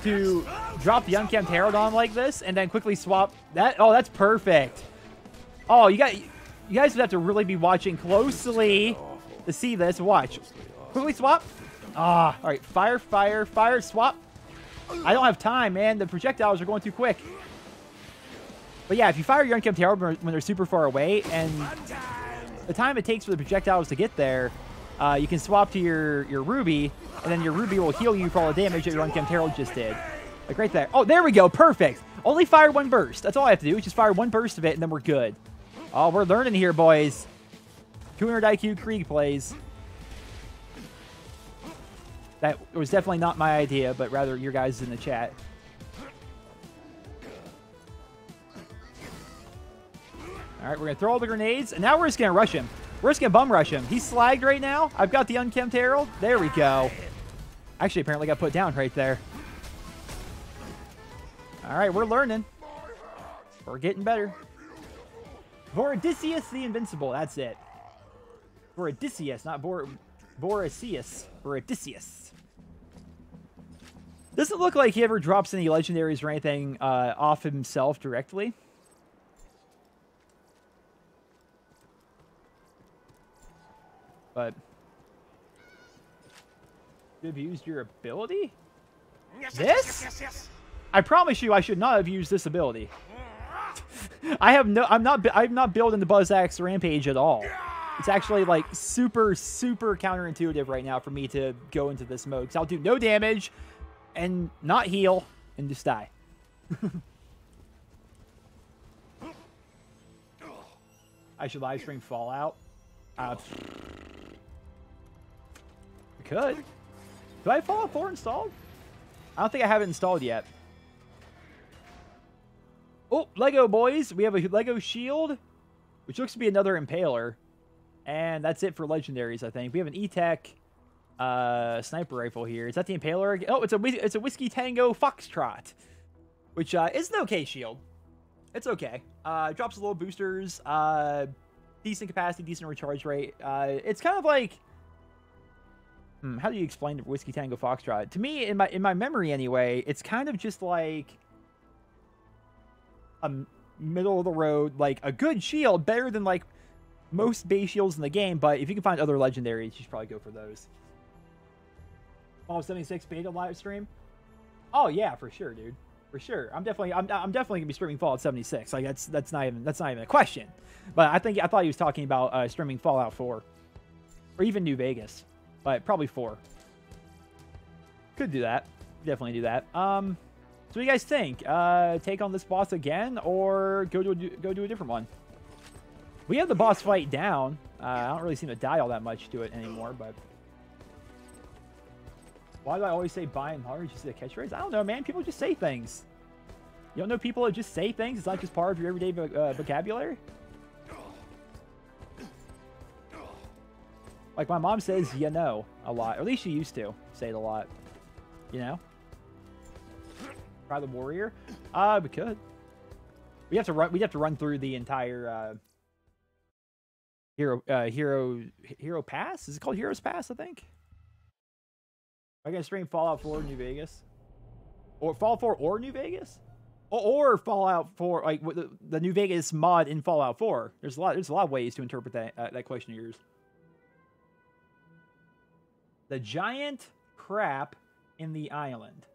to drop the Unkempt Herald on like this and then quickly swap that. Oh, that's perfect. Oh, you guys would have to really be watching closely to see this. Watch. Quickly swap. Ah, all right, fire, fire, fire, swap. I don't have time, man. The projectiles are going too quick. But yeah, if you fire your Unkempt Herald when they're super far away, and the time it takes for the projectiles to get there, you can swap to your Ruby, and then your Ruby will heal you for all the damage that your Unkempt Herald just did. Like right there. Oh, there we go. Perfect. Only fire one burst. That's all I have to do. Just fire one burst of it, and then we're good. Oh, we're learning here, boys. 200 IQ Krieg plays. That was definitely not my idea, but rather your guys in the chat. All right, we're going to throw all the grenades, and now we're just going to rush him. We're just going to bum rush him. He's slagged right now. I've got the Unkempt Herald. There we go. Actually, apparently got put down right there. All right, we're learning. We're getting better. Borderlands the Invincible. That's it. Borderlands, not Borderlands. Borderlands. Doesn't look like he ever drops any legendaries or anything off himself directly. But you have used your ability? This? I promise you I should not have used this ability. I'm not building the Buzz Axe Rampage at all. It's actually like super counterintuitive right now for me to go into this mode, because I'll do no damage and not heal and just die. I should live stream Fallout. We could. Do I have Fallout 4 installed? I don't think I have it installed yet. Oh, Lego boys. We have a Lego shield, which looks to be another Impaler. And that's it for legendaries, I think. We have an E-Tech sniper rifle here. Is that the Impaler? Oh, it's a Whiskey Tango Foxtrot, which is an okay shield. It's okay. Drops a little boosters, decent capacity, decent recharge rate. It's kind of like, how do you explain the Whiskey Tango Foxtrot? To me, in my memory anyway, it's kind of just like a middle of the road, like a good shield, better than like most base shields in the game. But if you can find other legendaries, you should probably go for those. Fallout 76 beta live stream. Oh yeah, for sure, dude. For sure. I'm definitely gonna be streaming Fallout 76. Like that's not even a question. But I thought he was talking about streaming Fallout 4. Or even New Vegas. But probably 4. Could do that. Definitely do that. So what do you guys think? Take on this boss again, or go do a different one? We have the boss fight down. I don't really seem to die all that much to it anymore, but why do I always say by and large? Just a catchphrase? I don't know, man. People just say things. You don't know people that just say things? It's not just part of your everyday vocabulary? Like my mom says, you know, a lot. Or at least she used to say it a lot. You know? Try the warrior? We could. We'd have to run through the entire Hero Pass? Is it called Heroes Pass, I think? Am I gonna stream Fallout 4 New Vegas? Or Fallout 4 or New Vegas? Or Fallout 4, like the New Vegas mod in Fallout 4. There's a lot of ways to interpret that question of yours. The giant crap in the island.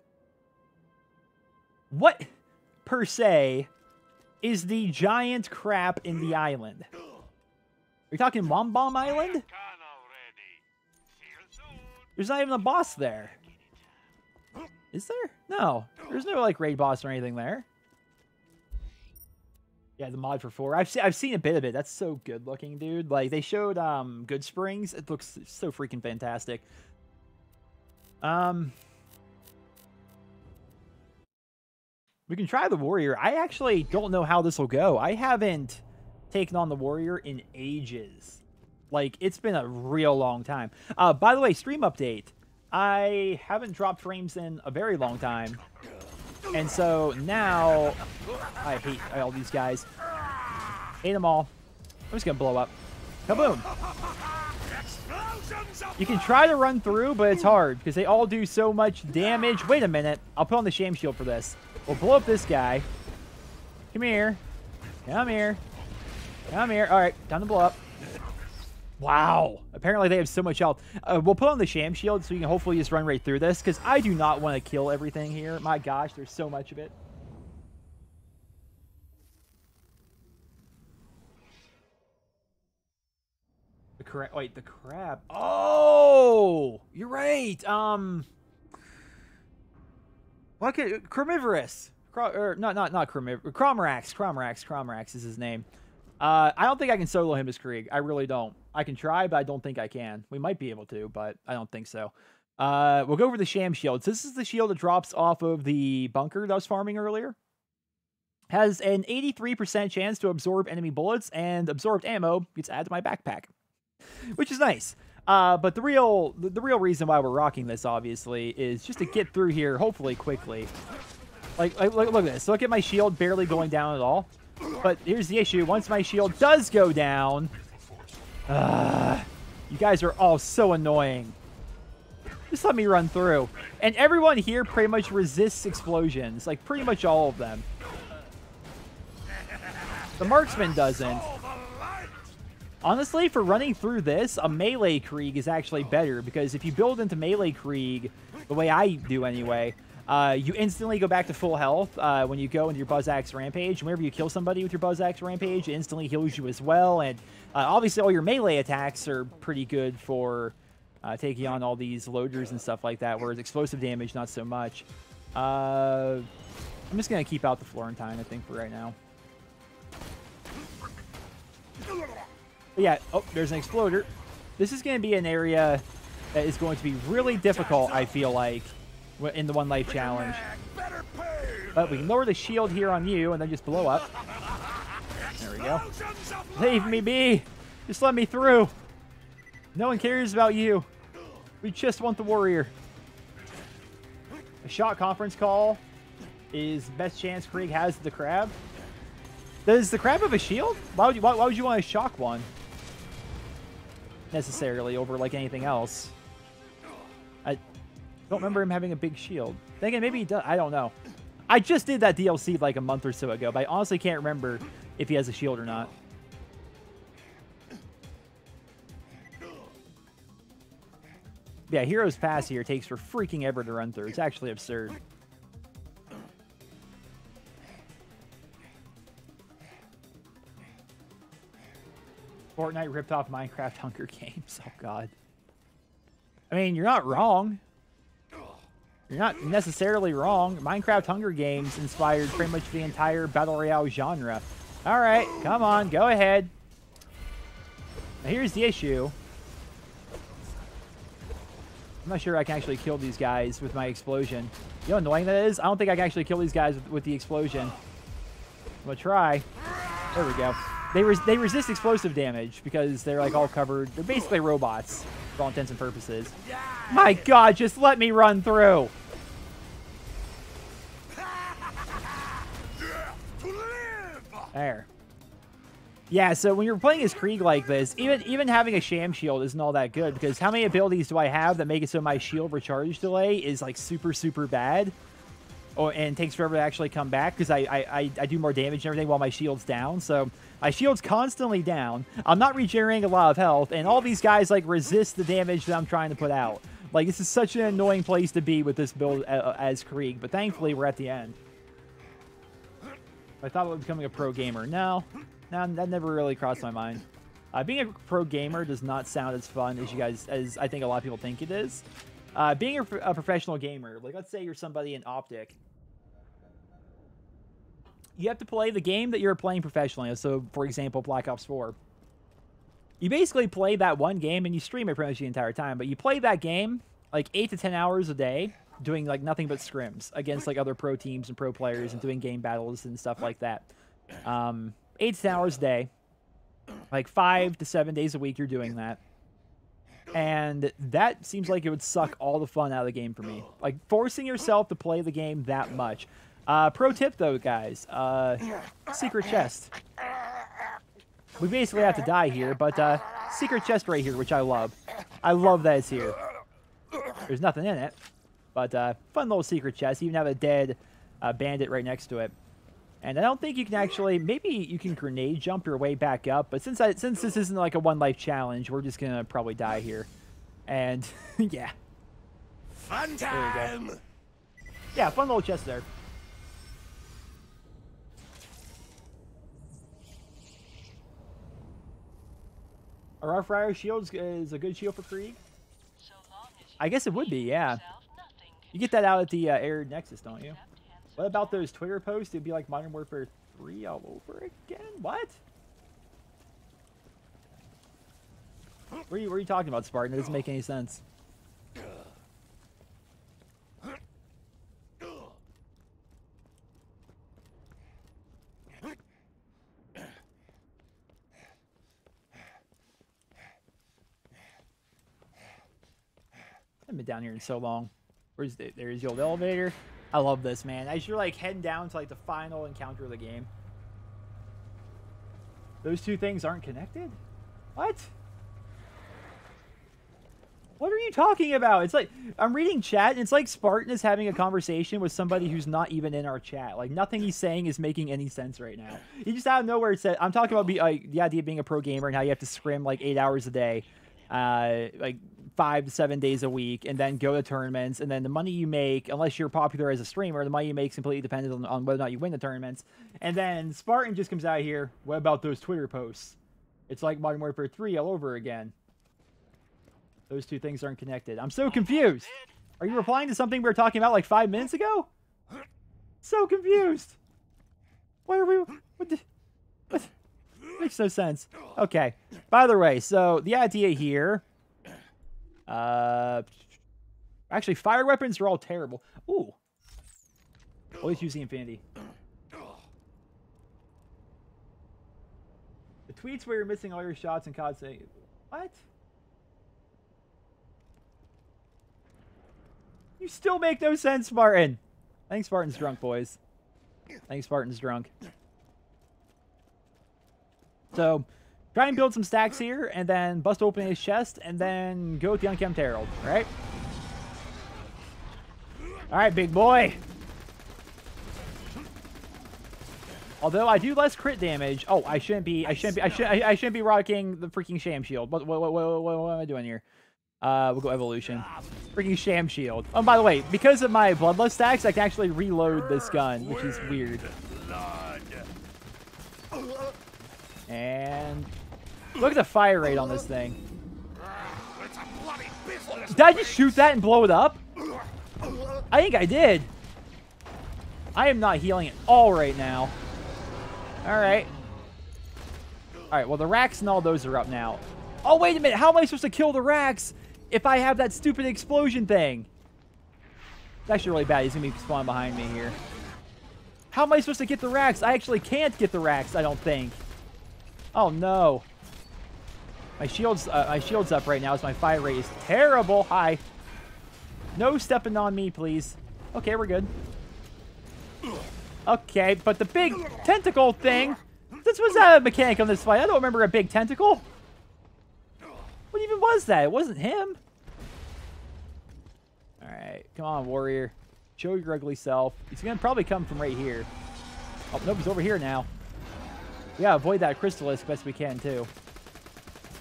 What, per se, is the giant crap in the island? Are you talking Mom Bomb Island? There's not even a boss there. Is there? No. There's no, like, raid boss or anything there. Yeah, the mod for 4. I've seen a bit of it. That's so good looking, dude. Like, they showed Good Springs. It looks so freaking fantastic. We can try the warrior. I actually don't know how this will go. I haven't taken on the warrior in ages. Like, it's been a real long time. By the way, stream update. I haven't dropped frames in a very long time. And so now, I hate all these guys. Hate them all. I'm just going to blow up. Kaboom. You can try to run through, but it's hard because they all do so much damage. Wait a minute. I'll put on the sham shield for this. We'll blow up this guy. Come here. Come here. Come here. All right, time to blow up. Wow. Apparently they have so much health. We'll put on the sham shield so we can hopefully just run right through this because I do not want to kill everything here. My gosh, there's so much of it. The crab. Wait, the crab. Oh, you're right. What could carnivorous? Not carnivorous. Cromrax is his name. I don't think I can solo him as Krieg. I really don't. I can try, but I don't think I can. We might be able to, but I don't think so. We'll go over the sham shield. So this is the shield that drops off of the bunker that I was farming earlier. Has an 83% chance to absorb enemy bullets, and absorbed ammo gets added to my backpack, which is nice. But the real reason why we're rocking this, obviously, is just to get through here, hopefully quickly. Look at this. Look at my shield barely going down at all. But here's the issue. Once my shield does go down, you guys are all so annoying. Just let me run through. And everyone here pretty much resists explosions. Like, pretty much all of them. The marksman doesn't. Honestly, for running through this, a melee Krieg is actually better. Because if you build into melee Krieg, the way I do anyway, you instantly go back to full health when you go into your Buzz Axe Rampage. Whenever you kill somebody with your Buzz Axe Rampage, it instantly heals you as well. And obviously all your melee attacks are pretty good for taking on all these loaders and stuff like that, whereas explosive damage, not so much. I'm just going to keep out the Florentine, I think, for right now. But yeah, oh, there's an exploder. This is going to be an area that is going to be really difficult, I feel like, in the One Life Challenge. But we can lower the shield here on you and then just blow up. There we go. Leave me be. Just let me through. No one cares about you. We just want the warrior. A shot conference call is the best chance Krieg has to the crab. Does the crab have a shield? Why would you want to shock one? Necessarily over like anything else. I don't remember him having a big shield. Thinking maybe he does. I don't know. I just did that DLC like a month or so ago, but I honestly can't remember if he has a shield or not. Yeah, Hero's Pass here takes for freaking ever to run through. It's actually absurd. Fortnite ripped off Minecraft Hunger Games. Oh, God. I mean, you're not wrong. You're not necessarily wrong. Minecraft Hunger Games inspired pretty much the entire Battle Royale genre. All right, come on, go ahead. Now, here's the issue. I'm not sure I can actually kill these guys with my explosion. You know how annoying that is? I don't think I can actually kill these guys with the explosion. I'm going to try. There we go. They resist explosive damage because they're like all covered. They're basically robots for all intents and purposes. My God, just let me run through. There. Yeah, so when you're playing as Krieg like this, even having a sham shield isn't all that good because how many abilities do I have that make it so my shield recharge delay is like super, super bad? And takes forever to actually come back because I do more damage and everything while my shield's down. So my shield's constantly down. I'm not regenerating a lot of health, and all these guys like resist the damage that I'm trying to put out. Like, this is such an annoying place to be with this build as Krieg, but thankfully we're at the end. I thought about becoming a pro gamer. No, that never really crossed my mind. Being a pro gamer does not sound as fun as I think a lot of people think it is. Being a professional gamer, like let's say you're somebody in Optic, you have to play the game that you're playing professionally. So, for example, Black Ops 4. You basically play that one game and you stream it pretty much the entire time, but you play that game like 8 to 10 hours a day doing like nothing but scrims against like other pro teams and pro players and doing game battles and stuff like that. 8 to 10 hours a day, like 5 to 7 days a week. You're doing that. And that seems like it would suck all the fun out of the game for me. Like, forcing yourself to play the game that much. Pro tip, though, guys. Secret chest. We basically have to die here, but secret chest right here, which I love. I love that it's here. There's nothing in it, but fun little secret chest. You even have a dead bandit right next to it. And I don't think you can actually, maybe you can grenade jump your way back up, but since this isn't like a one life challenge, we're just gonna probably die here. And yeah. Fun time. Yeah, fun little chest there. A Rough Rider shield is a good shield for Krieg? I guess it would be, yeah. You get that out at the Air Nexus, don't you? What about those Twitter posts? It'd be like Modern Warfare 3 all over again? What? What are you talking about, Spartan? It doesn't make any sense. I haven't been down here in so long. There's the old elevator. I love this, man. As you're like heading down to like the final encounter of the game. Those two things aren't connected? What? What are you talking about? It's like, I'm reading chat, and it's like Spartan is having a conversation with somebody who's not even in our chat. Like, nothing he's saying is making any sense right now. He just out of nowhere said, I'm talking about the idea of being a pro gamer and how you have to scrim like 8 hours a day. Like 5 to 7 days a week, and then go to tournaments, and then the money you make, unless you're popular as a streamer, the money you make is completely dependent on whether or not you win the tournaments. And then Spartan just comes out here, what about those Twitter posts? It's like Modern Warfare 3 all over again. Those two things aren't connected. I'm so confused. Are you replying to something we were talking about like 5 minutes ago? So confused. What are we... What? Makes no sense. Okay. By the way, so the idea here... actually, fire weapons are all terrible. Ooh. Always use the Infinity. The tweets where you're missing all your shots and COD say... What? You still make no sense, Spartan. I think Spartan's drunk, boys. I think Spartan's drunk. So, try and build some stacks here, and then bust open his chest, and then go with the Unkempt Herald, right? Alright, big boy. Although I do less crit damage. Oh, I shouldn't be rocking the freaking sham shield. What am I doing here? We'll go evolution. Freaking sham shield. Oh, by the way, because of my bloodlust stacks, I can actually reload this gun, which is weird. And look at the fire rate on this thing. Did I just shoot that and blow it up? I think I did. I am not healing at all right now. Alright. Alright, well, the racks and all those are up now. Oh, wait a minute. How am I supposed to kill the racks if I have that stupid explosion thing? It's actually really bad. He's going to be spawning behind me here. How am I supposed to get the racks? I actually can't get the racks, I don't think. Oh, no. My shield's up right now, so my fire rate is terrible. Hi. No stepping on me, please. Okay, we're good. Okay, but the big tentacle thing... This was a mechanic on this fight. I don't remember a big tentacle. What even was that? It wasn't him. Alright, come on, warrior. Show your ugly self. He's going to probably come from right here. Oh, nope, he's over here now. We gotta avoid that Crystallis best we can, too.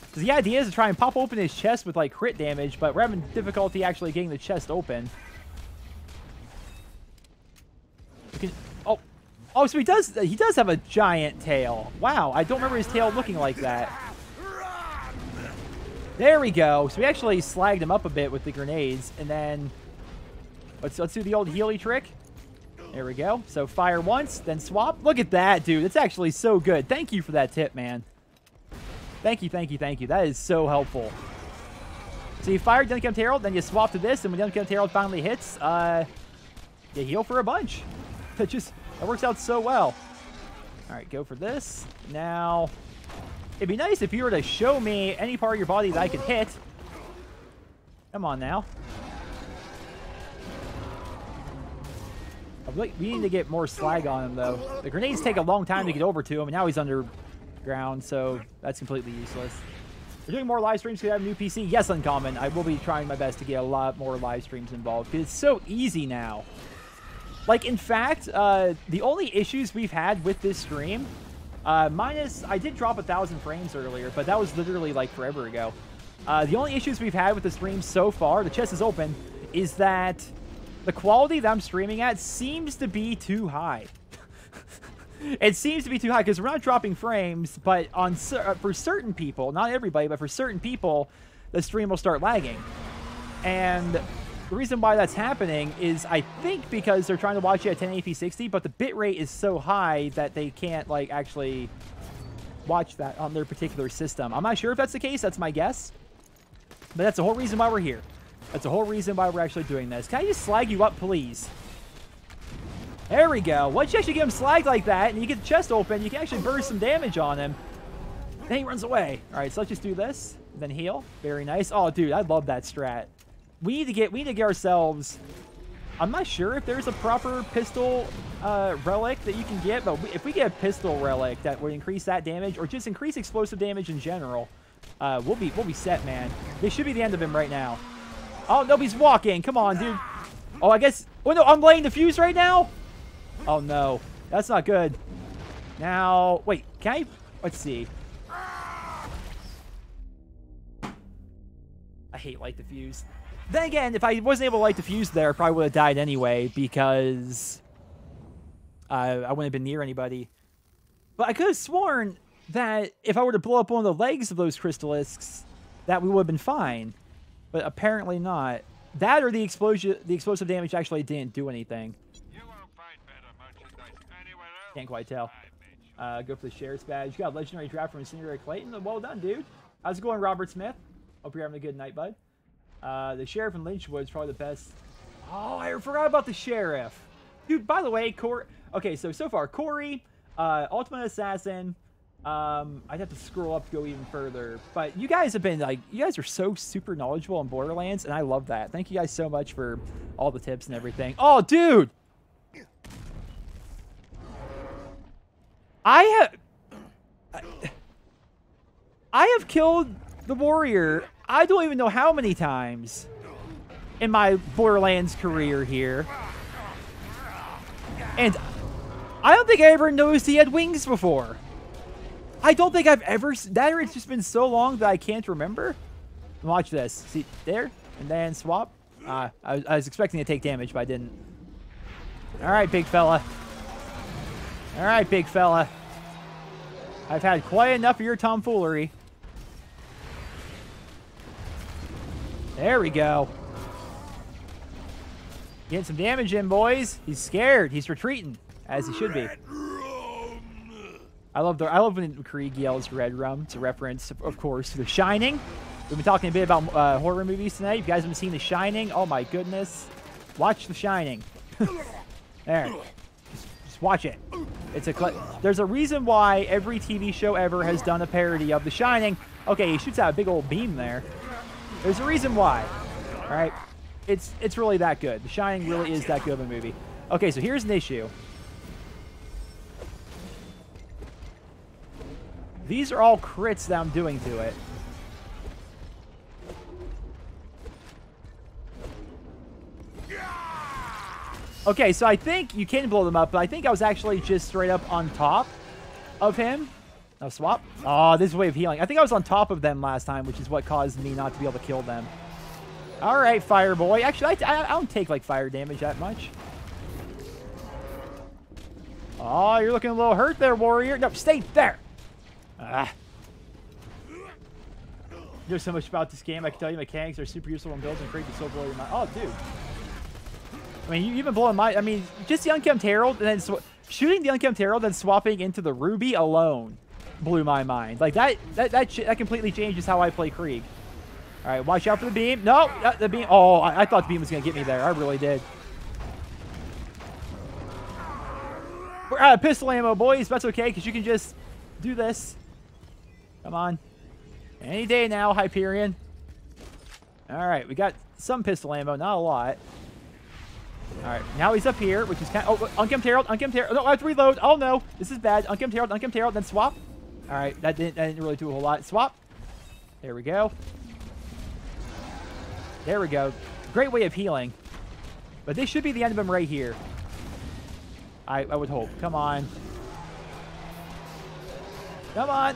Because the idea is to try and pop open his chest with, like, crit damage, but we're having difficulty actually getting the chest open. Oh, so he does have a giant tail. Wow, I don't remember his tail looking like that. There we go. So we actually slagged him up a bit with the grenades, and then let's do the old Healy trick. There we go. So fire once, then swap. Look at that, dude. It's actually so good. Thank you for that tip, man. Thank you, thank you, thank you. That is so helpful. So you fire the Unkempt Herald, then you swap to this, and when the Unkempt Herald finally hits, you heal for a bunch. That works out so well. All right, go for this. Now, it'd be nice if you were to show me any part of your body that I could hit. Come on now. We need to get more slag on him, though. The grenades take a long time to get over to him, and now he's underground, so that's completely useless. We're doing more live streams because I have a new PC. Yes, Uncommon. I will be trying my best to get a lot more live streams involved, because it's so easy now. Like, in fact, the only issues we've had with this stream, minus, I did drop 1,000 frames earlier, but that was literally, like, forever ago. The only issues we've had with the stream so far, the chest is open, is that the quality that I'm streaming at seems to be too high. It seems to be too high because we're not dropping frames, but for certain people, not everybody, but for certain people, the stream will start lagging. And the reason why that's happening is, I think, because they're trying to watch it at 1080p 60, but the bitrate is so high that they can't, like, actually watch that on their particular system. I'm not sure if that's the case. That's my guess. But that's the whole reason why we're here. That's the whole reason why we're actually doing this. Can I just slag you up, please? There we go. Once you actually get him slagged like that, and you get the chest open, you can actually burst some damage on him. Then he runs away. All right, so let's just do this. Then heal. Very nice. Oh, dude, I love that strat. We need to get ourselves... I'm not sure if there's a proper pistol relic that you can get, but if we get a pistol relic that would increase that damage, or just increase explosive damage in general, we'll be set, man. This should be the end of him right now. Oh, no, he's walking. Come on, dude. Oh, I guess... Oh, no, I'm laying the fuse right now? Oh, no. That's not good. Now... Wait, can I... Let's see. I hate light the fuse. Then again, if I wasn't able to light the fuse there, I probably would have died anyway, because... I wouldn't have been near anybody. But I could have sworn that if I were to blow up one of the legs of those crystalisks, that we would have been fine. But apparently not. That or the explosive damage actually didn't do anything. You won't find better merchandise anywhere else. Can't quite tell. Go for the Sheriff's Badge. You got a legendary draft from Incinerator Clayton. Well done, dude. How's it going, Robert Smith? Hope you're having a good night, bud. The Sheriff in Lynchwood is probably the best. Oh, I forgot about the Sheriff. Dude, by the way, Corey... Okay, so far, Corey, Ultimate Assassin... I'd have to scroll up to go even further. But you guys have been, like, you guys are so super knowledgeable on Borderlands, and I love that. Thank you guys so much for all the tips and everything. Oh, dude! I have killed the warrior, I don't even know how many times in my Borderlands career here. And I don't think I ever noticed he had wings before. I don't think I've ever... That or it's just been so long that I can't remember. Watch this. See, there, and then swap. I was expecting to take damage, but I didn't. All right, big fella. All right, big fella. I've had quite enough of your tomfoolery. There we go. Getting some damage in, boys. He's scared. He's retreating, as he should be. I love when Krieg yells "Red Rum." It's a reference, of course, to The Shining. We've been talking a bit about horror movies tonight. If you guys haven't seen The Shining, oh my goodness, watch The Shining. There, just watch it. It's there's a reason why every TV show ever has done a parody of The Shining. Okay, he shoots out a big old beam there. There's a reason why. All right, it's really that good. The Shining really is that good of a movie. Okay, so here's an issue. These are all crits that I'm doing to it. Okay, so I think you can blow them up, but I think I was actually just straight up on top of him. Now swap. Oh, this is a way of healing. I think I was on top of them last time, which is what caused me not to be able to kill them. All right, fire boy. Actually, I don't take, like, fire damage that much. Oh, you're looking a little hurt there, warrior. No, stay there. There's so much about this game. I can tell you mechanics are super useful when builds and Krieg is so blow your mind. Oh, dude. I mean, you've been blowing my... I mean, just the Unkempt Herald and then shooting the Unkempt Herald and swapping into the Ruby alone blew my mind. Like, that completely changes how I play Krieg. All right, watch out for the beam. No, the beam. Oh, I thought the beam was going to get me there. I really did. We're out of pistol ammo, boys. That's okay, because you can just do this. Come on. Any day now, Hyperion. All right, we got some pistol ammo, not a lot. All right, now he's up here, which is kind of... Oh, unkempt Herald, unkempt Herald. No, I have to reload. Oh, no. This is bad. Unkempt Herald, then swap. All right, that didn't really do a whole lot. Swap. There we go. There we go. Great way of healing. But this should be the end of him right here. I would hope. Come on. Come on.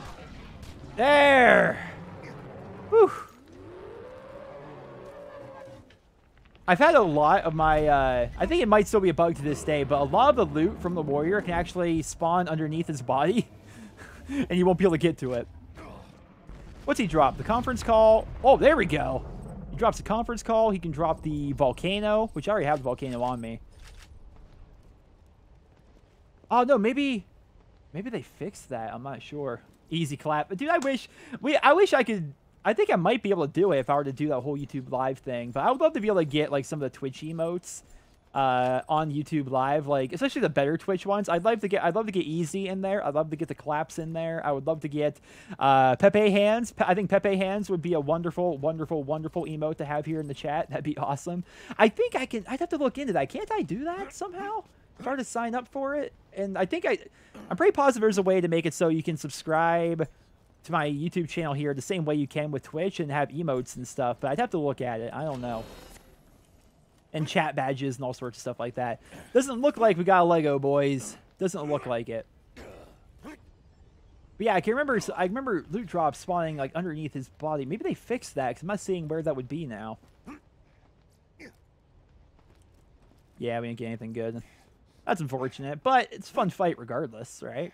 There. Whew. I've had a lot of my, I think it might still be a bug to this day, but a lot of the loot from the warrior can actually spawn underneath his body, and you won't be able to get to it. What's he drop? The conference call? Oh, there we go. He drops the conference call. He can drop the volcano, which I already have the volcano on me. Oh, no, maybe they fixed that. I'm not sure. Easy clap. But, dude, I wish I could... I think I might be able to do it if I were to do that whole YouTube Live thing. But I would love to be able to get, like, some of the Twitch emotes on YouTube Live. Like, especially the better Twitch ones. I'd love to get Easy in there. I'd love to get the claps in there. I would love to get Pepe Hands. I think Pepe Hands would be a wonderful, wonderful, wonderful emote to have here in the chat. That'd be awesome. I think I can... I'd have to look into that. Can't I do that somehow? If I were to sign up for it? And I think I'm pretty positive there's a way to make it so you can subscribe to my YouTube channel here the same way you can with Twitch and have emotes and stuff, but I'd have to look at it. I don't know. And chat badges and all sorts of stuff like that. Doesn't look like we got a Lego, boys. Doesn't look like it. But yeah, I remember loot drops spawning like underneath his body. Maybe they fixed that because I'm not seeing where that would be now. Yeah, we didn't get anything good. That's unfortunate, but it's a fun fight regardless, right?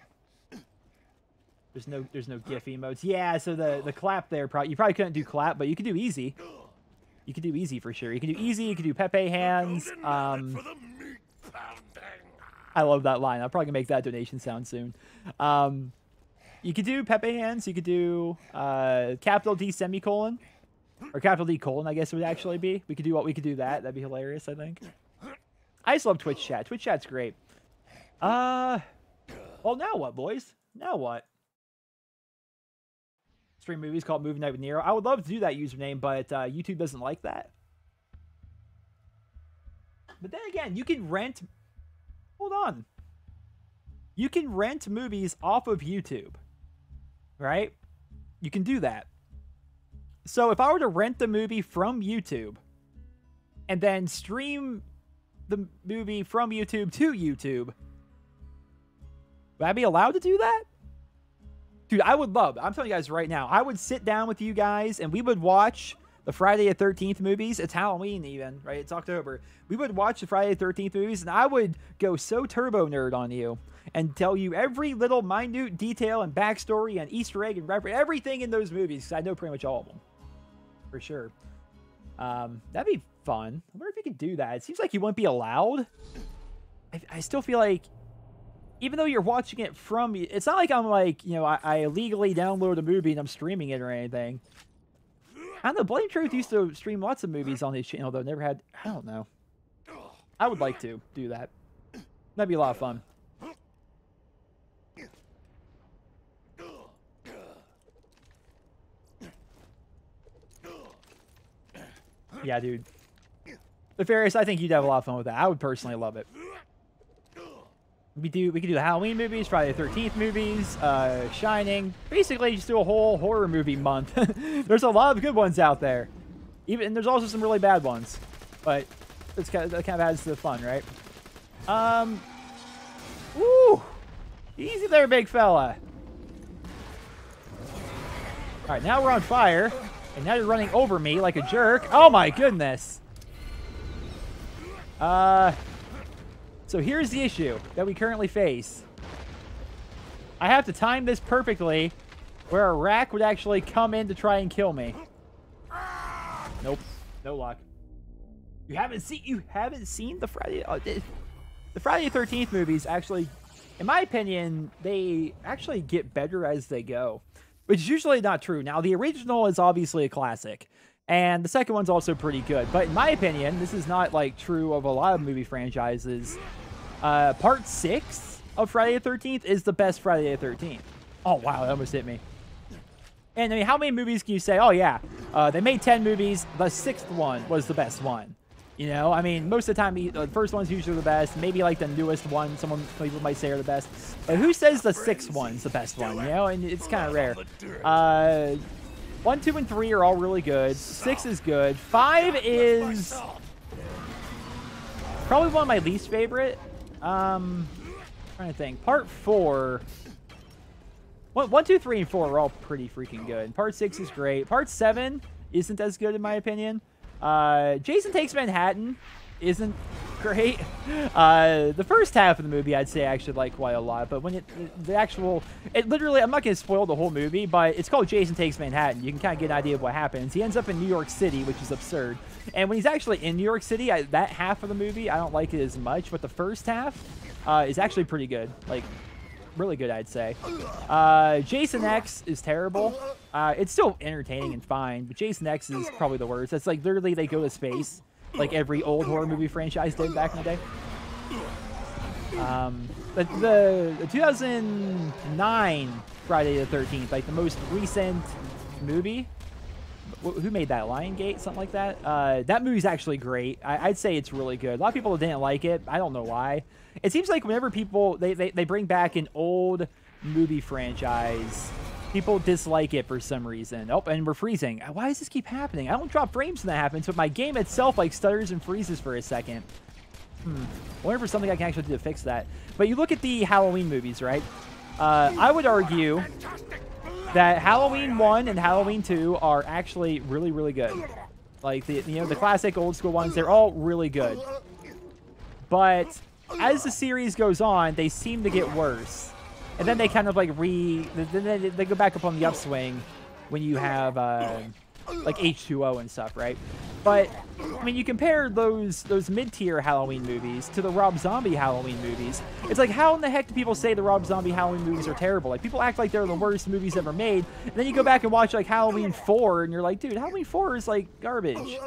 There's no GIF emotes. Yeah, so the clap there, you probably couldn't do clap, but you could do easy. You could do easy for sure. You can do easy. You can do Pepe Hands. I love that line. I'll probably make that donation sound soon. You could do Pepe Hands. You could do capital D semicolon, or capital D colon, I guess it would actually be. We could do that. That'd be hilarious, I think. I just love Twitch chat. Twitch chat's great. Well, now what, boys? Now what? Stream movies called Movie Night with Nero. I would love to do that username, but YouTube doesn't like that. But then again, you can rent... Hold on. You can rent movies off of YouTube. Right? You can do that. So if I were to rent the movie from YouTube and then stream the movie from YouTube to YouTube, would I be allowed to do that? Dude, I would love, I'm telling you guys right now, I would sit down with you guys and we would watch the Friday the 13th movies. It's Halloween even, right? It's October. We would watch the Friday the 13th movies and I would go so turbo nerd on you and tell you every little minute detail and backstory and Easter egg and reference, everything in those movies, because I know pretty much all of them. For sure. That'd be fun. I wonder if you could do that. It seems like you wouldn't be allowed. I still feel like, even though you're watching it from... It's not like I'm like, you know, I illegally download a movie and I'm streaming it or anything. I don't know. Blame Truth used to stream lots of movies on his channel, though. Never had... I don't know. I would like to do that. That'd be a lot of fun. Yeah, dude. Nefarious, I think you'd have a lot of fun with that. I would personally love it. We could do the Halloween movies, Friday the 13th movies, Shining. Basically, just do a whole horror movie month. There's a lot of good ones out there. And there's also some really bad ones. But that kind of adds to the fun, right? Woo! Easy there, big fella. All right, now we're on fire. And now you're running over me like a jerk. Oh my goodness. So here's the issue that we currently face. I have to time this perfectly where a rack would actually come in to try and kill me. Nope. No luck. You haven't seen the Friday the Friday the 13th movies actually, in my opinion, they actually get better as they go. Which is usually not true. Now, the original is obviously a classic. And the second one's also pretty good. But in my opinion, this is not like true of a lot of movie franchises. Part 6 of Friday the 13th is the best Friday the 13th. Oh, wow, that almost hit me. And I mean, how many movies can you say, oh, yeah, they made 10 movies, the 6th one was the best one? You know, I mean, most of the time, the first one's usually the best. Maybe, like, the newest one, people might say are the best. But who says the 6th one's the best one, you know? And it's kind of rare. 1, 2, and 3 are all really good. 6 is good. 5 is probably one of my least favorite. Trying to think. Part 4... 1, 2, 3, and 4 are all pretty freaking good. Part 6 is great. Part 7 isn't as good in my opinion. Jason Takes Manhattan isn't great. The first half of the movie I'd say I actually like quite a lot, but when it literally, I'm not going to spoil the whole movie, but it's called Jason Takes Manhattan. You can kind of get an idea of what happens. He ends up in New York City, which is absurd. And when he's actually in New York City, that half of the movie, I don't like it as much, but the first half is actually pretty good. Like, really good, I'd say. Jason X is terrible. It's still entertaining and fine, but Jason X is probably the worst. It's like literally they go to space, like every old horror movie franchise did back in the day. But the 2009 Friday the 13th, like the most recent movie. Who made that? Lionsgate? Something like that? That movie's actually great. I'd say it's really good. A lot of people didn't like it. I don't know why. It seems like whenever people, they bring back an old movie franchise, people dislike it for some reason. Oh, and we're freezing. Why does this keep happening? I don't drop frames when that happens, but my game itself like stutters and freezes for a second. I wonder for something I can actually do to fix that. But you look at the Halloween movies, right? I would argue that Halloween 1 and Halloween 2 are actually really, really good. Like, the classic old school ones, they're all really good. But as the series goes on, they seem to get worse. And then they kind of like they go back up on the upswing when you have like H2O and stuff, right? But I mean, you compare those mid-tier Halloween movies to the Rob Zombie Halloween movies. It's like, how in the heck do people say the Rob Zombie Halloween movies are terrible? Like, people act like they're the worst movies ever made, and then you go back and watch like Halloween 4, and you're like, dude, Halloween 4 is like garbage.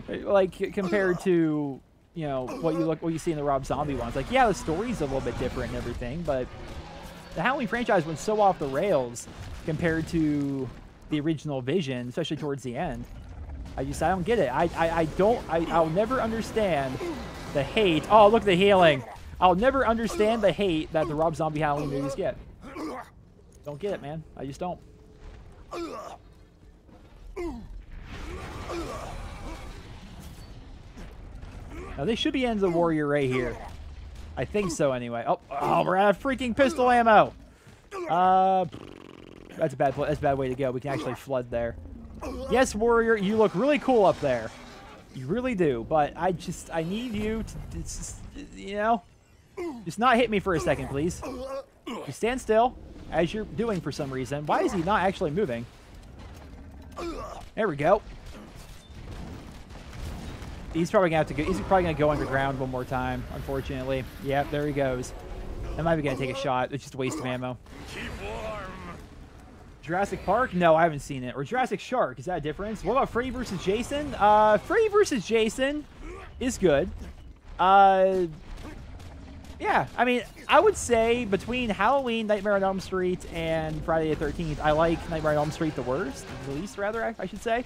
Like compared to, you know, what you see in the Rob Zombie ones. Like, yeah, the story's a little bit different and everything, but the Halloween franchise went so off the rails compared to the original vision, especially towards the end. I don't get it. I'll never understand the hate. Oh, look at the healing. I'll never understand the hate that the Rob Zombie Halloween movies get. Don't get it, man. I just don't. Now, they should be Ends of the Warrior right here. I think so, anyway. Oh, we're out of freaking pistol ammo. That's a bad way to go. We can actually flood there. Yes, Warrior, you look really cool up there. You really do. But I need you to, you know, just not hit me for a second, please. Just stand still, as you're doing for some reason. Why is he not actually moving? There we go. He's probably gonna have to go. He's probably gonna go underground one more time. Unfortunately, yep, there he goes. I might be gonna take a shot. It's just a waste of ammo. Keep warm. Jurassic Park? No, I haven't seen it. Or Jurassic Shark? Is that a difference? What about Freddy vs. Jason? Freddy vs. Jason is good. Yeah, I mean, I would say between Halloween, Nightmare on Elm Street, and Friday the 13th, I like Nightmare on Elm Street the least, rather, I should say.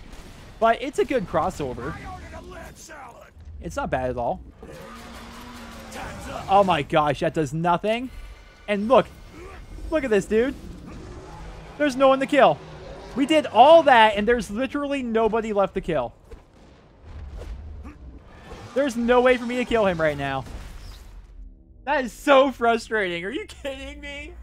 But it's a good crossover. It's not bad at all. Oh my gosh, that does nothing. And look at this, dude. There's no one to kill. We did all that, and there's literally nobody left to kill. There's no way for me to kill him right now. That is so frustrating. Are you kidding me?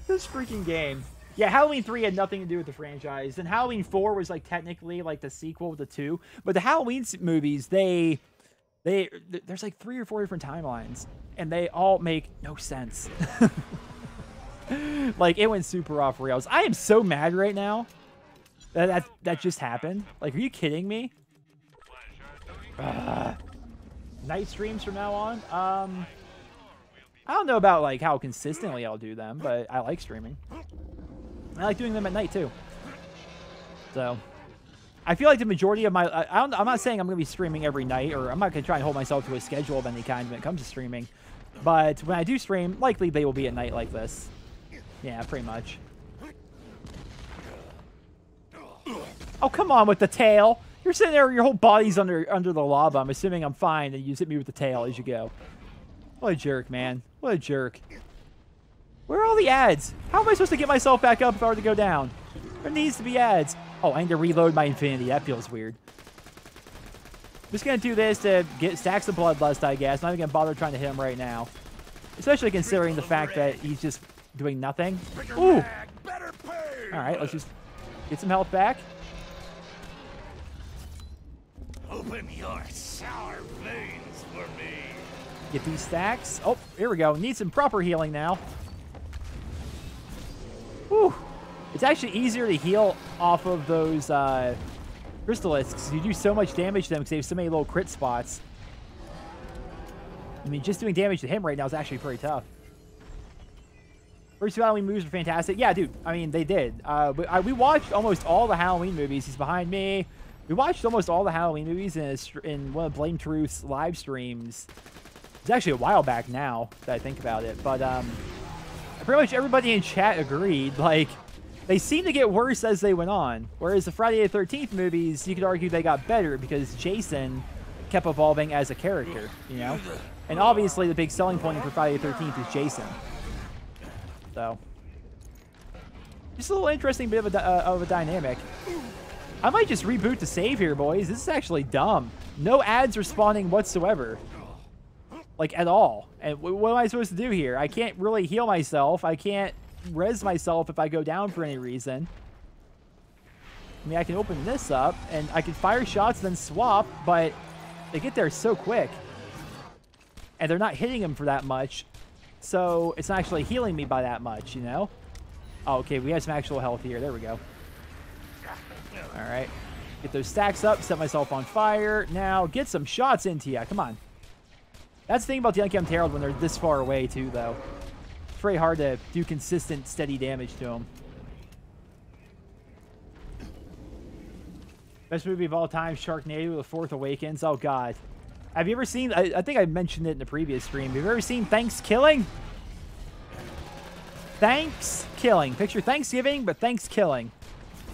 This freaking game. Yeah, Halloween 3 had nothing to do with the franchise, and Halloween 4 was like technically like the sequel to 2. But the Halloween movies, there's like 3 or 4 different timelines, and they all make no sense. Like, it went super off rails. I am so mad right now that just happened. Like, are you kidding me? Night streams from now on? I don't know about like how consistently I'll do them, but I like streaming. I like doing them at night too. So, I feel like the majority of my... I'm not saying I'm going to be streaming every night, or I'm not going to try and hold myself to a schedule of any kind when it comes to streaming. But when I do stream, likely they will be at night like this. Yeah, pretty much. Oh, come on with the tail. You're sitting there, your whole body's under the lava. I'm assuming I'm fine, and you just hit me with the tail as you go. What a jerk, man. What a jerk. Where are all the ads? How am I supposed to get myself back up if I were to go down? There needs to be ads. Oh, I need to reload my infinity. That feels weird. I'm just going to do this to get stacks of bloodlust, I guess. Not even going to bother trying to hit him right now. Especially considering the fact that he's just doing nothing. Ooh! Alright, let's just get some health back. Open your sour veins for me. Get these stacks. Oh, here we go. Need some proper healing now. Whew. It's actually easier to heal off of those crystalisks. You do so much damage to them because they have so many little crit spots. I mean, just doing damage to him right now is actually pretty tough. First two Halloween movies were fantastic. Yeah, dude. I mean, they did. We watched almost all the Halloween movies. He's behind me. We watched almost all the Halloween movies in one of Blame Truth's live streams. It's actually a while back now that I think about it. But pretty much everybody in chat agreed. Like, they seem to get worse as they went on. Whereas the Friday the 13th movies, you could argue they got better because Jason kept evolving as a character, you know? And obviously the big selling point for Friday the 13th is Jason. So, just a little interesting bit of a dynamic. I might just reboot to save here, boys. This is actually dumb. No ads responding whatsoever. Like, at all. And what am I supposed to do here? I can't really heal myself. I can't res myself if I go down for any reason. I mean, I can open this up, and I can fire shots, then swap, but they get there so quick. And they're not hitting them for that much. So, it's not actually healing me by that much, you know? Oh, okay, we have some actual health here. There we go. Alright. Get those stacks up, set myself on fire. Now, get some shots into ya. Come on. That's the thing about the Uncam Herald when they're this far away, too, though. It's very hard to do consistent, steady damage to them. Best movie of all time, Sharknado, The Fourth Awakens. Oh, God. Have you ever seen... I think I mentioned it in the previous stream. Have you ever seen Thanksgiving? Thanksgiving. Picture Thanksgiving, but Thanksgiving.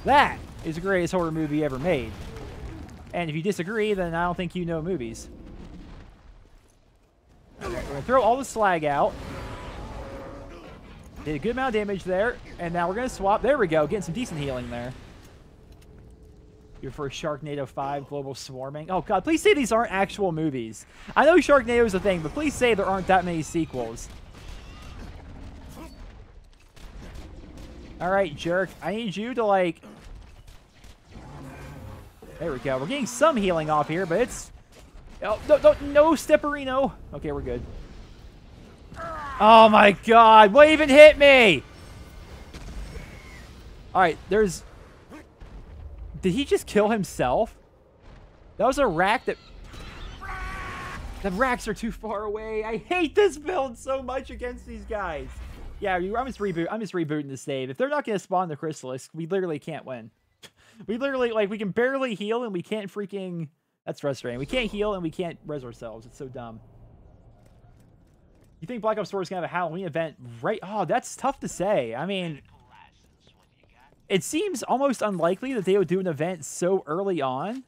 That is the greatest horror movie ever made. And if you disagree, then I don't think you know movies. Okay, we're going to throw all the slag out. Did a good amount of damage there. And now we're going to swap. There we go. Getting some decent healing there. Your first Sharknado 5 Global Swarming. Oh, God. Please say these aren't actual movies. I know Sharknado is a thing, but please say there aren't that many sequels. All right, jerk. I need you to, like... There we go. We're getting some healing off here, but it's... Oh, no, Stepperino. Okay, we're good. Oh, my God. What even hit me? All right, there's... Did he just kill himself? That was a rack that... The racks are too far away. I hate this build so much against these guys. Yeah, I'm just rebooting the save. If they're not going to spawn the Crystalist, we literally can't win. We literally, like, we can barely heal and we can't freaking... That's frustrating. We can't heal and we can't res ourselves. It's so dumb. You think Black Ops 4 is going to have a Halloween event right... Oh, that's tough to say. I mean... It seems almost unlikely that they would do an event so early on.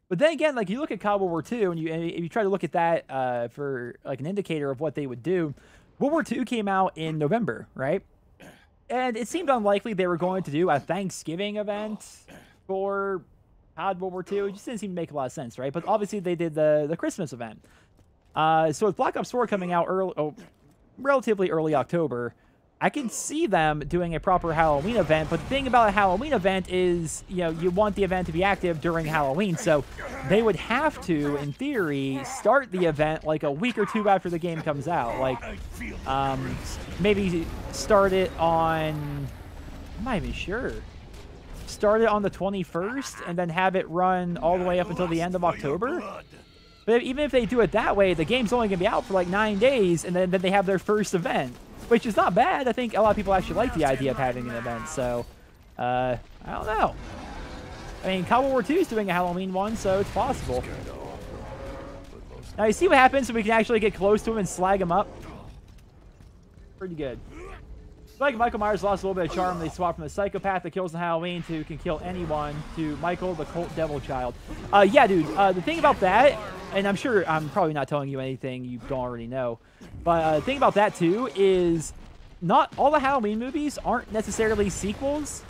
But then again, like, you look at COD World War II and you try to look at that for, like, an indicator of what they would do. World War II came out in November, right? And it seemed unlikely they were going to do a Thanksgiving event for COD World War II. It just didn't seem to make a lot of sense, right? But obviously they did the Christmas event. So with Black Ops 4 coming out relatively early October, I can see them doing a proper Halloween event. But the thing about a Halloween event is, you know, you want the event to be active during Halloween. So they would have to, in theory, start the event like a week or two after the game comes out. Like, maybe start it on... I'm not even sure. Start it on the 21st and then have it run all the way up until the end of October. But even if they do it that way, the game's only going to be out for like 9 days, and then they have their first event, which is not bad. I think a lot of people actually like the idea of having an event, so I don't know. I mean, Call War 2 is doing a Halloween one, so it's possible. Now, you see what happens when we can actually get close to him and slag him up? Pretty good. It's like Michael Myers lost a little bit of charm. They swapped from the psychopath that kills in Halloween to can kill anyone to Michael, the cult devil child. Yeah, dude, the thing about that, and I'm sure I'm probably not telling you anything you don't already know, but the thing about that, too, is not all the Halloween movies aren't necessarily sequels.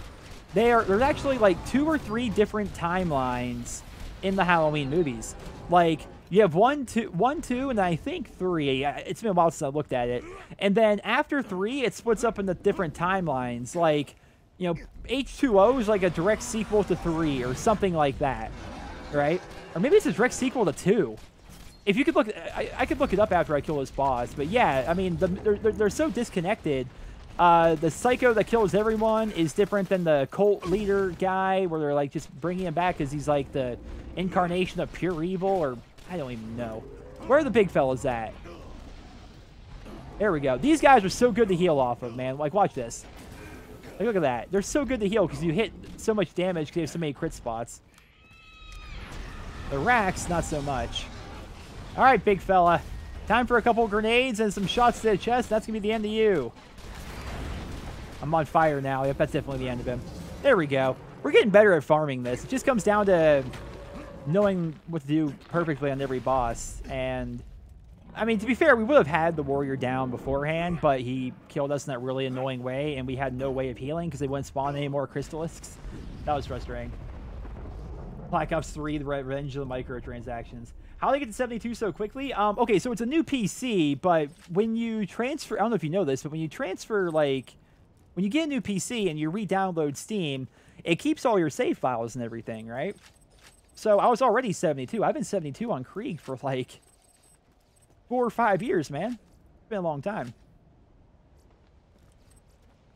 There's actually like 2 or 3 different timelines in the Halloween movies. Like, you have 1, 2, and I think 3. It's been a while since I looked at it. And then after 3, it splits up into different timelines. Like, you know, H2O is like a direct sequel to 3 or something like that, right? Or maybe it's a direct sequel to 2. If you could look, I could look it up after I kill this boss. But yeah, I mean, they're so disconnected. The psycho that kills everyone is different than the cult leader guy, where they're like just bringing him back because he's like the incarnation of pure evil, or I don't even know. Where are the big fellas at? There we go. These guys are so good to heal off of, man. Like, watch this. Like, look at that. They're so good to heal because you hit so much damage because they have so many crit spots. The racks, not so much. All right, big fella. Time for a couple grenades and some shots to the chest. That's going to be the end of you. I'm on fire now. Yep, that's definitely the end of him. There we go. We're getting better at farming this. It just comes down to knowing what to do perfectly on every boss. And, I mean, to be fair, we would have had the warrior down beforehand, but he killed us in that really annoying way, and we had no way of healing because they wouldn't spawn any more crystalisks. That was frustrating. Black Ops 3, the revenge of the microtransactions. How do they get to 72 so quickly? Okay, so it's a new PC, but when you transfer... I don't know if you know this, but when you transfer, like... When you get a new PC and you re-download Steam, it keeps all your save files and everything, right? So I was already 72. I've been 72 on Krieg for like 4 or 5 years, man. It's been a long time.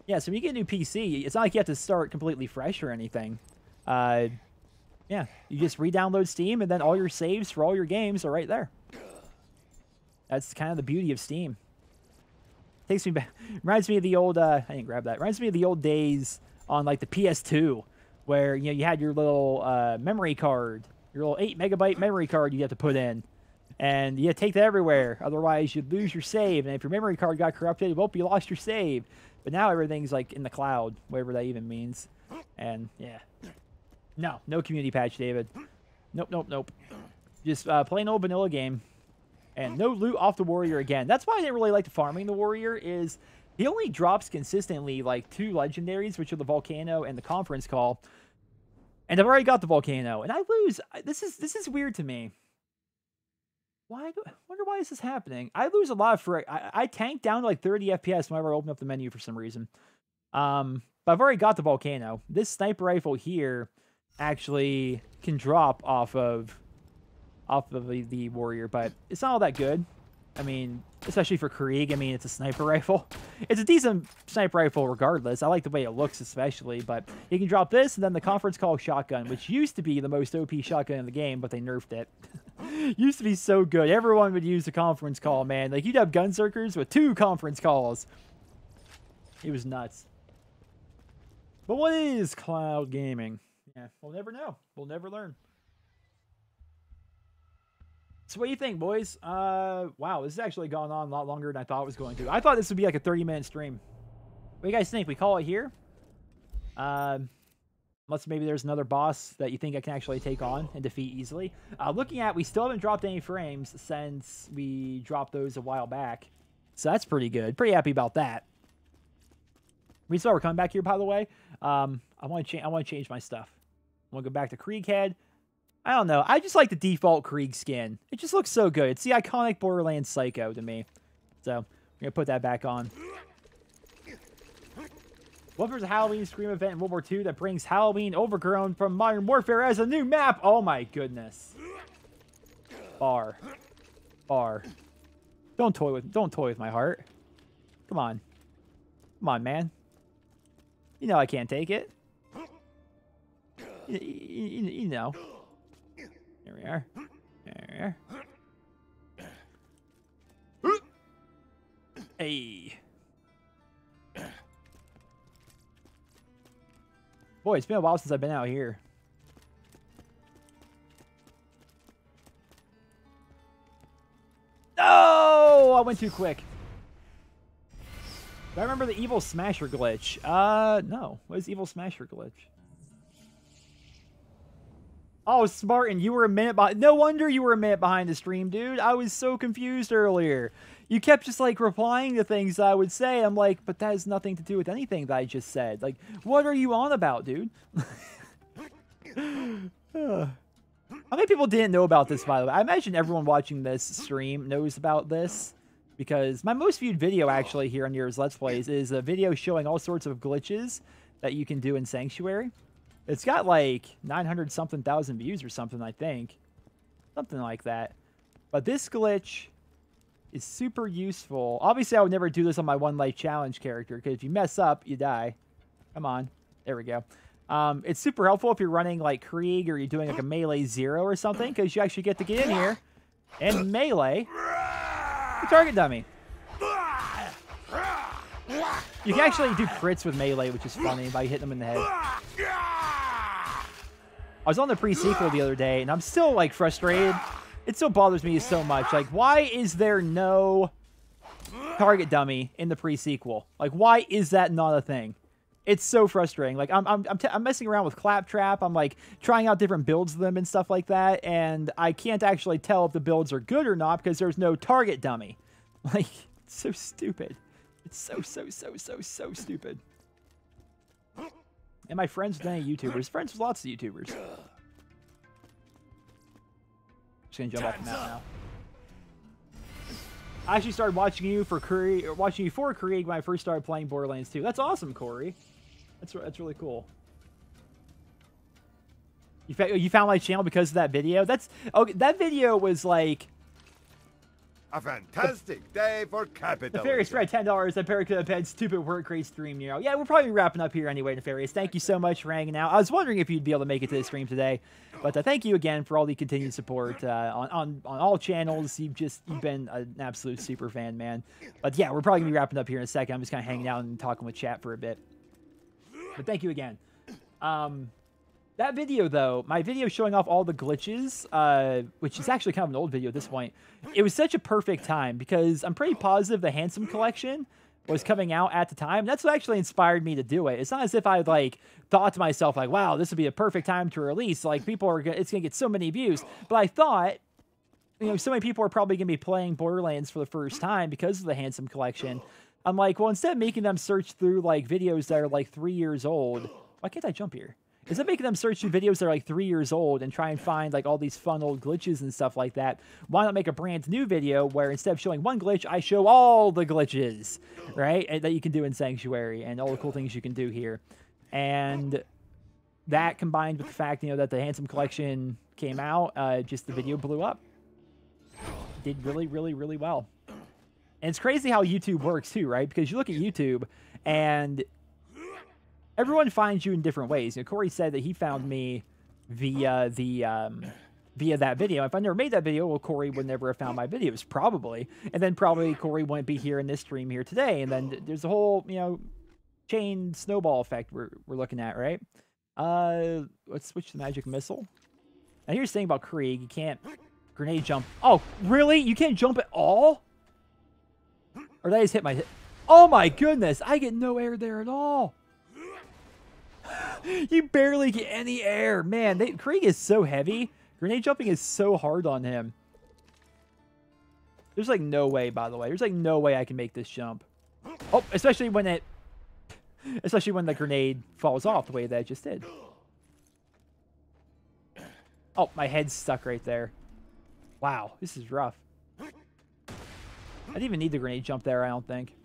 Yeah, so when you get a new PC, it's not like you have to start completely fresh or anything. Yeah, you just re-download Steam, and then all your saves for all your games are right there. That's kind of the beauty of Steam. Takes me back. Reminds me of the old. I didn't grab that. Reminds me of the old days on like the PS2, where you had your little memory card, your little 8 megabyte memory card you have to put in, and you had to take that everywhere. Otherwise, you'd lose your save. And if your memory card got corrupted, well, you lost your save. But now everything's like in the cloud, whatever that even means. And yeah, no community patch, David. Nope. Just plain old vanilla game. And no loot off the warrior again. That's why I didn't really like the farming the warrior, is he only drops consistently like 2 legendaries, which are the volcano and the conference call. And I've already got the volcano, and I lose. This is weird to me. I wonder why this is happening. I lose a lot for I tank down to like 30 FPS whenever I open up the menu for some reason. But I've already got the volcano. This sniper rifle here actually can drop off of the warrior, but it's not all that good. I mean, especially for Krieg. I mean, it's a sniper rifle. It's a decent sniper rifle regardless. I like the way it looks especially, but you can drop this and then the conference call shotgun, which used to be the most OP shotgun in the game, but they nerfed it. Used to be so good. Everyone would use the conference call, man. Like, you'd have gunzerkers with 2 conference calls. It was nuts. But what is cloud gaming? Yeah, we'll never know. We'll never learn. So what do you think, boys? Wow, this has actually gone on a lot longer than I thought it was going to. I thought this would be like a 30-minute stream. What do you guys think? We call it here? Unless maybe there's another boss that you think I can actually take on and defeat easily. Looking at, we still haven't dropped any frames since we dropped those a while back. So that's pretty good. Pretty happy about that. We saw we're coming back here, by the way. I want to change my stuff. I want to go back to Krieg head. I don't know. I just like the default Krieg skin. It just looks so good. It's the iconic Borderlands Psycho to me. So, we're going to put that back on. What if there's a Halloween Scream event in World War II that brings Halloween Overgrown from Modern Warfare as a new map? Oh my goodness. Bar. Don't toy with my heart. Come on. Come on, man. You know I can't take it. You know. There we are. There. Hey. Boy, it's been a while since I've been out here. I went too quick. Do I remember the evil smasher glitch? No. What is evil smasher glitch? Oh, Spartan, you were a minute behind. No wonder you were a minute behind the stream, dude. I was so confused earlier. You kept just, like, replying to things that I would say. I'm like, but that has nothing to do with anything that I just said. Like, what are you on about, dude? How many people didn't know about this, by the way? I imagine everyone watching this stream knows about this. Because my most viewed video, actually, here on yours Let's Plays is a video showing all sorts of glitches that you can do in Sanctuary. It's got, like, 900-something thousand views or something, I think. Something like that. But this glitch is super useful. Obviously, I would never do this on my one life challenge character, because if you mess up, you die. Come on. There we go. It's super helpful if you're running, like, Krieg, or you're doing, like, a melee 0 or something, because you actually get to get in here and melee the target dummy. You can actually do crits with melee, which is funny, by hitting them in the head. I was on the pre-sequel the other day, and I'm still, like, frustrated. It still bothers me so much. Like, why is there no target dummy in the pre-sequel? Like, why is that not a thing? It's so frustrating. Like, I'm messing around with Claptrap. I'm, like, trying out different builds of them and stuff like that, and I can't actually tell if the builds are good or not because there's no target dummy. Like, it's so stupid. It's so stupid. And my friends with any YouTubers. Friends with lots of YouTubers. Just gonna jump off the map now. I actually started watching you for Krieg, when I first started playing Borderlands 2. That's awesome, Corey. That's really cool. You found my channel because of that video? That video was like a fantastic day for capitalism. Nefarious spread $10. That pair could have had stupid work rate stream, you know. Yeah, we're probably wrapping up here anyway, Nefarious. Thank you so much for hanging out. I was wondering if you'd be able to make it to the stream today, but thank you again for all the continued support on all channels. You've been an absolute super fan, man. But yeah, we're probably gonna be wrapping up here in a second. I'm just kind of hanging out and talking with chat for a bit. But thank you again. That video, though, my video showing off all the glitches, which is actually kind of an old video at this point, it was such a perfect time because I'm pretty positive the Handsome Collection was coming out at the time. That's what actually inspired me to do it. It's not as if I, like, thought to myself, like, wow, this would be a perfect time to release. Like, it's going to get so many views. But I thought, you know, so many people are probably going to be playing Borderlands for the first time because of the Handsome Collection. I'm like, well, instead of making them search through, like, videos that are, like, 3 years old, why can't I jump here? Instead of making them search through videos that are like 3 years old and try and find like all these fun old glitches and stuff like that, why not make a brand new video where instead of showing one glitch, I show all the glitches, right? And that you can do in Sanctuary and all the cool things you can do here. And that combined with the fact, you know, that the Handsome Collection came out, just the video blew up. Did really, really, really well. And it's crazy how YouTube works too, right? Because you look at YouTube and everyone finds you in different ways. You know, Corey said that he found me via that video. If I never made that video, well, Corey would never have found my videos, probably. And then probably Corey wouldn't be here in this stream here today. And then there's a whole, you know, chain snowball effect we're looking at, right? Let's switch to magic missile. Now here's the thing about Krieg. You can't grenade jump. Oh, really? You can't jump at all? Or did I just hit my... Oh my goodness! I get no air there at all! You barely get any air. Man, Krieg is so heavy. Grenade jumping is so hard on him. There's like no way, by the way. There's like no way I can make this jump. Oh, especially when the grenade falls off the way that it just did. Oh, my head's stuck right there. Wow, this is rough. I didn't even need the grenade jump there, I don't think.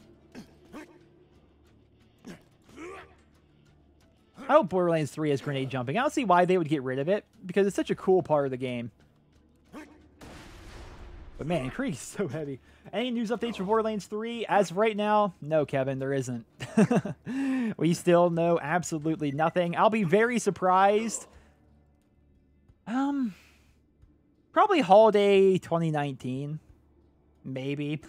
I hope Borderlands 3 has grenade jumping. I don't see why they would get rid of it, because it's such a cool part of the game. But man, Krieg is so heavy. Any news updates for Borderlands 3? As of right now, no, Kevin, there isn't. We still know absolutely nothing. I'll be very surprised. Probably holiday 2019. Maybe.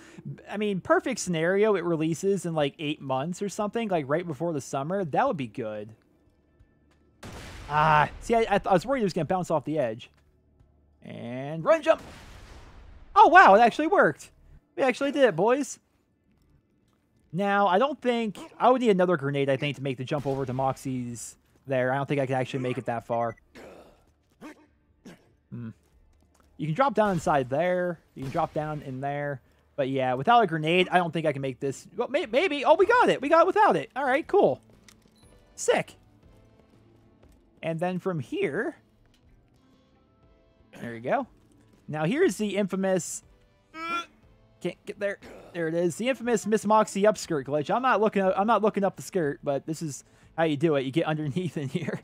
I mean, perfect scenario, it releases in like 8 months or something, like right before the summer. That would be good. See, I was worried it was going to bounce off the edge. And run jump. Oh, wow, it actually worked. We actually did it, boys. Now, I don't think... I would need another grenade, I think, to make the jump over to Moxie's there. I don't think I could actually make it that far. You can drop down inside there. You can drop down in there. But yeah, without a grenade, I don't think I can make this. Well, maybe. Oh, we got it. We got it without it. All right, cool. Sick. And then from here... There you go. Now, here's the infamous... Can't get there. There it is. The infamous Miss Moxie upskirt glitch. I'm not looking up the skirt, but this is how you do it. You get underneath in here.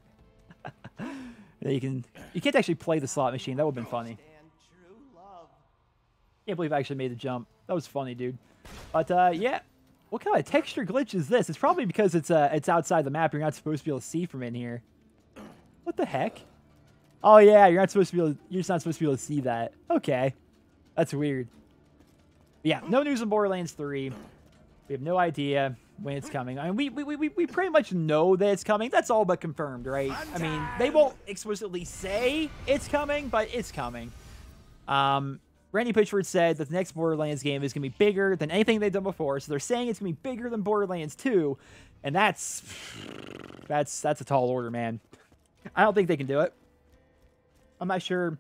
You can't actually play the slot machine. That would have been funny. Can't believe I actually made the jump. That was funny, dude. But yeah, what kind of texture glitch is this? It's probably because it's outside the map. You're not supposed to be able to see from in here. What the heck? Oh yeah, you're just not supposed to be able to see that. Okay, that's weird. But yeah, no news on Borderlands 3. We have no idea when it's coming. I mean, we pretty much know that it's coming. That's all but confirmed, right? I mean, they won't explicitly say it's coming, but it's coming. Randy Pitchford said that the next Borderlands game is going to be bigger than anything they've done before. So they're saying it's going to be bigger than Borderlands 2. And that's a tall order, man. I don't think they can do it. I'm not sure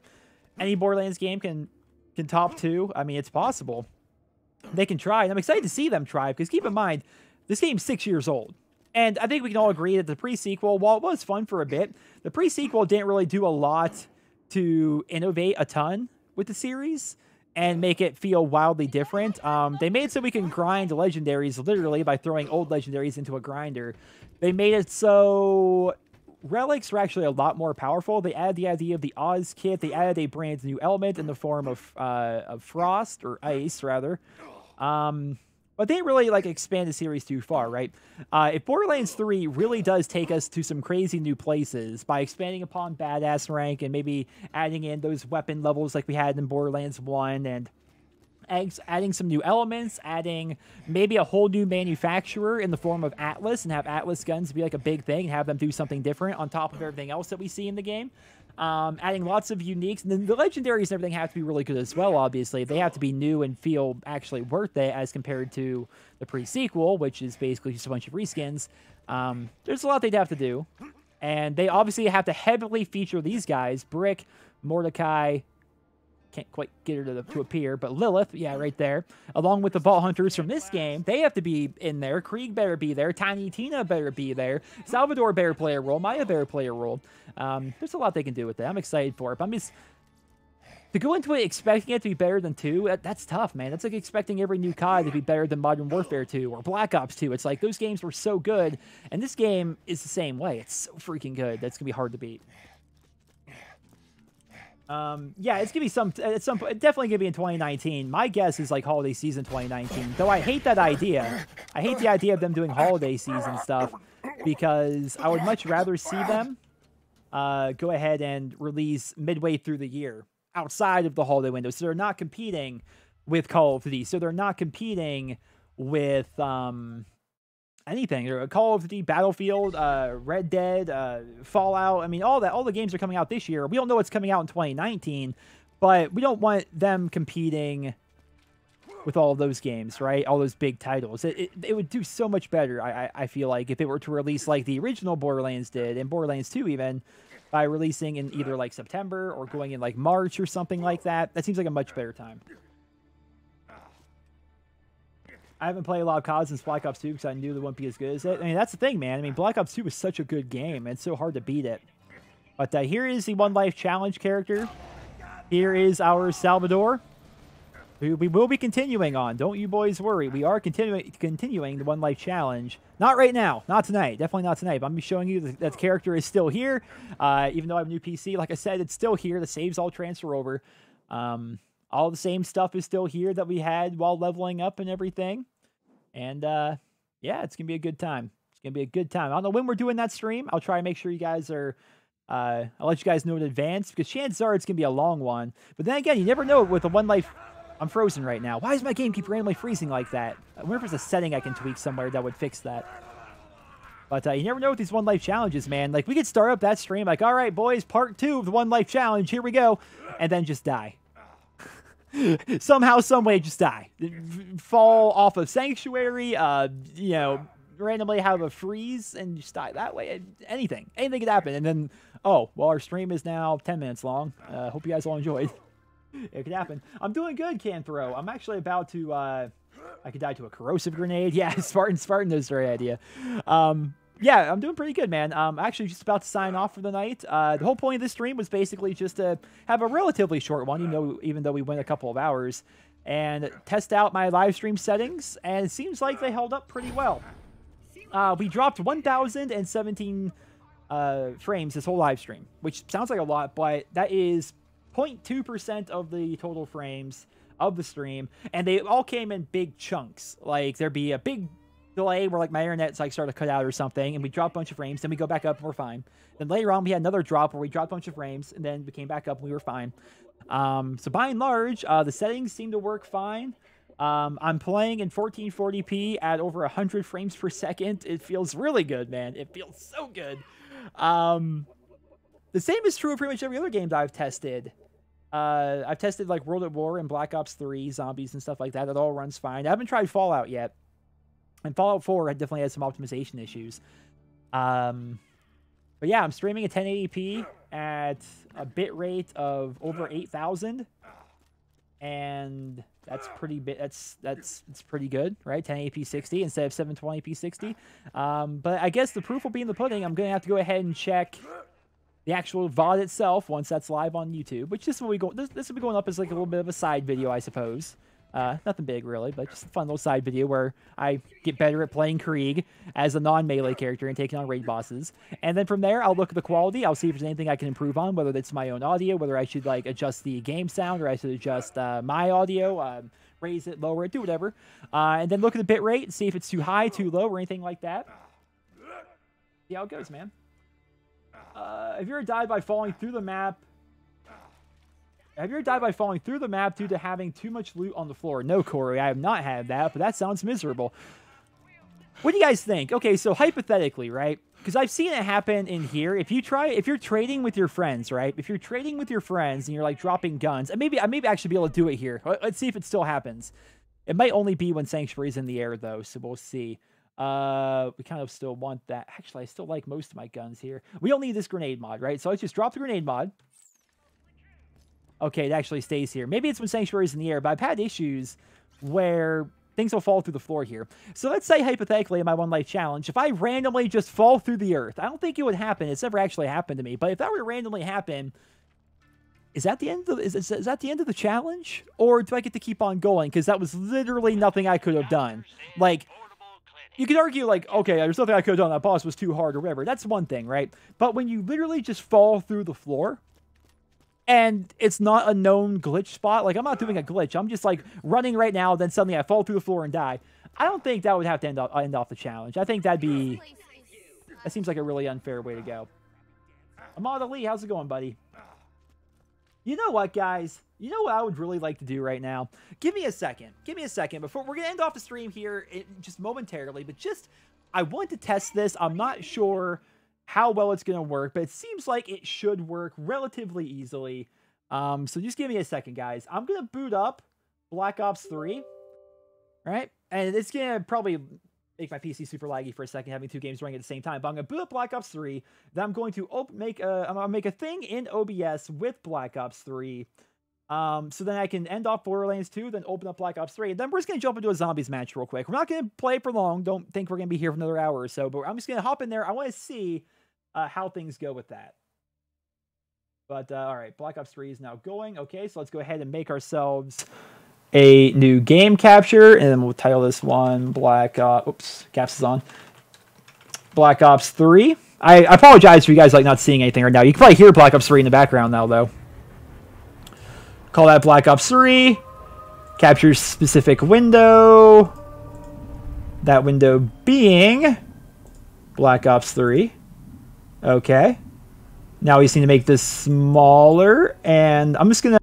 any Borderlands game can top 2. I mean, it's possible. They can try. And I'm excited to see them try. Because keep in mind, this game's 6 years old. And I think we can all agree that the pre-sequel, while it was fun for a bit, the pre-sequel didn't really do a lot to innovate a ton with the series and make it feel wildly different. They made it so we can grind legendaries literally by throwing old legendaries into a grinder. They made it so relics are actually a lot more powerful. They added the idea of the Oz kit. They added a brand new element in the form of frost, or ice rather. But they didn't really like expand the series too far, right? If Borderlands 3 really does take us to some crazy new places by expanding upon badass rank and maybe adding in those weapon levels like we had in Borderlands 1 and adding some new elements, adding maybe a whole new manufacturer in the form of Atlas and have Atlas guns be like a big thing and have them do something different on top of everything else that we see in the game. Adding lots of uniques, and then the legendaries and everything have to be really good as well, obviously. They have to be new and feel actually worth it as compared to the pre-sequel, which is basically just a bunch of reskins. There's a lot they'd have to do, and they obviously have to heavily feature these guys, Brick, Mordecai, can't quite get her to appear, but Lilith, yeah, right there, along with the Vault Hunters from this game, they have to be in there. Krieg better be there. Tiny Tina better be there. Salvador better play a role. Maya better play a role. There's a lot they can do with it. I'm excited for it. But I'm just... To go into it expecting it to be better than 2, that's tough, man. That's like expecting every new COD to be better than Modern Warfare 2 or Black Ops 2. It's like those games were so good, and this game is the same way. It's so freaking good. That's going to be hard to beat. Yeah, it's gonna be definitely gonna be in 2019. My guess is like holiday season 2019. Though I hate that idea. I hate the idea of them doing holiday season stuff because I would much rather see them go ahead and release midway through the year outside of the holiday window. So they're not competing with Call of Duty. So they're not competing with anything. Call of Duty, Battlefield, Red Dead, Fallout. I mean, all the games are coming out this year. We don't know what's coming out in 2019, but we don't want them competing with all of those games, right? All those big titles. It would do so much better, I feel like, if it were to release like the original Borderlands did, and Borderlands 2 even, by releasing in either like September or going in like March or something like that. That seems like a much better time. I haven't played a lot of COD since Black Ops 2 because I knew they wouldn't be as good as it. I mean, that's the thing, man. I mean, Black Ops 2 was such a good game, and it's so hard to beat it. But here is the One Life Challenge character. Here is our Salvador, who we will be continuing on. Don't you boys worry. We are continuing the One Life Challenge. Not right now. Not tonight. Definitely not tonight. But I'm going to be showing you that the character is still here. Even though I have a new PC, like I said, it's still here. The saves all transfer over. All the same stuff is still here that we had while leveling up and everything. And, yeah, it's going to be a good time. It's going to be a good time. I don't know when we're doing that stream. I'll try and make sure you guys are... I'll let you guys know in advance, because chances are it's going to be a long one. But then again, you never know with the One Life... I'm frozen right now. Why does my game keep randomly freezing like that? I wonder if there's a setting I can tweak somewhere that would fix that. But you never know with these One Life challenges, man. Like, we could start up that stream like, all right, boys, part 2 of the One Life challenge. Here we go. And then just die. Somehow, some way, just die. Fall off of Sanctuary, you know, randomly have a freeze and just die that way. Anything could happen. And then, oh, well, our stream is now 10 minutes long. Hope you guys all enjoyed. It could happen. I'm doing good, Canthro. I'm actually about to, I could die to a corrosive grenade. Yeah, Spartan knows the right idea. Yeah, I'm doing pretty good, man. I'm actually just about to sign off for the night. The whole point of this stream was basically just to have a relatively short one, even though we went a couple of hours, and test out my live stream settings, and it seems like they held up pretty well. We dropped 1,017 frames this whole live stream, which sounds like a lot, but that is 0.2% of the total frames of the stream, and they all came in big chunks. Like, there'd be a big delay where, like, my internet's like started to cut out or something, and we drop a bunch of frames, then we go back up and we're fine. Then later on we had another drop where we dropped a bunch of frames, and then we came back up and we were fine. So by and large, the settings seem to work fine. I'm playing in 1440p at over 100 frames per second. It feels really good, man. It feels so good. The same is true of pretty much every other game that I've tested. I've tested like World at War and Black Ops 3, Zombies and stuff like that. It all runs fine. I haven't tried Fallout yet. And Fallout 4 definitely had some optimization issues. But yeah, I'm streaming at 1080p at a bit rate of over 8,000. And that's pretty that's pretty good, right? 1080p 60 instead of 720p 60. But I guess the proof will be in the pudding. I'm gonna have to go ahead and check the actual VOD itself once that's live on YouTube, which this will be going up as like a little bit of a side video, I suppose. Nothing big really, but just a fun little side video where I get better at playing Krieg as a non-melee character and taking on raid bosses. And then from there, I'll look at the quality. I'll see if there's anything I can improve on, whether it's my own audio, whether I should like adjust the game sound, or I should adjust my audio, raise it, lower it, do whatever. And then look at the bit rate and see if it's too high, too low, or anything like that. See how it goes, man. Have you ever died by falling through the map? Have you ever died by falling through the map due to having too much loot on the floor? No, Corey, I have not had that, but that sounds miserable. What do you guys think? Okay, so hypothetically, right? Because I've seen it happen in here. If you're trading with your friends, right? If you're trading with your friends and you're like dropping guns, and maybe I actually be able to do it here. Let's see if it still happens. It might only be when Sanctuary's in the air though, so we'll see. We kind of still want that. Actually, I still like most of my guns here. We don't need this grenade mod, right? So let's just drop the grenade mod. Okay, it actually stays here. Maybe it's when Sanctuary's in the air, but I've had issues where things will fall through the floor here. So let's say, hypothetically, in my one life challenge, if I randomly just fall through the earth, I don't think it would happen. It's never actually happened to me. But if that were to randomly happen, is that the end of is that the end of the challenge? Or do I get to keep on going? Because that was literally nothing I could have done. Like, you could argue, like, okay, there's nothing I could have done. That boss was too hard or whatever. That's one thing, right? But when you literally just fall through the floor, and it's not a known glitch spot. Like, I'm not doing a glitch. I'm just, like, running right now, then suddenly I fall through the floor and die. I don't think that would have to end off the challenge. I think that seems like a really unfair way to go. Ahmad Ali, how's it going, buddy? You know what, guys? You know what I would really like to do right now? Give me a second. Give me a second. Before we're going to end off the stream here just momentarily, but just, I want to test this. I'm not sure how well it's going to work, but it seems like it should work relatively easily. So just give me a second, guys. I'm going to boot up Black Ops 3, right? And it's going to probably make my PC super laggy for a second, having two games running at the same time. But I'm going to boot up Black Ops 3. Then I'm going to make a thing in OBS with Black Ops 3. So then I can end off Borderlands 2, then open up Black Ops 3. And then we're just going to jump into a zombies match real quick. We're not going to play for long. Don't think we're going to be here for another hour or so. But I'm just going to hop in there. I want to see how things go with that. But, all right, Black Ops 3 is now going. Okay, so let's go ahead and make ourselves a new game capture, and then we'll title this one Caps is on. Black Ops 3. I apologize for you guys like not seeing anything right now. You can probably hear Black Ops 3 in the background now, though. Call that Black Ops 3. Capture specific window. That window being Black Ops 3. Okay. Now we just need to make this smaller, and I'm just gonna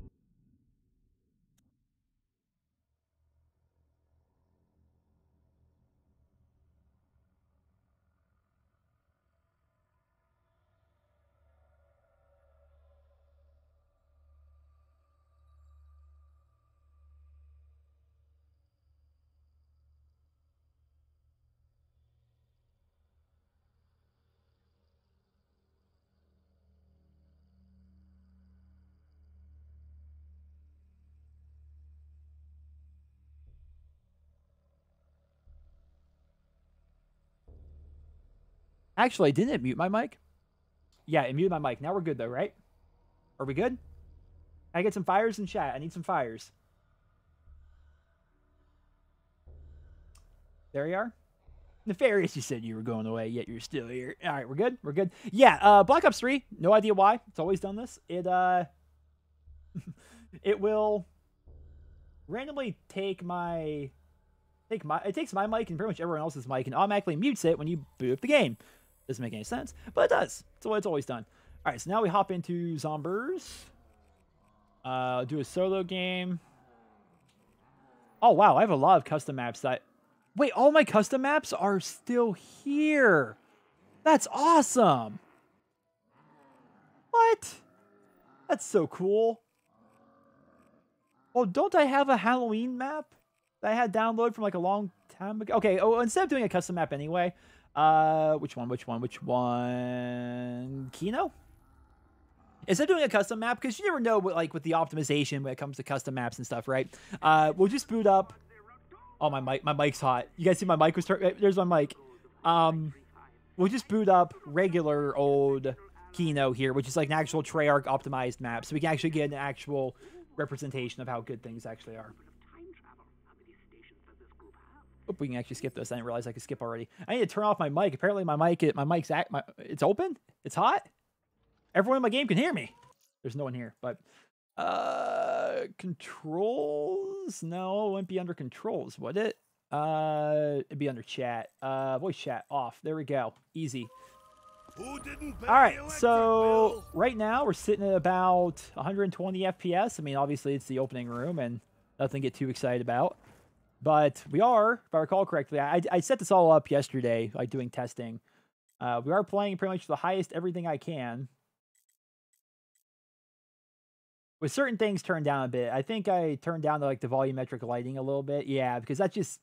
Actually, didn't it mute my mic? Yeah, it muted my mic. Now we're good, though, right? Are we good? Can I get some fires in chat? I need some fires. There you are. Nefarious, you said you were going away, yet you're still here. All right, we're good? We're good? Yeah, Black Ops 3, no idea why. It's always done this. It, it will randomly take my... It takes my mic and pretty much everyone else's mic and automatically mutes it when you boot up the game. Doesn't make any sense, but it does. It's what it's always done. All right, so now we hop into Zombers. Do a solo game. Oh, wow, I have a lot of custom maps that... Wait, all my custom maps are still here. That's awesome. What? That's so cool. Oh, don't I have a Halloween map that I had downloaded from like a long time ago? Okay, oh, instead of doing a custom map anyway, which one? Kino? Instead of doing a custom map, because you never know what, like, with the optimization when it comes to custom maps and stuff, right? We'll just boot up. Oh, my mic's hot. You guys see my mic was turned? There's my mic. We'll just boot up regular old Kino here, which is like an actual Treyarch optimized map, so we can actually get an actual representation of how good things actually are. Oh, we can actually skip this. I didn't realize I could skip already. I need to turn off my mic. Apparently my mic's it's open. It's hot. Everyone in my game can hear me. There's no one here, but controls? No, it wouldn't be under controls, would it? It'd be under chat. Voice chat off. There we go. Easy. Who didn't pay All right, the so electric bill? right now we're sitting at about 120 FPS. I mean, obviously it's the opening room and nothing to get too excited about. But we are, if I recall correctly, I set this all up yesterday, like doing testing. We are playing pretty much the highest everything I can. With certain things turned down a bit. I think I turned down the, like, the volumetric lighting a little bit. Yeah, because that's just...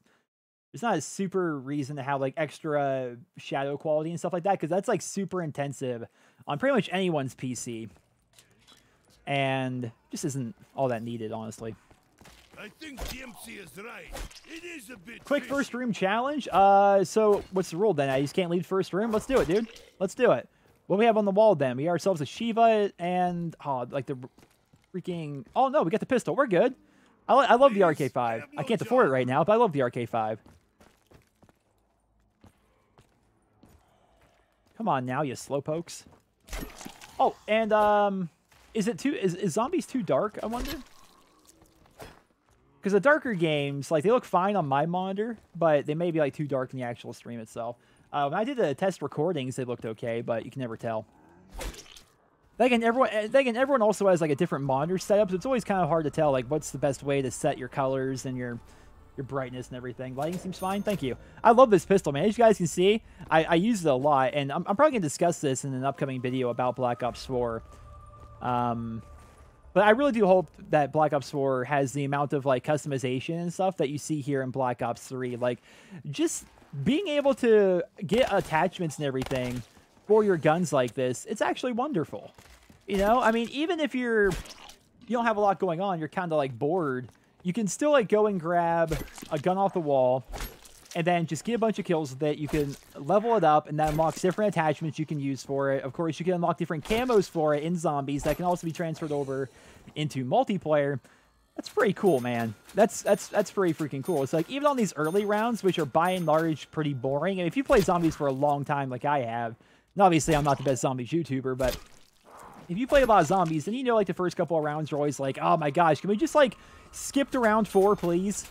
There's not a super reason to have, like, extra shadow quality and stuff like that, because that's, like, super intensive on pretty much anyone's PC. And just isn't all that needed, honestly. I think DMC is right. It is a bit Quick fishy. first room challenge. So what's the rule then? I just can't leave first room? Let's do it, dude. Let's do it. What do we have on the wall then? We got ourselves a Shiva and, like the freaking... Oh, no, we got the pistol. We're good. I love the RK5. I can't afford it right now, but I love the RK5. Come on now, you slowpokes. Oh, and is zombies too dark, I wonder? Because the darker games, like, they look fine on my monitor, but they may be, like, too dark in the actual stream itself. When I did the test recordings, they looked okay, but you can never tell. Everyone also has, like, a different monitor setup, so it's always kind of hard to tell, like, what's the best way to set your colors and your brightness and everything. Lighting seems fine. Thank you. I love this pistol, man. As you guys can see, I use it a lot, and I'm probably going to discuss this in an upcoming video about Black Ops 4. But I really do hope that Black Ops 4 has the amount of, like, customization and stuff that you see here in Black Ops 3. Like, just being able to get attachments and everything for your guns like this, it's actually wonderful. You know? I mean, even if you don't have a lot going on, you're kind of, like, bored, you can still, like, go and grab a gun off the wall and then just get a bunch of kills with it. You can level it up, and that unlocks different attachments you can use for it. Of course, you can unlock different camos for it in zombies that can also be transferred over into multiplayer. That's pretty cool, man. That's pretty freaking cool. It's like, even on these early rounds, which are by and large pretty boring, and if you play zombies for a long time like I have, and obviously I'm not the best zombies YouTuber, but if you play a lot of zombies, then you know, like, the first couple of rounds are always like, oh my gosh, can we just, like, skip to round 4, please?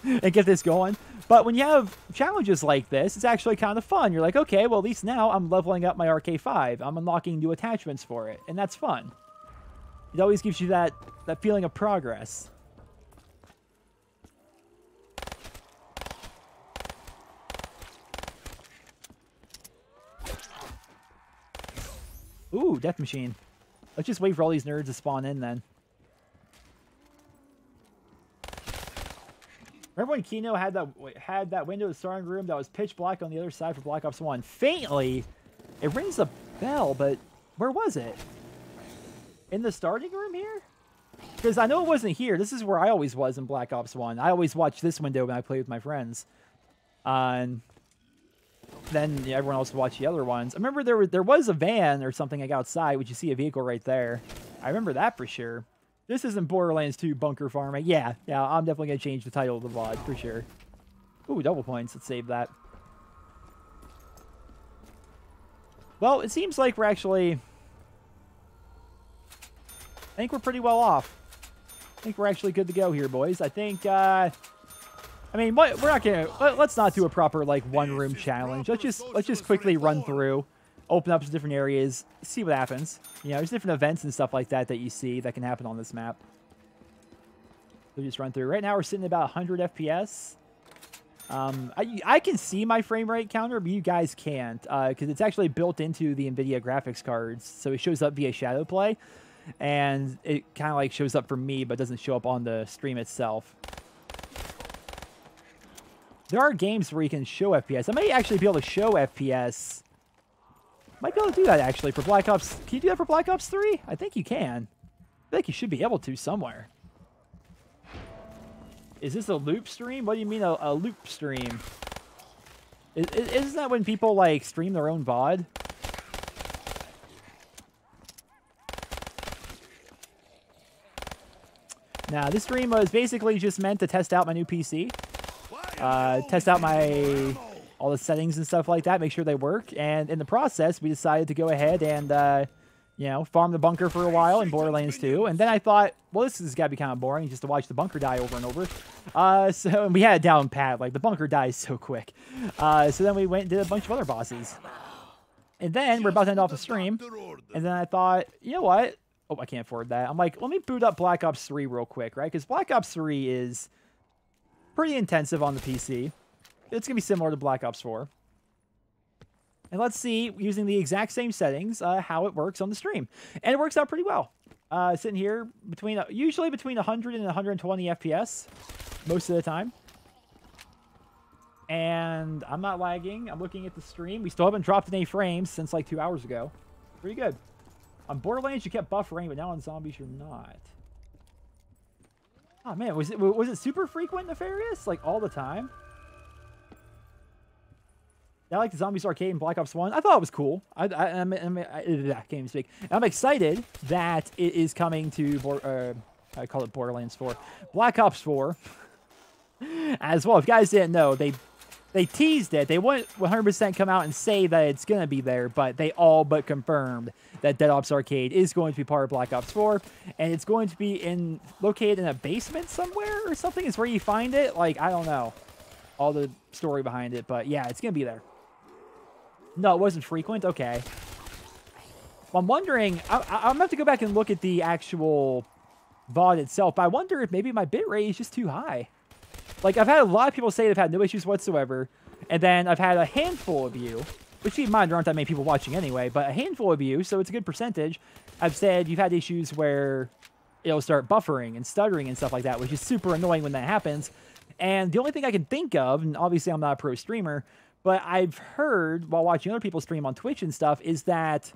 And get this going. But when you have challenges like this, it's actually kind of fun. You're like, okay, well, at least now I'm leveling up my RK5. I'm unlocking new attachments for it, and that's fun. It always gives you that feeling of progress. Ooh, death machine. Let's just wait for all these nerds to spawn in then. Remember when Kino had that window of the starting room that was pitch black on the other side for Black Ops 1? Faintly, it rings a bell, but where was it? In the starting room here? Because I know it wasn't here. This is where I always was in Black Ops 1. I always watched this window when I played with my friends. And then everyone else would watch the other ones. I remember there was a van or something like outside, which you see a vehicle right there. I remember that for sure. This isn't Borderlands 2 bunker farming. Yeah, I'm definitely going to change the title of the VOD for sure. Ooh, double points. Let's save that. Well, it seems like we're actually... I think we're pretty well off. I think we're actually good to go here, boys. I think, I mean, we're not going to... Let's not do a proper, like, one-room challenge. Let's just quickly run through, open up some different areas, see what happens. You know, there's different events and stuff like that that you see that can happen on this map. So just run through. Right now, we're sitting at about 100 FPS. I can see my frame rate counter, but you guys can't, because it's actually built into the NVIDIA graphics cards, so it shows up via shadow play, and it kind of like shows up for me, but doesn't show up on the stream itself. There are games where you can show FPS. I may actually be able to show FPS. Might be able to do that, actually, for Black Ops. Can you do that for Black Ops 3? I think you can. I think you should be able to somewhere. Is this a loop stream? What do you mean a loop stream? Isn't that when people, like, stream their own VOD? Nah, this stream was basically just meant to test out my new PC. Test out all the settings and stuff like that, make sure they work. And in the process, we decided to go ahead and, you know, farm the bunker for a while in Borderlands 2. And then I thought, well, this has got to be kind of boring just to watch the bunker die over and over. And we had it down pat. Like, the bunker dies so quick. So then we went and did a bunch of other bosses. And then we're about to end off the stream. And then I thought, you know what? Oh, I can't afford that. I'm like, let me boot up Black Ops 3 real quick, right? Because Black Ops 3 is pretty intensive on the PC. It's going to be similar to Black Ops 4. And let's see, using the exact same settings, how it works on the stream. And it works out pretty well. Sitting here, usually between 100 and 120 FPS most of the time. And I'm not lagging. I'm looking at the stream. We still haven't dropped any frames since like 2 hours ago. Pretty good. On Borderlands, you kept buffering, but now on Zombies, you're not. Oh, man. Was it super frequent nefarious? Like, all the time? I like the Zombies Arcade and Black Ops 1. I thought it was cool. I can't even speak. I'm excited that it is coming to, I call it Borderlands 4. Black Ops 4 as well. If you guys didn't know, they teased it. They wouldn't 100% come out and say that it's going to be there, but they all but confirmed that Dead Ops Arcade is going to be part of Black Ops 4, and it's going to be located in a basement somewhere or something is where you find it. Like, I don't know all the story behind it, but yeah, it's going to be there. No, it wasn't frequent? Okay. Well, I'm wondering, I'm going to have to go back and look at the actual VOD itself, but I wonder if maybe my bitrate is just too high. Like, I've had a lot of people say they've had no issues whatsoever, and then I've had a handful of you, which keep in mind there aren't that many people watching anyway, but a handful of you, so it's a good percentage, I've said you've had issues where it'll start buffering and stuttering and stuff like that, which is super annoying when that happens. And the only thing I can think of, and obviously I'm not a pro streamer, but I've heard while watching other people stream on Twitch and stuff, is that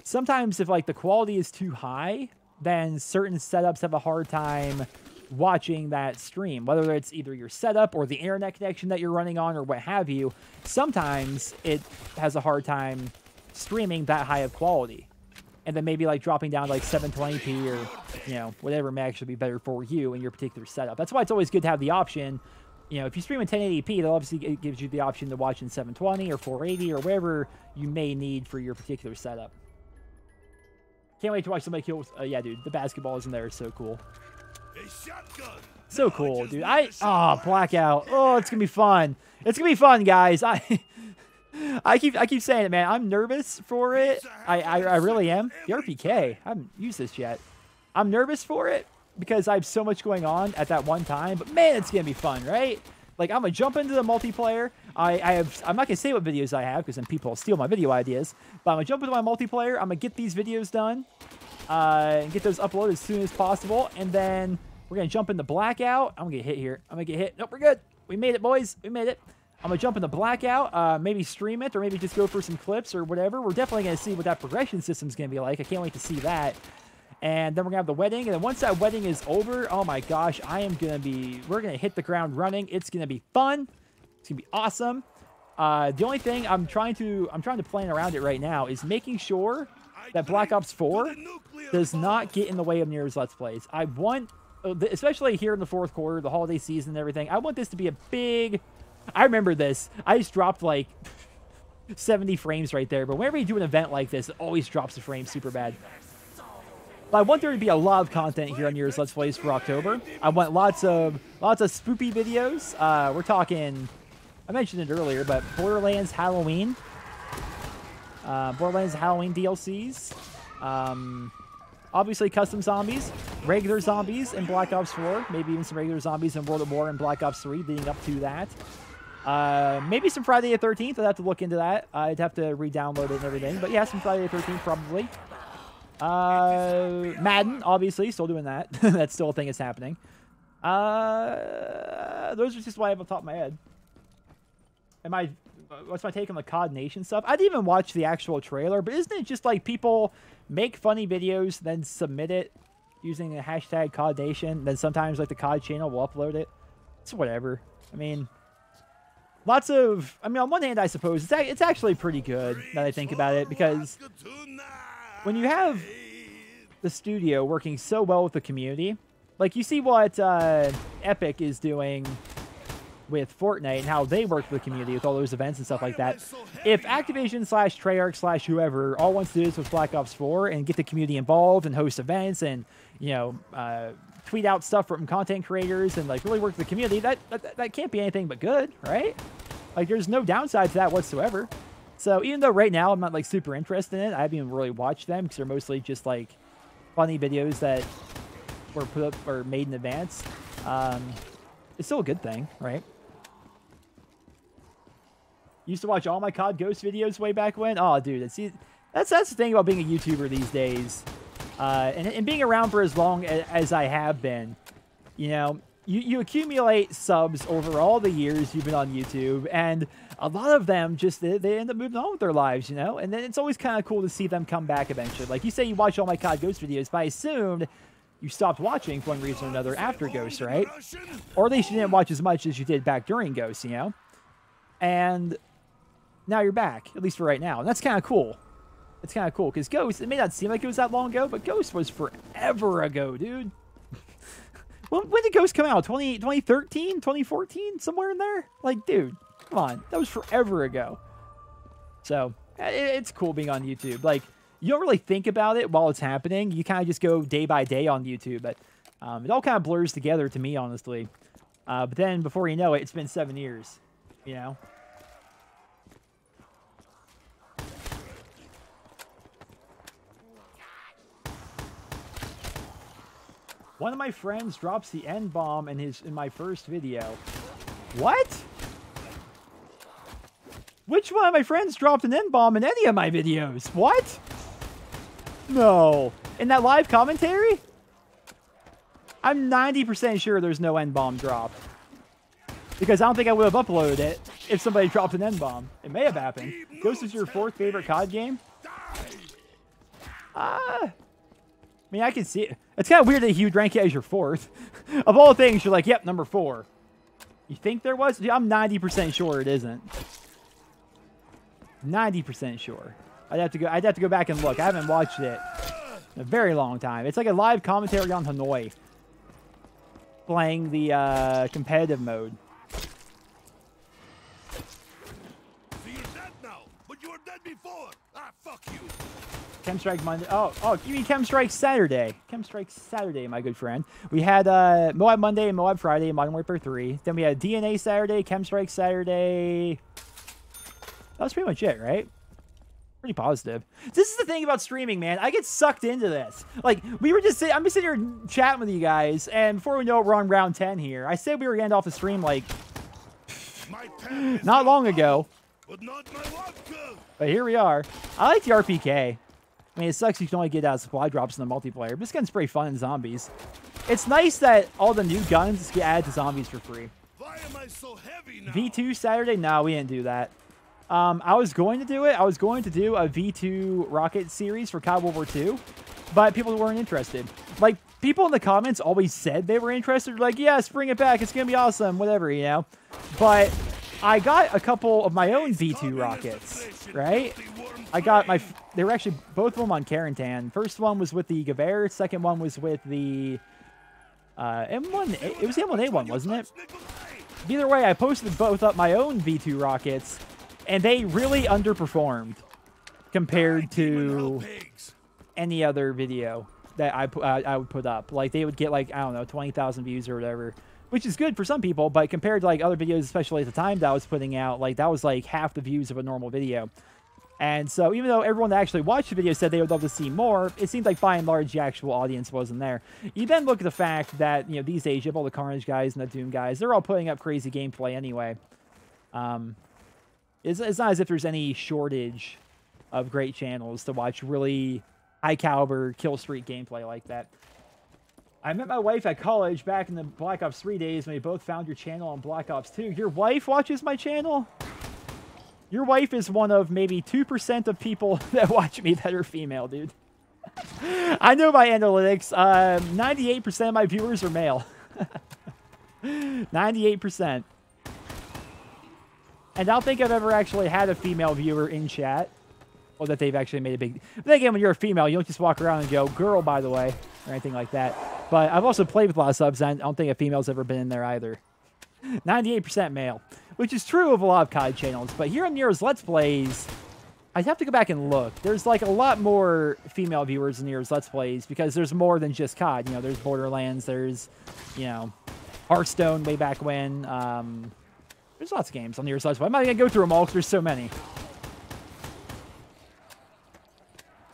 sometimes if like the quality is too high, then certain setups have a hard time watching that stream, whether it's either your setup or the internet connection that you're running on or what have you. Sometimes it has a hard time streaming that high of quality, and then maybe like dropping down to like 720p or, you know, whatever may actually be better for you in your particular setup. That's why it's always good to have the option. You know, if you stream in 1080p, that obviously it gives you the option to watch in 720 or 480 or whatever you may need for your particular setup. Can't wait to watch somebody kill. Yeah, dude, the basketballs in there is so cool. So cool, dude. Blackout. Oh, it's gonna be fun. It's gonna be fun, guys. I keep saying it, man. I'm nervous for it. I really am. The RPK. I haven't used this yet. I'm nervous for it because I have so much going on at that one time. But man, it's gonna be fun, right? Like, I'm gonna jump into the multiplayer. I'm not gonna say what videos I have because then people will steal my video ideas. But I'm gonna jump into my multiplayer. I'm gonna get these videos done and get those uploaded as soon as possible. And then we're gonna jump into Blackout. I'm gonna get hit here. I'm gonna get hit. Nope, we're good. We made it, boys. We made it. I'm gonna jump into Blackout. Maybe stream it or maybe just go for some clips or whatever. We're definitely gonna see what that progression system's gonna be like. I can't wait to see that. And then we're gonna have the wedding. And then once that wedding is over, oh my gosh, we're gonna hit the ground running. It's gonna be fun. It's gonna be awesome. The only thing I'm trying to plan around it right now is making sure that Black Ops 4 does not get in the way of Nier's Let's Plays. I want, especially here in the fourth quarter, the holiday season and everything, I want this to be a big... I remember this. I just dropped like 70 frames right there, but whenever you do an event like this, it always drops the frames super bad. But I want there to be a lot of content here on Nier's Let's Plays for October. I want lots of spoopy videos. We're talking, I mentioned it earlier, but Borderlands Halloween. Borderlands Halloween DLCs. Obviously custom zombies, regular zombies in Black Ops 4, maybe even some regular zombies in World at War and Black Ops 3 leading up to that. Maybe some Friday the 13th. I'd have to look into that. I'd have to re-download it and everything. But yeah, some Friday the 13th probably. Madden, obviously, still doing that. That's still a thing that's happening. Those are just what I have on top of my head. What's my take on the COD Nation stuff? I didn't even watch the actual trailer, but isn't it just like people make funny videos, then submit it using the hashtag COD Nation, then sometimes like the COD channel will upload it? It's whatever. I mean, on one hand, I suppose it's actually pretty good that I think about it, because when you have the studio working so well with the community, like you see what Epic is doing with Fortnite and how they work with the community with all those events and stuff like that. If Activision / Treyarch / whoever all wants to do this with Black Ops 4 and get the community involved and host events and, you know, tweet out stuff from content creators and like really work with the community, that can't be anything but good, right? Like there's no downside to that whatsoever. So even though right now I'm not like super interested in it, I haven't even really watched them because they're mostly just like funny videos that were put up or made in advance. It's still a good thing, right? Used to watch all my COD Ghost videos way back when. Oh, dude, that's the thing about being a YouTuber these days, and being around for as long as I have been. You know, you accumulate subs over all the years you've been on YouTube, and a lot of them just they end up moving on with their lives, you know. And then it's always kind of cool to see them come back eventually. Like you say, you watch all my COD Ghost videos, but I assumed you stopped watching for one reason or another after Ghost, right? Or at least you didn't watch as much as you did back during Ghost, you know. And now you're back, at least for right now. And that's kind of cool. It's kind of cool, because Ghost, it may not seem like it was that long ago, but Ghost was forever ago, dude. When did Ghost come out? 2013? 2014? Somewhere in there? Like, dude, come on. That was forever ago. So, it's cool being on YouTube. Like, you don't really think about it while it's happening. You kind of just go day by day on YouTube. But it all kind of blurs together to me, honestly. But then, before you know it, it's been 7 years, you know? One of my friends drops the N-bomb in my first video. What? Which one of my friends dropped an N-bomb in any of my videos? What? No. In that live commentary? I'm 90% sure there's no N-bomb dropped. Because I don't think I would have uploaded it if somebody dropped an N-bomb. It may have happened. Ghost is your 4th favorite COD game? I mean, I can see it. It's kind of weird that he would rank it as your 4th. Of all things, you're like, yep, number 4. You think there was? I'm 90% sure it isn't. 90% sure. I'd have to go back and look. I haven't watched it in a very long time. It's like a live commentary on Hanoi, playing the competitive mode. So you're dead now, but you were dead before. Ah, fuck you. Chemstrike Monday. Oh, you mean Chemstrike Saturday. Chemstrike Saturday, my good friend. We had Moab Monday and Moab Friday in Modern Warfare 3. Then we had DNA Saturday, Chemstrike Saturday. That was pretty much it, right? Pretty positive. This is the thing about streaming, man. I get sucked into this. Like, I'm just sitting here chatting with you guys, and before we know it, we're on round 10 here. I said we were getting off the stream, like, not long ago. But not my vodka. But here we are. I like the RPK. I mean, it sucks you can only get out supply drops in the multiplayer, but this gun's pretty fun in zombies. It's nice that all the new guns get added to zombies for free. Why am I so heavy now? V2 Saturday? No, we didn't do that. I was going to do it. I was going to do a V2 rocket series for COD World War II, but people weren't interested. Like, people in the comments always said they were interested. Like, yes, bring it back. It's going to be awesome. Whatever, you know? But I got a couple of my own V2 rockets, right? I got my, they were actually both of them on Carentan. First one was with the Gewehr, second one was with the M1, it was the M1A1, wasn't it? Either way, I posted both up my own V2 rockets, and they really underperformed compared to any other video that I would put up. Like, they would get, like, I don't know, 20,000 views or whatever, which is good for some people, but compared to, like, other videos, especially at the time that I was putting out, like, that was, like, half the views of a normal video. And so even though everyone that actually watched the video said they would love to see more, it seemed like by and large the actual audience wasn't there. You then look at the fact that, you know, these days you have all the Carnage guys and the Doom guys. They're all putting up crazy gameplay anyway. It's not as if there's any shortage of great channels to watch really high-caliber kill streak gameplay like that. I met my wife at college back in the Black Ops 3 days when we both found your channel on Black Ops 2. Your wife watches my channel? Your wife is one of maybe 2% of people that watch me that are female, dude. I know my analytics. 98% of my viewers are male. 98%. And I don't think I've ever actually had a female viewer in chat. Or that they've actually made a big... But then again, when you're a female, you don't just walk around and go, girl, by the way, or anything like that. But I've also played with a lot of subs, and I don't think a female's ever been in there either. 98% male, which is true of a lot of COD channels. But here on Nero's Let's Plays, I'd have to go back and look. There's like a lot more female viewers in Nero's Let's Plays because there's more than just COD. You know, there's Borderlands, there's, you know, Hearthstone way back when. There's lots of games on Nero's Let's Plays. I'm not going to go through them all because there's so many.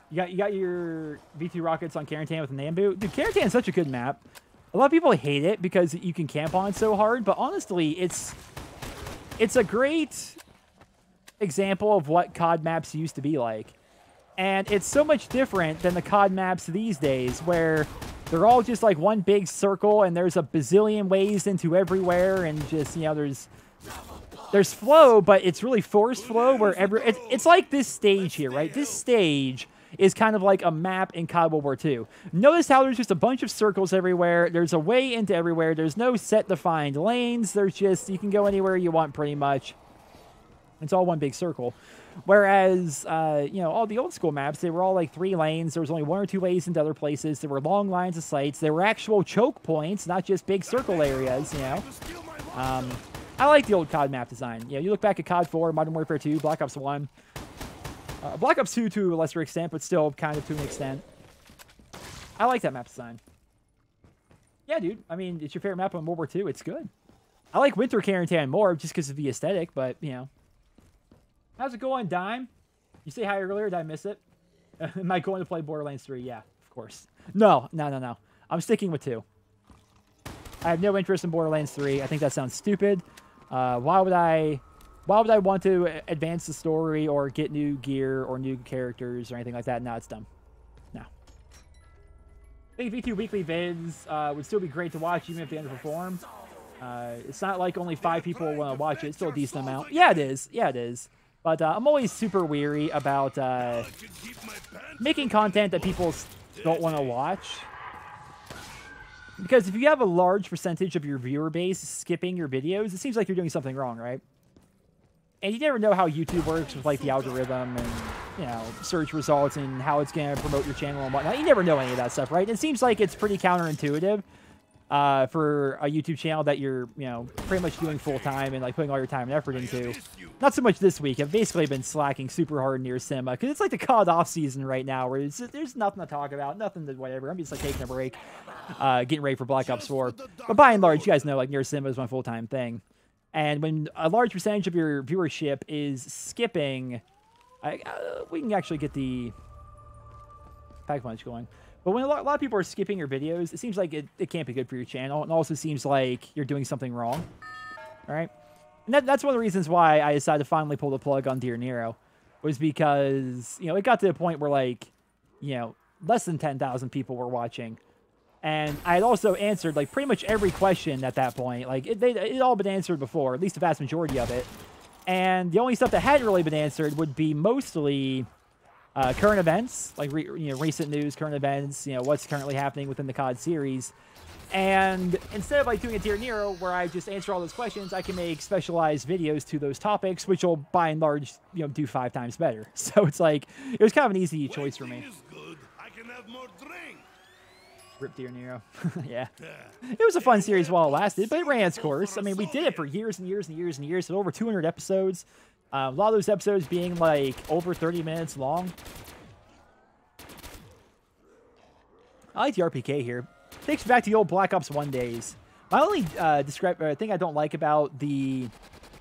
You got your V2 rockets on Carentan with Nambu. Dude, Carentan is such a good map. A lot of people hate it because you can camp on it so hard, but honestly, it's a great example of what COD maps used to be like. And it's so much different than the COD maps these days, where they're all just like one big circle and there's a bazillion ways into everywhere, and just, you know, there's flow, but it's really forced flow where it's like this stage here, right? This stage is kind of like a map in COD World War II. Notice how there's just a bunch of circles everywhere. There's a way into everywhere. There's no set defined lanes. There's just, you can go anywhere you want pretty much. It's all one big circle. Whereas, you know, all the old school maps, they were all like 3 lanes. There was only 1 or 2 ways into other places. There were long lines of sights. There were actual choke points, not just big circle areas, you know. I like the old COD map design. You know, you look back at COD 4, Modern Warfare 2, Black Ops 1. Black Ops 2 to a lesser extent, but still kind of to an extent. I like that map design. Yeah, dude. I mean, it's your favorite map on World War II. It's good. I like Winter Carentan more just because of the aesthetic, but, you know. How's it going, Dime? You say hi earlier. Did I miss it? Am I going to play Borderlands 3? Yeah, of course. No. I'm sticking with 2. I have no interest in Borderlands 3. I think that sounds stupid. Why would I want to advance the story or get new gear or new characters or anything like that? No, it's dumb. No. I think V2 weekly vids would still be great to watch even if they underperform. It's not like only 5 people want to watch it. It's still a decent amount. Yeah, it is. Yeah, it is. But I'm always super weary about making content that people don't want to watch. Because if you have a large percentage of your viewer base skipping your videos, it seems like you're doing something wrong, right? And you never know how YouTube works with, like, the algorithm and, you know, search results and how it's going to promote your channel and whatnot. You never know any of that stuff, right? It seems like it's pretty counterintuitive for a YouTube channel that you're, you know, pretty much doing full-time and, like, putting all your time and effort into. Not so much this week. I've basically been slacking super hard near cinema because it's like the COD off-season right now where there's nothing to talk about, nothing to whatever. I'm just, like, taking a break, getting ready for Black Ops 4. But by and large, you guys know, like, near cinema is my full-time thing. And when a large percentage of your viewership is skipping, we can actually get the pack punch going. But when a lot of people are skipping your videos, it seems like it can't be good for your channel. It also seems like you're doing something wrong. All right? And that's one of the reasons why I decided to finally pull the plug on Dear Nero. Was because, you know, it got to the point where, like, you know, less than 10,000 people were watching. And I had also answered, like, pretty much every question at that point. Like, it all been answered before, at least the vast majority of it. And the only stuff that hadn't really been answered would be mostly current events, like recent news, current events, what's currently happening within the COD series. And instead of like doing a Dear Nero where I just answer all those questions, I can make specialized videos to those topics, which will by and large, do 5 times better. So it's like, it was kind of an easy choice for me. Good. I can have more drink. Rip Dear Nero. Yeah. It was a fun series while it lasted, but it ran its course. I mean, we did it for years and years and years and years, so over 200 episodes. A lot of those episodes being like over 30 minutes long. I like the RPK here. Takes me back to the old Black Ops 1 days. My only thing I don't like about the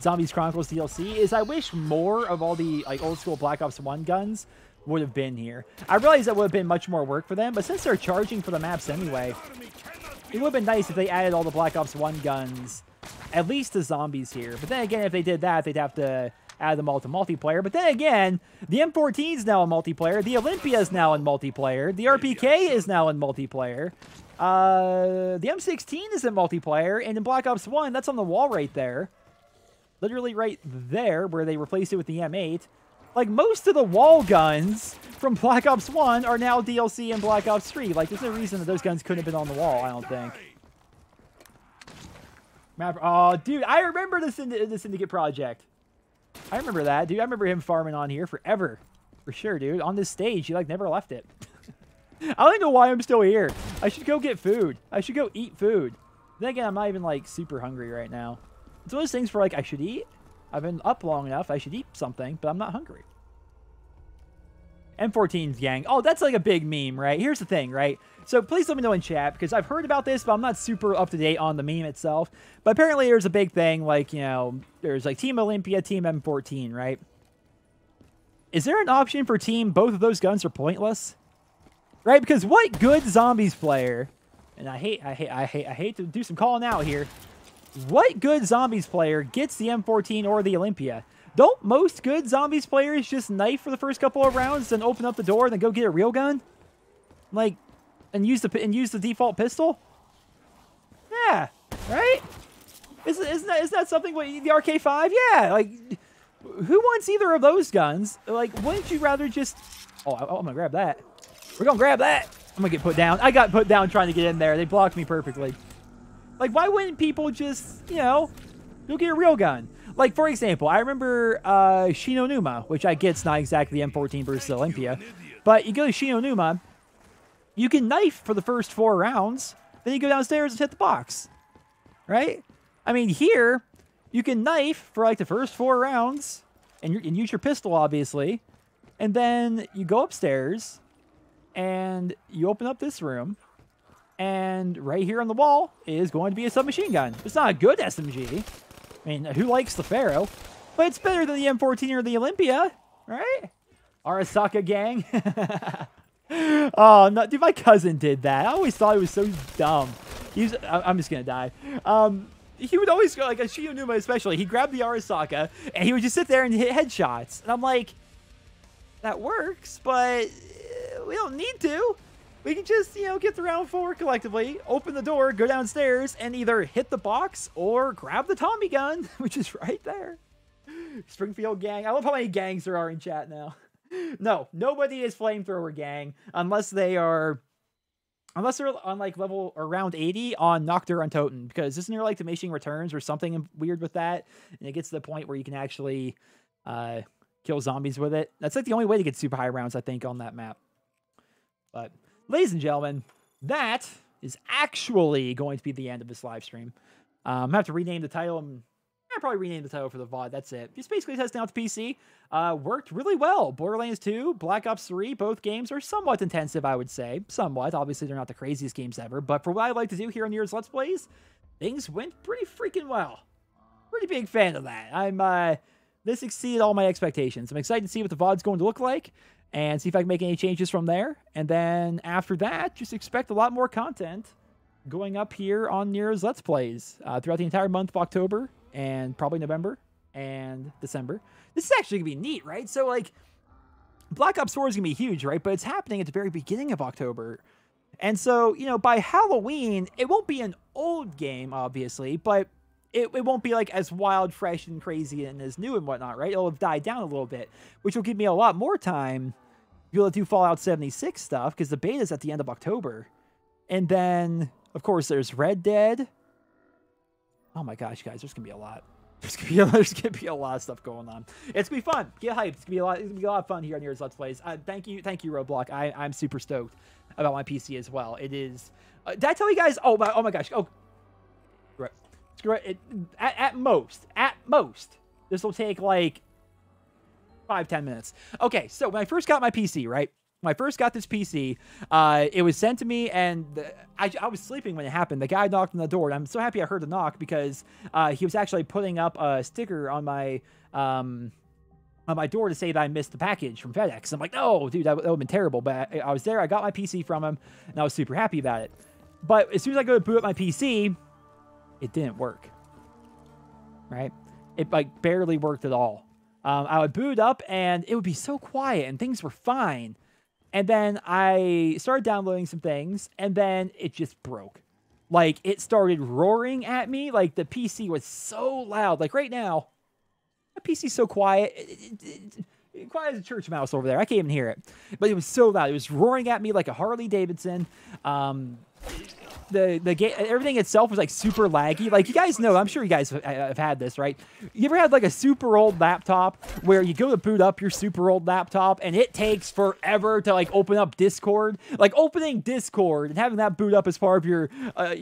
Zombies Chronicles DLC is I wish more of all the like old school Black Ops 1 guns would have been here. I realize that would have been much more work for them, but since they're charging for the maps anyway, it would have been nice if they added all the Black Ops 1 guns, at least the zombies here. But then again, if they did that, they'd have to add them all to multiplayer. But then again, the M14 is now in multiplayer. The Olympia is now in multiplayer. The RPK is now in multiplayer. The M16 is in multiplayer. And in Black Ops 1, that's on the wall right there. Literally right there where they replaced it with the M8. Like, most of the wall guns from Black Ops 1 are now DLC in Black Ops 3. Like, there's no reason that those guns couldn't have been on the wall, I don't think. Oh, dude, I remember the Syndicate project. I remember that, dude. I remember him farming on here forever. For sure, dude. On this stage, he, like, never left it. I don't even know why I'm still here. I should go get food. I should go eat food. Then again, I'm not even, like, super hungry right now. It's one of those things where, like, I should eat. I've been up long enough. I should eat something, but I'm not hungry. M14's gang. Oh, that's like a big meme, right? Here's the thing, right? So please let me know in chat, because I've heard about this, but I'm not super up to date on the meme itself. But apparently there's a big thing, like, there's like Team Olympia, Team M14, right? Is there an option for team both of those guns are pointless? Right? Because what good zombies player, and I hate to do some calling out here. What good zombies player gets the M14 or the Olympia? Don't most good zombies players just knife for the first couple of rounds, then open up the door, and then go get a real gun? Like, and use the default pistol? Yeah, right? Isn't that something with the RK5? Yeah, like, who wants either of those guns? Like, wouldn't you rather just... Oh, I'm gonna grab that. We're gonna grab that. I'm gonna get put down. I got put down trying to get in there. They blocked me perfectly. Like, why wouldn't people just, go get a real gun? Like, for example, I remember Shinonuma, which I get's not exactly M14 versus Olympia. But you go to Shinonuma, you can knife for the first 4 rounds, then you go downstairs and hit the box. Right? I mean, here, you can knife for, like, the first 4 rounds, and use your pistol, obviously. And then you go upstairs, and you open up this room. And right here on the wall is going to be a submachine gun. It's not a good SMG. I mean, who likes the Pharaoh? But it's better than the M14 or the Olympia, right? Arasaka gang. Oh, no, dude, my cousin did that. I always thought it was so dumb. I'm just going to die. He would always go, like, a Shionuma especially, he'd grab the Arasaka, and he would just sit there and hit headshots. And I'm like, that works, but we don't need to. We can just, get the round 4 collectively, open the door, go downstairs, and either hit the box or grab the Tommy gun, which is right there. Springfield gang. I love how many gangs there are in chat now. No, nobody is flamethrower gang unless they're on like level around 80 on Noctur on Toten, because isn't there like diminishing returns or something weird with that? And it gets to the point where you can actually kill zombies with it. That's like the only way to get super high rounds, I think, on that map. But ladies and gentlemen, that is actually going to be the end of this live stream. I'm going to have to rename the title. I'll probably rename the title for the VOD. That's it. Just basically testing out the PC. Worked really well. Borderlands 2, Black Ops 3, both games are somewhat intensive, I would say. Somewhat. Obviously, they're not the craziest games ever. But for what I like to do here on Near's Let's Plays, things went pretty freaking well. Pretty big fan of that. This exceeded all my expectations. I'm excited to see what the VOD's going to look like and see if I can make any changes from there. And then after that, just expect a lot more content going up here on Near's Let's Plays throughout the entire month of October and probably November and December. This is actually going to be neat, right? So, like, Black Ops 4 is going to be huge, right? But it's happening at the very beginning of October. And so, by Halloween, it won't be an old game, obviously, but it won't be, like, as wild, fresh, and crazy and as new and whatnot, right? It'll have died down a little bit, which will give me a lot more time be able to do Fallout 76 stuff because the beta's at the end of October. And then, of course, there's Red Dead. Oh my gosh, guys, there's gonna be a lot. There's gonna be a lot of stuff going on. It's gonna be fun. Get hyped. It's gonna be a lot of fun here on yours Let's Plays. Thank you, Roadblock. I'm super stoked about my PC as well. It is. Did I tell you guys? Oh my gosh. Oh, screw it. At most, this will take like 5-10 minutes. Okay, so when I first got my PC, right? When I first got this PC, it was sent to me, and I was sleeping when it happened. The guy knocked on the door, and I'm so happy I heard the knock because he was actually putting up a sticker on my door to say that I missed the package from FedEx. I'm like, no, dude, that would have been terrible. But I was there, I got my PC from him, and I was super happy about it. But as soon as I go to boot up my PC, it didn't work. Right? It like barely worked at all. I would boot up, and it would be so quiet, and things were fine. And then I started downloading some things, and then it just broke. Like, it started roaring at me. Like, the PC was so loud. Like, right now, my PC's so quiet. Quiet as a church mouse over there. I can't even hear it. But it was so loud. It was roaring at me like a Harley Davidson. The game, everything itself was like super laggy. Like, you guys know, I'm sure you guys have had this, right? You ever had like a super old laptop where you go to boot up your super old laptop and it takes forever to like open up Discord? Like, opening Discord and having that boot up as part of your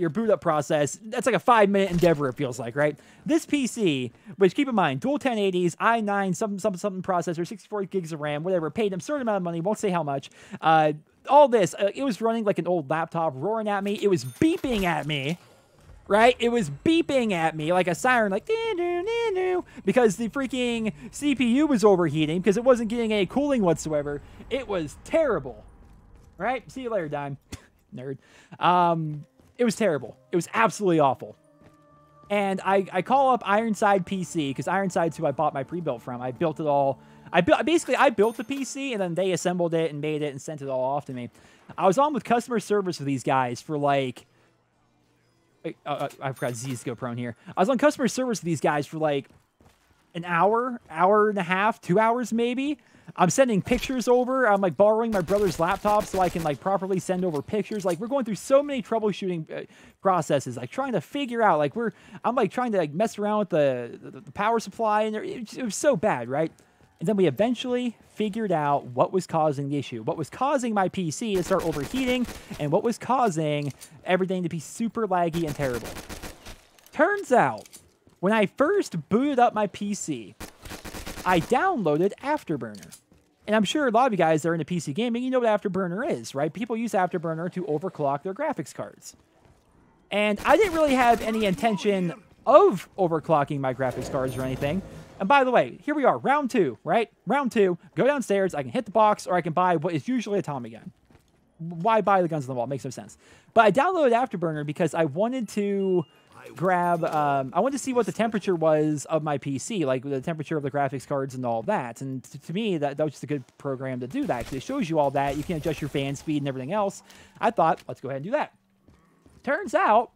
boot up process, that's like a 5-minute endeavor, it feels like, right? This PC, which keep in mind, dual 1080s, i9, something processor, 64 gigs of RAM, whatever, paid them a certain amount of money, won't say how much. All this, it was running like an old laptop, roaring at me. It was beeping at me, right? It was beeping at me like a siren, like, because the freaking CPU was overheating because it wasn't getting any cooling whatsoever. It was terrible, right? See you later, Dime. Nerd. It was terrible. It was absolutely awful. And I call up Ironside PC because Ironside's who I bought my pre-built from. I built it all. I built the PC, and then they assembled it and made it and sent it all off to me. I was on with customer service with these guys for like... I forgot Z's go prone here. I was on customer service with these guys for like an hour and a half, 2 hours maybe. I'm sending pictures over. I'm like borrowing my brother's laptop so I can like properly send over pictures. Like, we're going through so many troubleshooting processes, like trying to figure out, like I'm like trying to like mess around with the power supply, and it was so bad, right? And then we eventually figured out what was causing the issue, what was causing my PC to start overheating, and what was causing everything to be super laggy and terrible. Turns out, when I first booted up my PC, I downloaded Afterburner. And I'm sure a lot of you guys that are into PC gaming, you know what Afterburner is, right? People use Afterburner to overclock their graphics cards. And I didn't really have any intention of overclocking my graphics cards or anything. And by the way, here we are, round 2, right? Round 2, go downstairs, I can hit the box, or I can buy what is usually a Tommy gun. Why buy the guns on the wall? It makes no sense. But I downloaded Afterburner because I wanted to grab, I wanted to see what the temperature was of my PC, like the temperature of the graphics cards and all that. And to me, that was just a good program to do that, because it shows you all that. You can adjust your fan speed and everything else. I thought, let's go ahead and do that. Turns out,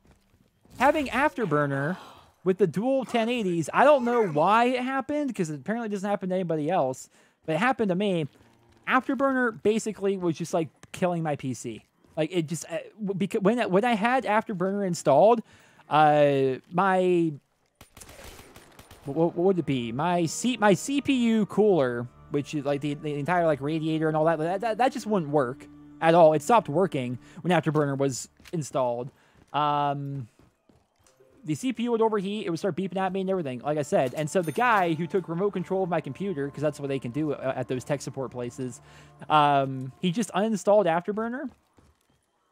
having Afterburner with the dual 1080s, I don't know why it happened, because it apparently doesn't happen to anybody else, but it happened to me. Afterburner basically was just like killing my PC. Like, it just, because when I had Afterburner installed, my, what would it be? My CPU cooler, which is like the entire like radiator and all that just wouldn't work at all. It stopped working when Afterburner was installed. The CPU would overheat, it would start beeping at me and everything, like I said. And so the guy who took remote control of my computer, because that's what they can do at those tech support places, he just uninstalled Afterburner,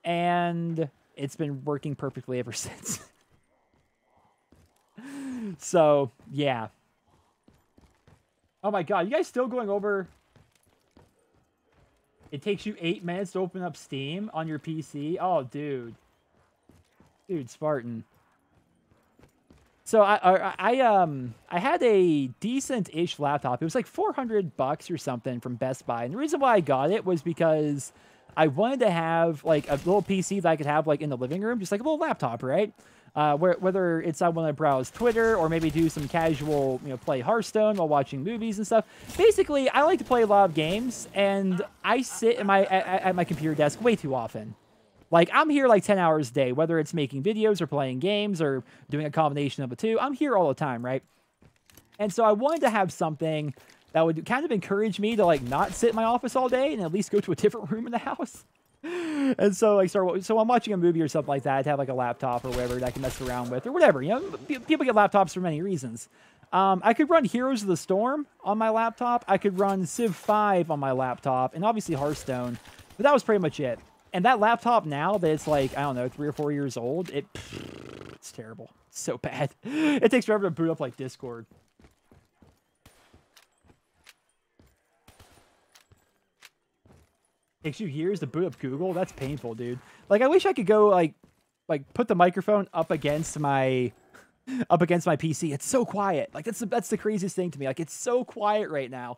and it's been working perfectly ever since. So, yeah. Oh my god, you guys still going over... It takes you 8 minutes to open up Steam on your PC? Oh, dude. Dude, Spartan. So I had a decent-ish laptop. It was like $400 or something from Best Buy. And the reason why I got it was because I wanted to have like a little PC that I could have like in the living room, just like a little laptop, right? Whether it's I want to browse Twitter or maybe do some casual, play Hearthstone while watching movies and stuff. Basically, I like to play a lot of games, and I sit at my computer desk way too often. Like, I'm here like 10 hours a day, whether it's making videos or playing games or doing a combination of the two. I'm here all the time, right? And so I wanted to have something that would kind of encourage me to like not sit in my office all day and at least go to a different room in the house. And so like so I'm watching a movie or something like that, I'd have like a laptop or whatever that I can mess around with or whatever. People get laptops for many reasons. I could run Heroes of the Storm on my laptop. I could run Civ 5 on my laptop and obviously Hearthstone. But that was pretty much it. And that laptop now that it's like, I don't know, 3 or 4 years old, it's terrible. It's so bad. It takes forever to boot up like Discord. Takes you years to boot up Google? That's painful, dude. Like, I wish I could go, like put the microphone up against my PC. It's so quiet. Like, that's the craziest thing to me. Like, it's so quiet right now.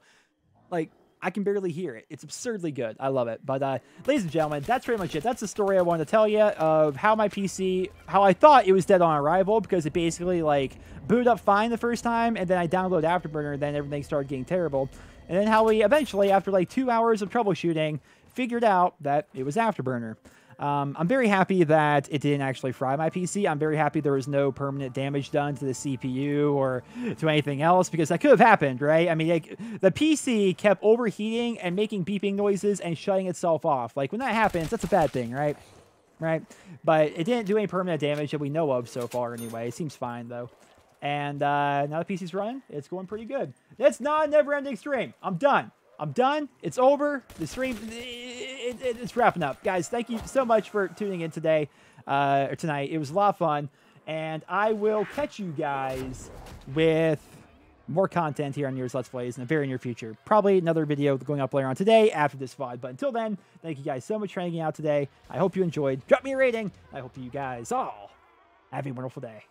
Like, I can barely hear it. It's absurdly good. I love it. But, ladies and gentlemen, that's pretty much it. That's the story I wanted to tell you of how my PC, how I thought it was dead on arrival because it basically, like, booted up fine the first time, and then I downloaded Afterburner, and then everything started getting terrible. And then how we eventually, after, like, 2 hours of troubleshooting, figured out that it was Afterburner. I'm very happy that it didn't actually fry my PC. I'm very happy there was no permanent damage done to the CPU or to anything else because that could have happened, right? I mean, like, the PC kept overheating and making beeping noises and shutting itself off. Like, when that happens, that's a bad thing, right? Right? But it didn't do any permanent damage that we know of so far anyway. It seems fine, though. And now the PC's running. It's going pretty good. That's not a never-ending stream. I'm done. I'm done. It's over. The stream, it's wrapping up. Guys, thank you so much for tuning in today, or tonight. It was a lot of fun. And I will catch you guys with more content here on Yours Let's Plays in the very near future. Probably another video going up later on today after this VOD. But until then, thank you guys so much for hanging out today. I hope you enjoyed. Drop me a rating. I hope you guys all have a wonderful day.